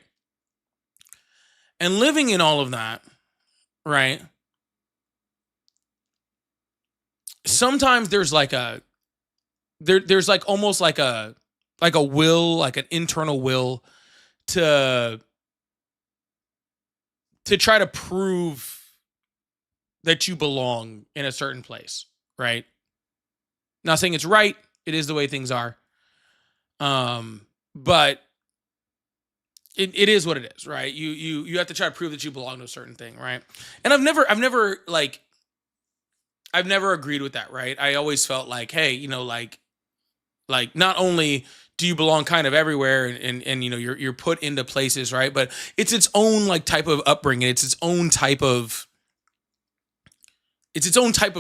And living in all of that, right? Sometimes there's like there's like almost like a will, like an internal will to try to prove that you belong in a certain place, right? Not saying it's right, it is the way things are. But it is what it is, right? You have to try to prove that you belong to a certain thing, right? And I've never agreed with that, right? I always felt like, hey, like not only do you belong kind of everywhere and you're put into places, right? But it's its own like type of upbringing. It's its own type of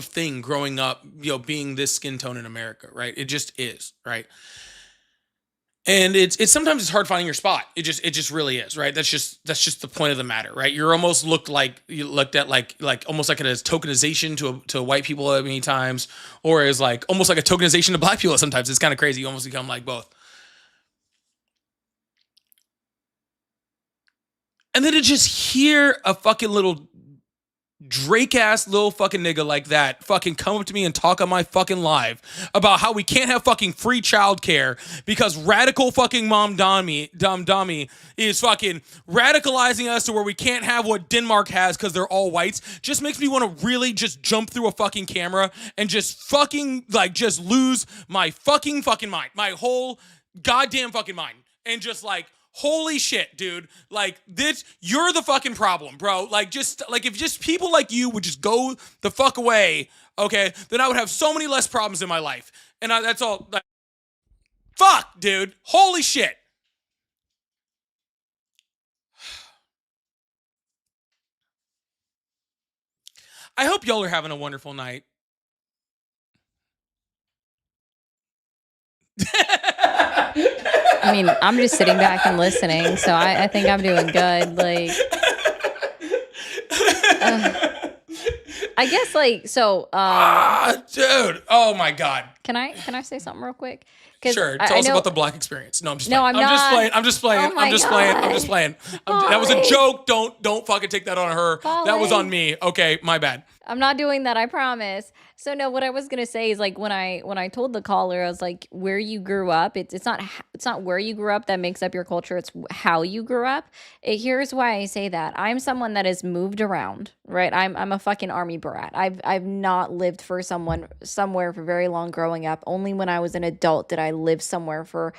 thing growing up, being this skin tone in America, right? It just is, right? And it's sometimes it's hard finding your spot. It just really is, right? That's just the point of the matter, right? You're almost looked at like almost like as tokenization to white people at many times, or as like almost like a tokenization to black people sometimes. It's kind of crazy. You almost become like both. And then to just hear a fucking little Drake ass little fucking nigga like that fucking come up to me and talk on my fucking live about how we can't have fucking free childcare because radical fucking mom dummy is fucking radicalizing us to where we can't have what Denmark has because they're all whites, just makes me want to really just jump through a fucking camera and just fucking like just lose my fucking mind, my whole goddamn fucking mind, and just like, holy shit, dude. Like, this, you're the fucking problem, bro. Like, just, like, if just people like you would just go the fuck away, okay, then I would have so many less problems in my life. And that's all. Like, fuck, dude. Holy shit. I hope y'all are having a wonderful night. I mean, I'm just sitting back and listening, so I think I'm doing good. Like, I guess, like, so. Dude, oh my god. Can I say something real quick? Sure. Tell us about the black experience. No, I'm just no, playing. I'm just playing. Oh I'm just playing. That was a joke. Don't fucking take that on her. That was on me. Okay, my bad. I'm not doing that, I promise. So no, what I was gonna say is, like, when I told the caller, I was like, where you grew up, it's not where you grew up that makes up your culture, it's how you grew up. Here's why I say that. I'm someone that has moved around, right? I'm a fucking army brat. I've not lived for somewhere for very long growing up. Only when I was an adult did I live somewhere for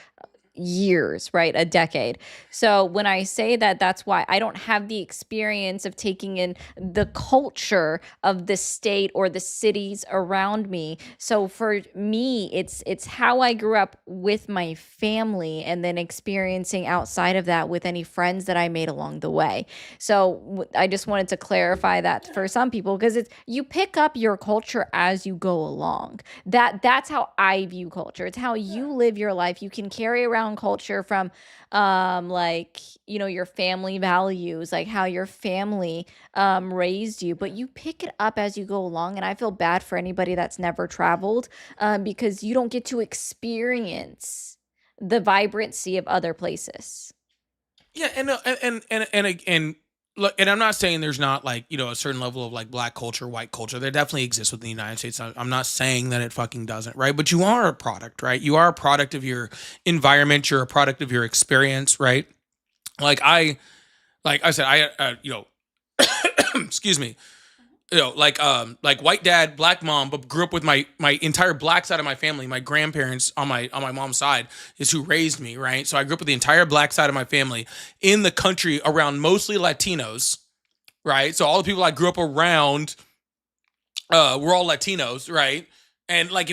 years, right? A decade. So when I say that, that's why I don't have the experience of taking in the culture of the state or the cities around me. So for me, it's how I grew up with my family, and then experiencing outside of that with any friends that I made along the way. So I just wanted to clarify that for some people, because it's, you pick up your culture as you go along. That's how I view culture. It's how you live your life. You can carry around culture from like, you know, your family values, like how your family raised you, but you pick it up as you go along. And I feel bad for anybody that's never traveled, because you don't get to experience the vibrancy of other places. Yeah, and look, and I'm not saying there's not, like, you know, a certain level of like black culture, white culture. There definitely exists within the United States. I'm not saying that it fucking doesn't, right? But you are a product, right? You are a product of your environment. You're a product of your experience, right? Like I said, you know, excuse me, you know, like white dad, black mom, but grew up with my entire black side of my family. My grandparents on my mom's side is who raised me, right? So I grew up with the entire black side of my family in the country around mostly Latinos, right? So all the people I grew up around were all Latinos, right? And like,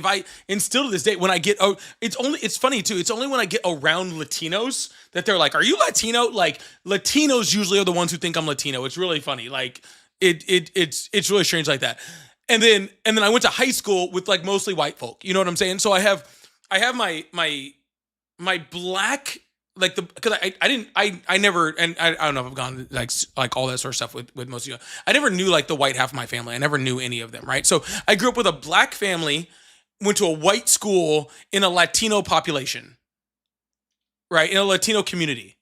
and still to this day, when I get, it's funny too. It's only when I get around Latinos that they're like, "Are you Latino?" Like, Latinos usually are the ones who think I'm Latino. It's really funny. Like, it's really strange like that. And then I went to high school with like mostly white folk. You know what I'm saying? So I have my black, like, because I never, and I don't know if I've gone like all that sort of stuff with most of you. I never knew like the white half of my family. I never knew any of them, right? So I grew up with a black family, went to a white school in a Latino population, right? In a Latino community,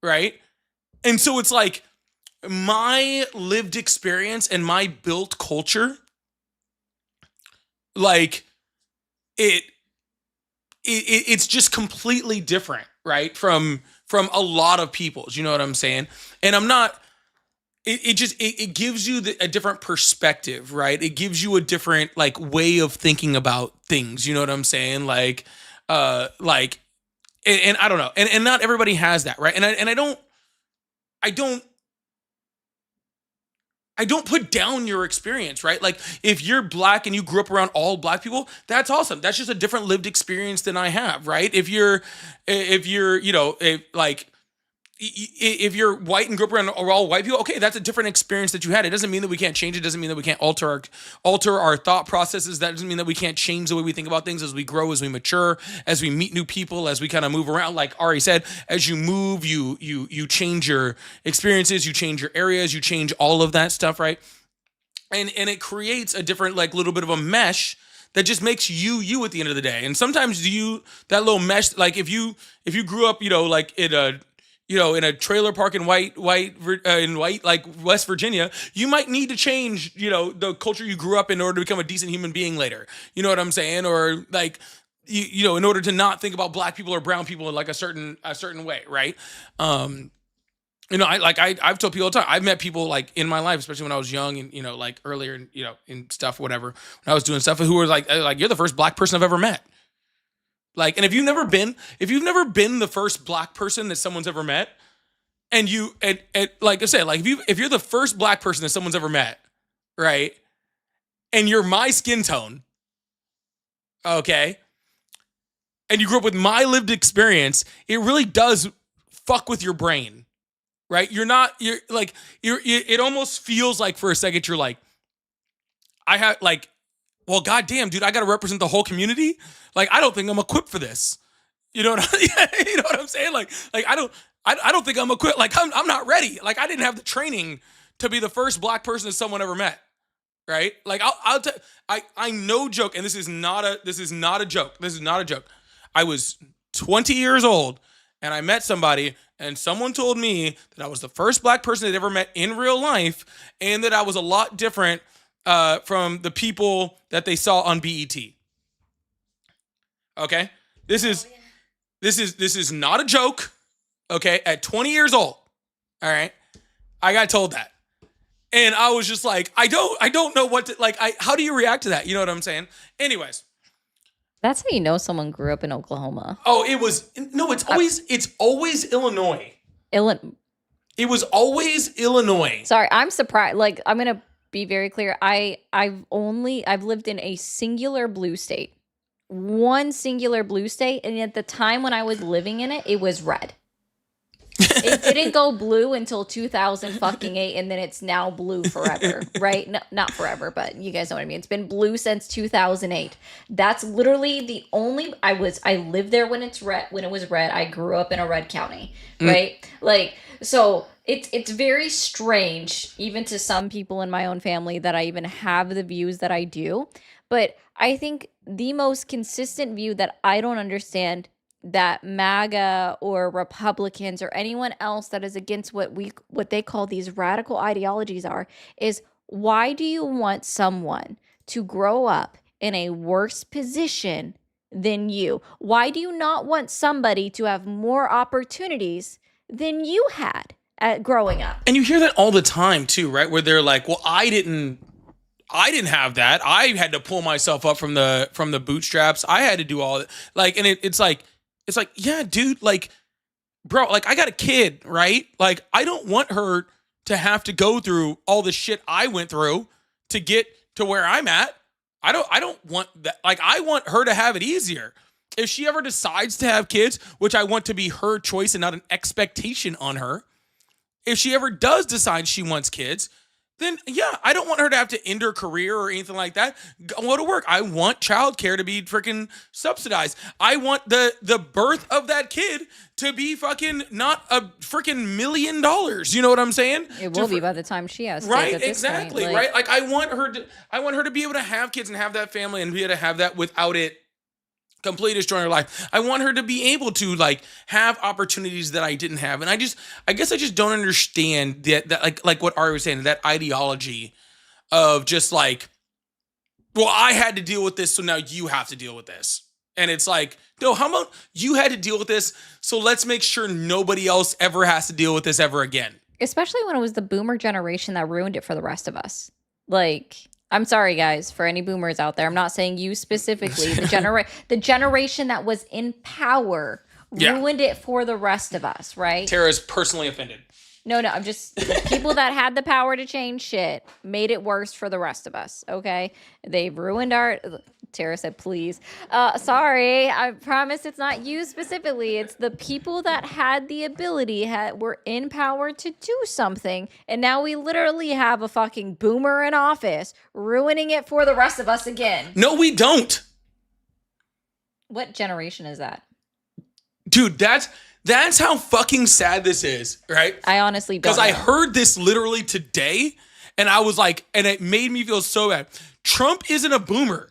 right? And so it's like, my lived experience and my built culture, like, it's just completely different, right? From a lot of people's, you know what I'm saying? And I'm not, it gives you a different perspective, right? It gives you a different like way of thinking about things, you know what I'm saying? Like, and I don't know. And not everybody has that, right? And I don't put down your experience, right? Like, if you're black and you grew up around all black people, that's awesome. That's just a different lived experience than I have, right? If you're, you know, if you're white and grew up around all white people, okay, that's a different experience that you had. It doesn't mean that we can't change it. It doesn't mean that we can't alter our thought processes. That doesn't mean that we can't change the way we think about things as we grow, as we mature, as we meet new people, as we kind of move around. Like Ari said, as you move, you change your experiences, you change your areas, you change all of that stuff, right? And it creates a different, like, little bit of a mesh that just makes you at the end of the day. And sometimes that little mesh, like, if you grew up, you know, like in a, in a trailer park in white like West Virginia, you might need to change, the culture you grew up in order to become a decent human being later. You know what I'm saying? Or like, in order to not think about black people or brown people in like a certain way, right? I've told people all the time. I've met people like in my life, especially when I was young and like earlier, in stuff, whatever. When I was doing stuff, who were like you're the first black person I've ever met. Like, and if you've never been the first black person that someone's ever met, and like I said, like if you're the first black person that someone's ever met, right, and you're my skin tone, okay, and you grew up with my lived experience, it really does fuck with your brain, right? It almost feels like for a second you're like, well, goddamn, dude, I got to represent the whole community. Like, I don't think I'm equipped for this. You know what I'm saying? Like I don't think I'm equipped. Like, I'm not ready. Like, I didn't have the training to be the first black person that someone ever met. Right? Like, I no joke, and this is not a joke. This is not a joke. I was 20 years old, and I met somebody, and someone told me that I was the first black person they'd ever met in real life, and that I was a lot different from the people that they saw on BET. Okay, this is not a joke. Okay, at 20 years old, all right, I got told that, and I was just like, I don't know what to like. How do you react to that? You know what I'm saying? Anyways, that's how you know someone grew up in Oklahoma. Oh, it's always Illinois. It was always Illinois. Sorry, I'm surprised. Like, I'm gonna be very clear. I've lived in a singular blue state. One singular blue state, and at the time when I was living in it, it was red. It didn't go blue until 2008, and then it's now blue forever, right? No, not forever, but you guys know what I mean. It's been blue since 2008. That's literally the only. I lived there when it was red. I grew up in a red county, right? Like, so it's very strange, even to some people in my own family, that I even have the views that I do. But I think the most consistent view that I don't understand, that MAGA or Republicans or anyone else that is against what they call these radical ideologies is, why do you want someone to grow up in a worse position than you? Why do you not want somebody to have more opportunities than you had at growing up? And you hear that all the time too, right? Where they're like, well, I didn't have that. I had to pull myself up from the bootstraps. I had to do all that. Like, and it's like, yeah, dude, like, bro, like, I got a kid, right? Like, I don't want her to have to go through all the shit I went through to get to where I'm at. I don't want that. Like, I want her to have it easier. If she ever decides to have kids, which I want to be her choice and not an expectation on her. If she ever does decide she wants kids, then yeah, I don't want her to have to end her career or anything like that. Go to work. I want childcare to be freaking subsidized. I want the birth of that kid to be fucking not a freaking $1 million. You know what I'm saying? It will be by the time she has kids. Right, at this exactly. point. Right. Like, I want her to be able to have kids and have that family and be able to have that without it completely destroying her life. I want her to be able to like have opportunities that I didn't have. And I guess I just don't understand that like what Ari was saying, that ideology of just like, well, I had to deal with this, so now you have to deal with this. And it's like, no, how about you had to deal with this, so let's make sure nobody else ever has to deal with this ever again. Especially when it was the boomer generation that ruined it for the rest of us. Like, I'm sorry, guys, for any boomers out there. I'm not saying you specifically. The generation that was in power ruined it for the rest of us, right? Tara's personally offended. No, I'm just, the people that had the power to change shit made it worse for the rest of us, okay? They ruined Tara said, please. Sorry, I promise it's not you specifically. It's the people that had the ability, were in power to do something, and now we literally have a fucking boomer in office ruining it for the rest of us again. No, we don't. What generation is that? Dude, that's how fucking sad this is, right? I honestly don't know. Because I heard this literally today, and I was like, and it made me feel so bad. Trump isn't a boomer.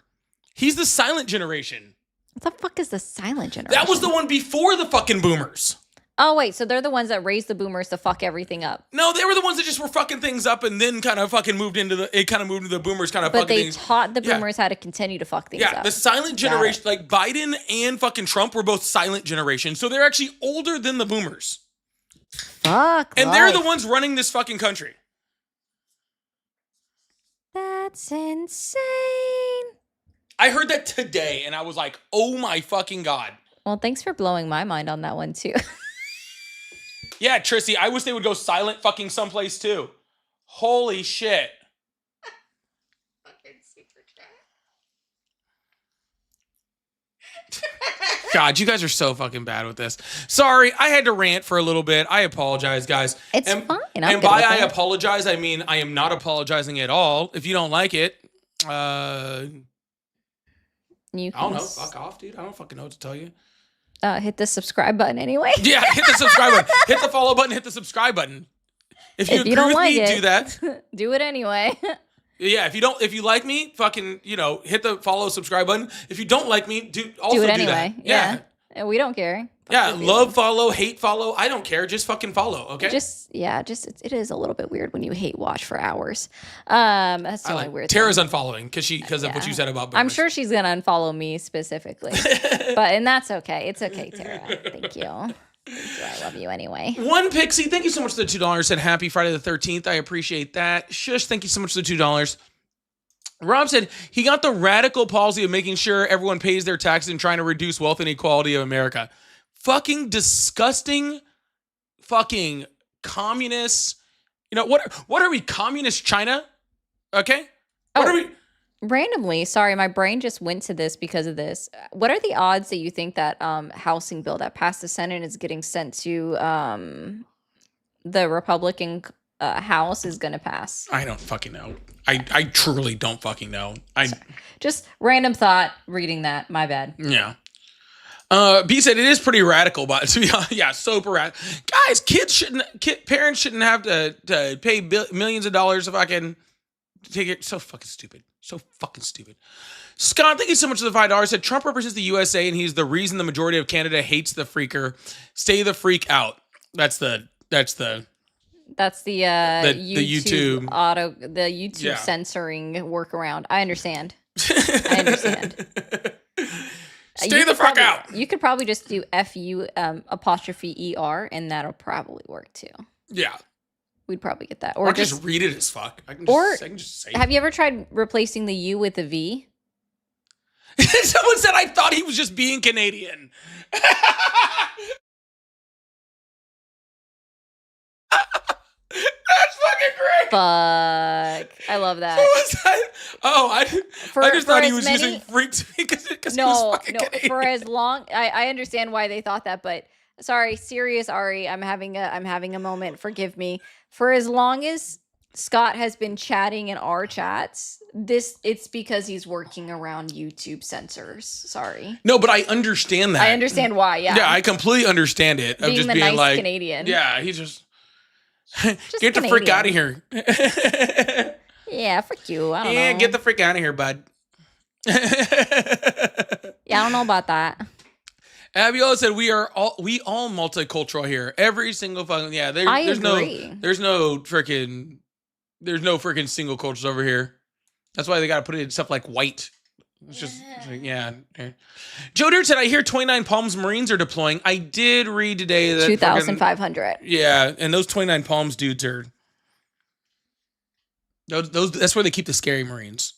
He's the silent generation. What the fuck is the silent generation? That was the one before the fucking boomers. Oh, wait, so they're the ones that raised the boomers to fuck everything up. No, they were the ones that just were fucking things up and then kind of fucking moved into the boomers kind of But fucking they things. taught the boomers how to continue to fuck things up. Yeah, the silent generation, like Biden and fucking Trump were both silent generation. So they're actually older than the boomers. Fuck. And they're the ones running this fucking country. That's insane. I heard that today and I was like, oh my fucking God. Well, thanks for blowing my mind on that one too. Yeah, Trissy, I wish they would go silent fucking someplace too. Holy shit. Fucking super chat. God, you guys are so fucking bad with this. Sorry, I had to rant for a little bit. I apologize, guys. It's fine. And by I apologize, I mean I am not apologizing at all. If you don't like it, I don't know. Fuck off, dude. I don't fucking know what to tell you. Hit the subscribe button anyway. Yeah, hit the subscribe button. Hit the follow button. Hit the subscribe button. If you agree don't with like me, it, do that. Do it anyway. Yeah, if you like me, fucking, hit the follow, subscribe button. If you don't like me, do it anyway. That. Yeah. And we don't care. Yeah, love follow, hate follow. I don't care. Just fucking follow, okay? It is a little bit weird when you hate watch for hours. That's the only weird thing. Tara's unfollowing because of what you said about boomers. I'm sure she's gonna unfollow me specifically, and that's okay. It's okay, Tara. Thank you. I love you anyway. One Pixie, thank you so much for the $2. Said happy Friday the 13th. I appreciate that. Shush, thank you so much for the $2. Rob said he got the radical policy of making sure everyone pays their taxes and trying to reduce wealth inequality of America. Fucking disgusting, fucking communists. What are we? Communist China? Okay. What are we? Randomly, sorry, my brain just went to this because of this. What are the odds that you think that housing bill that passed the Senate is getting sent to the Republican House is going to pass? I don't fucking know. I truly don't fucking know. Just random thought reading that. My bad. Yeah. B said it is pretty radical, but to be honest, yeah, super radical. Guys, parents shouldn't have to pay millions of dollars if I can take it. So fucking stupid. So fucking stupid. Scott, thank you so much for the $5. Said Trump represents the USA and he's the reason the majority of Canada hates the freaker. Stay the freak out. That's the YouTube censoring workaround. I understand. Stay the fuck out. You could probably just do FU apostrophe ER and that'll probably work too. Yeah. We'd probably get that. Or just read it as fuck. I can just say have you ever tried replacing the U with a V? Someone said I thought he was just being Canadian. That's fucking great. Fuck. I love that. I just thought he was using freaks because he was fucking Canadian. For as long I understand why they thought that, but sorry, serious Ari, I'm having a moment. Forgive me. For as long as Scott has been chatting in our chats, it's because he's working around YouTube censors. Sorry. No, but I understand that. I understand why, yeah. Yeah, I completely understand it. Being of just the being nice like Canadian. Yeah, he's just get Canadian. the frick out of here. Yeah, frick you. I don't know. Yeah, get the frick out of here, bud. Yeah, I don't know about that. Abiola said we all multicultural here. Every single fucking there's no freaking single cultures over here. That's why they got to put it in stuff like white. It's just Joe Dirt said I hear 29 Palms Marines are deploying. I did read today that 2,500. Yeah, and those 29 Palms dudes are those. That's where they keep the scary Marines.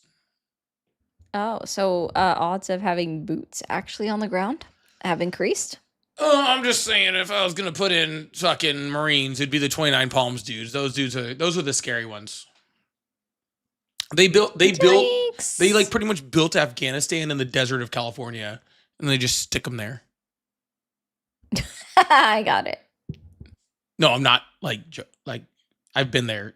Oh, so odds of having boots actually on the ground have increased? Oh, I'm just saying, if I was gonna put in fucking Marines, it'd be the 29 Palms dudes. Those are the scary ones. They like pretty much built Afghanistan in the desert of California, and they just stick them there. I got it. No, I'm not like I've been there.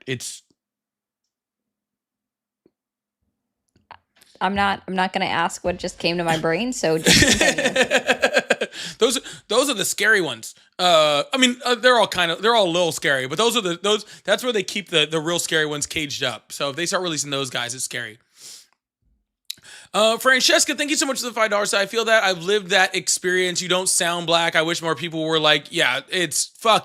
I'm not going to ask what just came to my brain, so just continue. Those are the scary ones. They're all a little scary, but that's where they keep the real scary ones caged up. So if they start releasing those guys, it's scary. Francesca, thank you so much for the $5. I feel that I've lived that experience. You don't sound black. I wish more people were like, yeah, it's so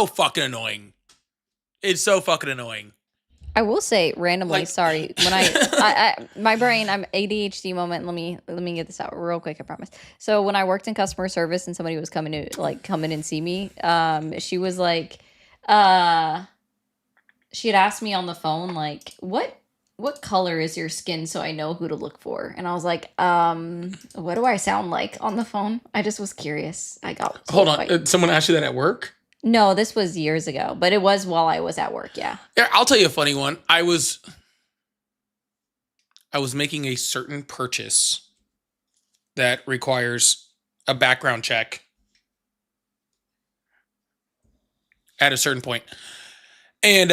fucking annoying. It's so fucking annoying. I will say randomly, sorry, when I my brain, I'm ADHD moment. Let me get this out real quick. I promise. So when I worked in customer service and somebody was coming in and see me, she was like, she had asked me on the phone, like, what color is your skin so I know who to look for? And I was like, what do I sound like on the phone? I just was curious. I got hold on. Someone asked you that at work? No, this was years ago, but it was while I was at work. Yeah. Yeah, I'll tell you a funny one. I was making a certain purchase that requires a background check at a certain point. And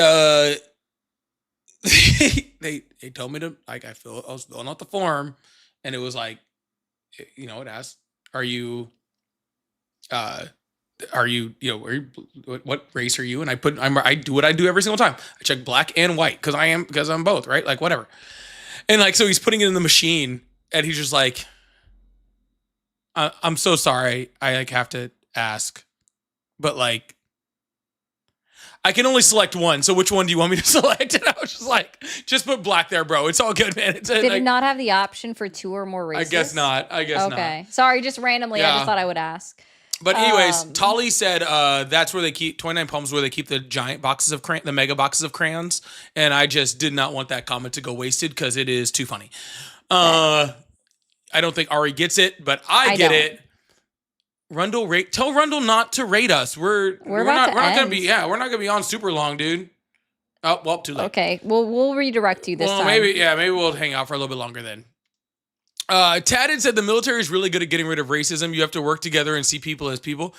they told me to, like, I was filling out the form, and it was like, you know, it asked, are you what race are you? And I do what I do every single time. I check black and white because I'm both, right? Like, whatever. And like, so he's putting it in the machine, and he's just like, I'm so sorry. I like have to ask, but like, I can only select one. So which one do you want me to select? And I was just like, just put black there, bro. It's all good, man. Did it not have the option for 2 or more races? I guess not. Okay. Sorry, just randomly. Yeah. I just thought I would ask. But anyways, Tolly said that's where they keep 29 Palms, where they keep the giant boxes of the mega boxes of crayons, and I just did not want that comment to go wasted because it is too funny. I don't think Ari gets it, but I get it. Rundle, tell Rundle not to rate us. We're not gonna be on super long, dude. Oh well, too late. Okay, we'll redirect you this time. Maybe we'll hang out for a little bit longer then. Tad said the military is really good at getting rid of racism. You have to work together and see people as people.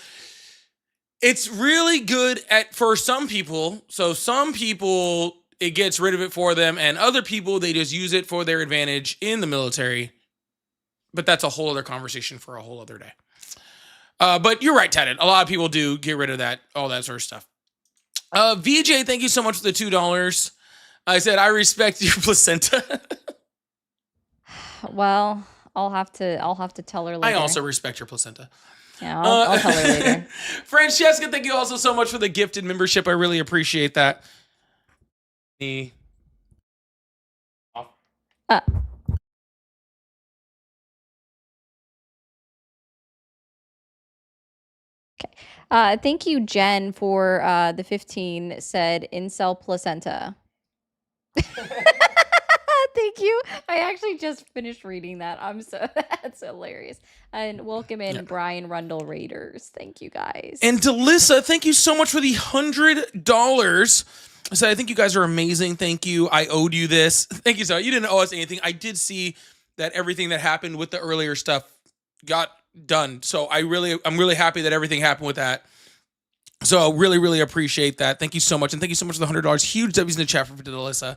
It's really good for some people. So some people, it gets rid of it for them, and other people, they just use it for their advantage in the military. But that's a whole other conversation for a whole other day. But you're right, Tad. A lot of people do get rid of that, all that sort of stuff. VJ, thank you so much for the $2. I said, I respect your placenta. Well, I'll have to tell her later. I also respect your placenta. Yeah, I'll tell her later. Francesca, thank you also so much for the gifted membership. I really appreciate that. Okay. Thank you, Jen, for the 15. Said incel placenta. Thank you. I actually just finished reading that. That's hilarious. And welcome in Brian Rundle Raiders. Thank you guys. And Delissa, thank you so much for the $100. So I think you guys are amazing. Thank you. I owed you this. Thank you. So you didn't owe us anything. I did see that everything that happened with the earlier stuff got done. So I'm really happy that everything happened with that. So really, really appreciate that. Thank you so much. And thank you so much for the $100. Huge W's in the chat for Delissa.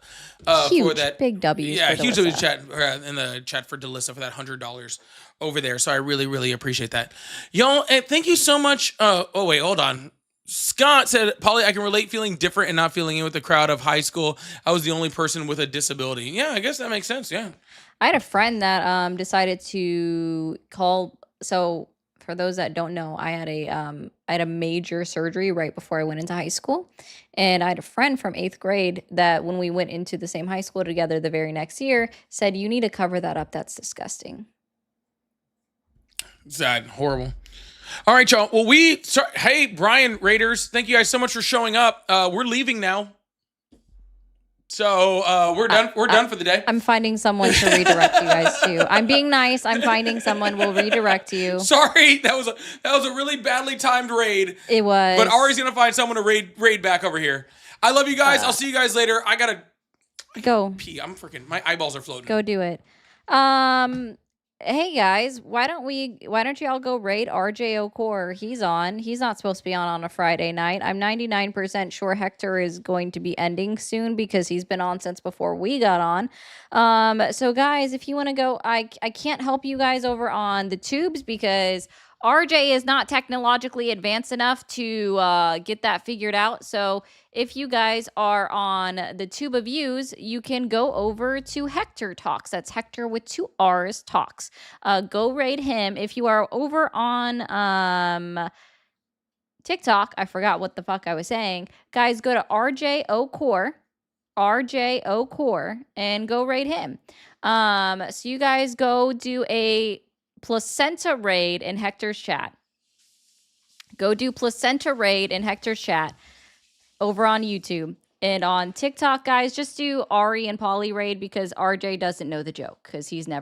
Huge, for that. Big W's. Yeah, for huge Delissa. W's in the chat for Delissa for that $100 over there. So I really, really appreciate that. Y'all, and thank you so much. Oh, wait, hold on. Scott said, Polly, I can relate feeling different and not feeling in with the crowd of high school. I was the only person with a disability. Yeah, I guess that makes sense. Yeah. I had a friend that decided to call. So for those that don't know, I had a major surgery right before I went into high school. And I had a friend from 8th grade that when we went into the same high school together the very next year said, you need to cover that up. That's disgusting. Sad. Horrible. All right, y'all. Well, hey, Brian Raiders, thank you guys so much for showing up. We're leaving now. So we're done. We're done for the day. I'm finding someone to redirect you guys to. I'm being nice. I'm finding someone. We'll redirect you. Sorry, that was a really badly timed raid. It was. But Ari's gonna find someone to raid back over here. I love you guys. I'll see you guys later. I gotta go pee. I'm freaking. My eyeballs are floating. Go do it. Hey guys, why don't you all go raid RJ O'Core? He's on. He's not supposed to be on a Friday night. I'm 99% sure Hector is going to be ending soon because he's been on since before we got on. So guys, if you want to go, I can't help you guys over on the tubes because RJ is not technologically advanced enough to get that figured out. So if you guys are on the Tube of Views, you can go over to Hector Talks. That's Hector with 2 R's Talks. Go raid him. If you are over on TikTok, I forgot what the fuck I was saying. Guys, go to RJO Core, and go raid him. So you guys go do a placenta raid in Hector's chat. Go do placenta raid in Hector's chat over on YouTube. And on TikTok, guys, just do Ari and Polly raid because RJ doesn't know the joke because he's never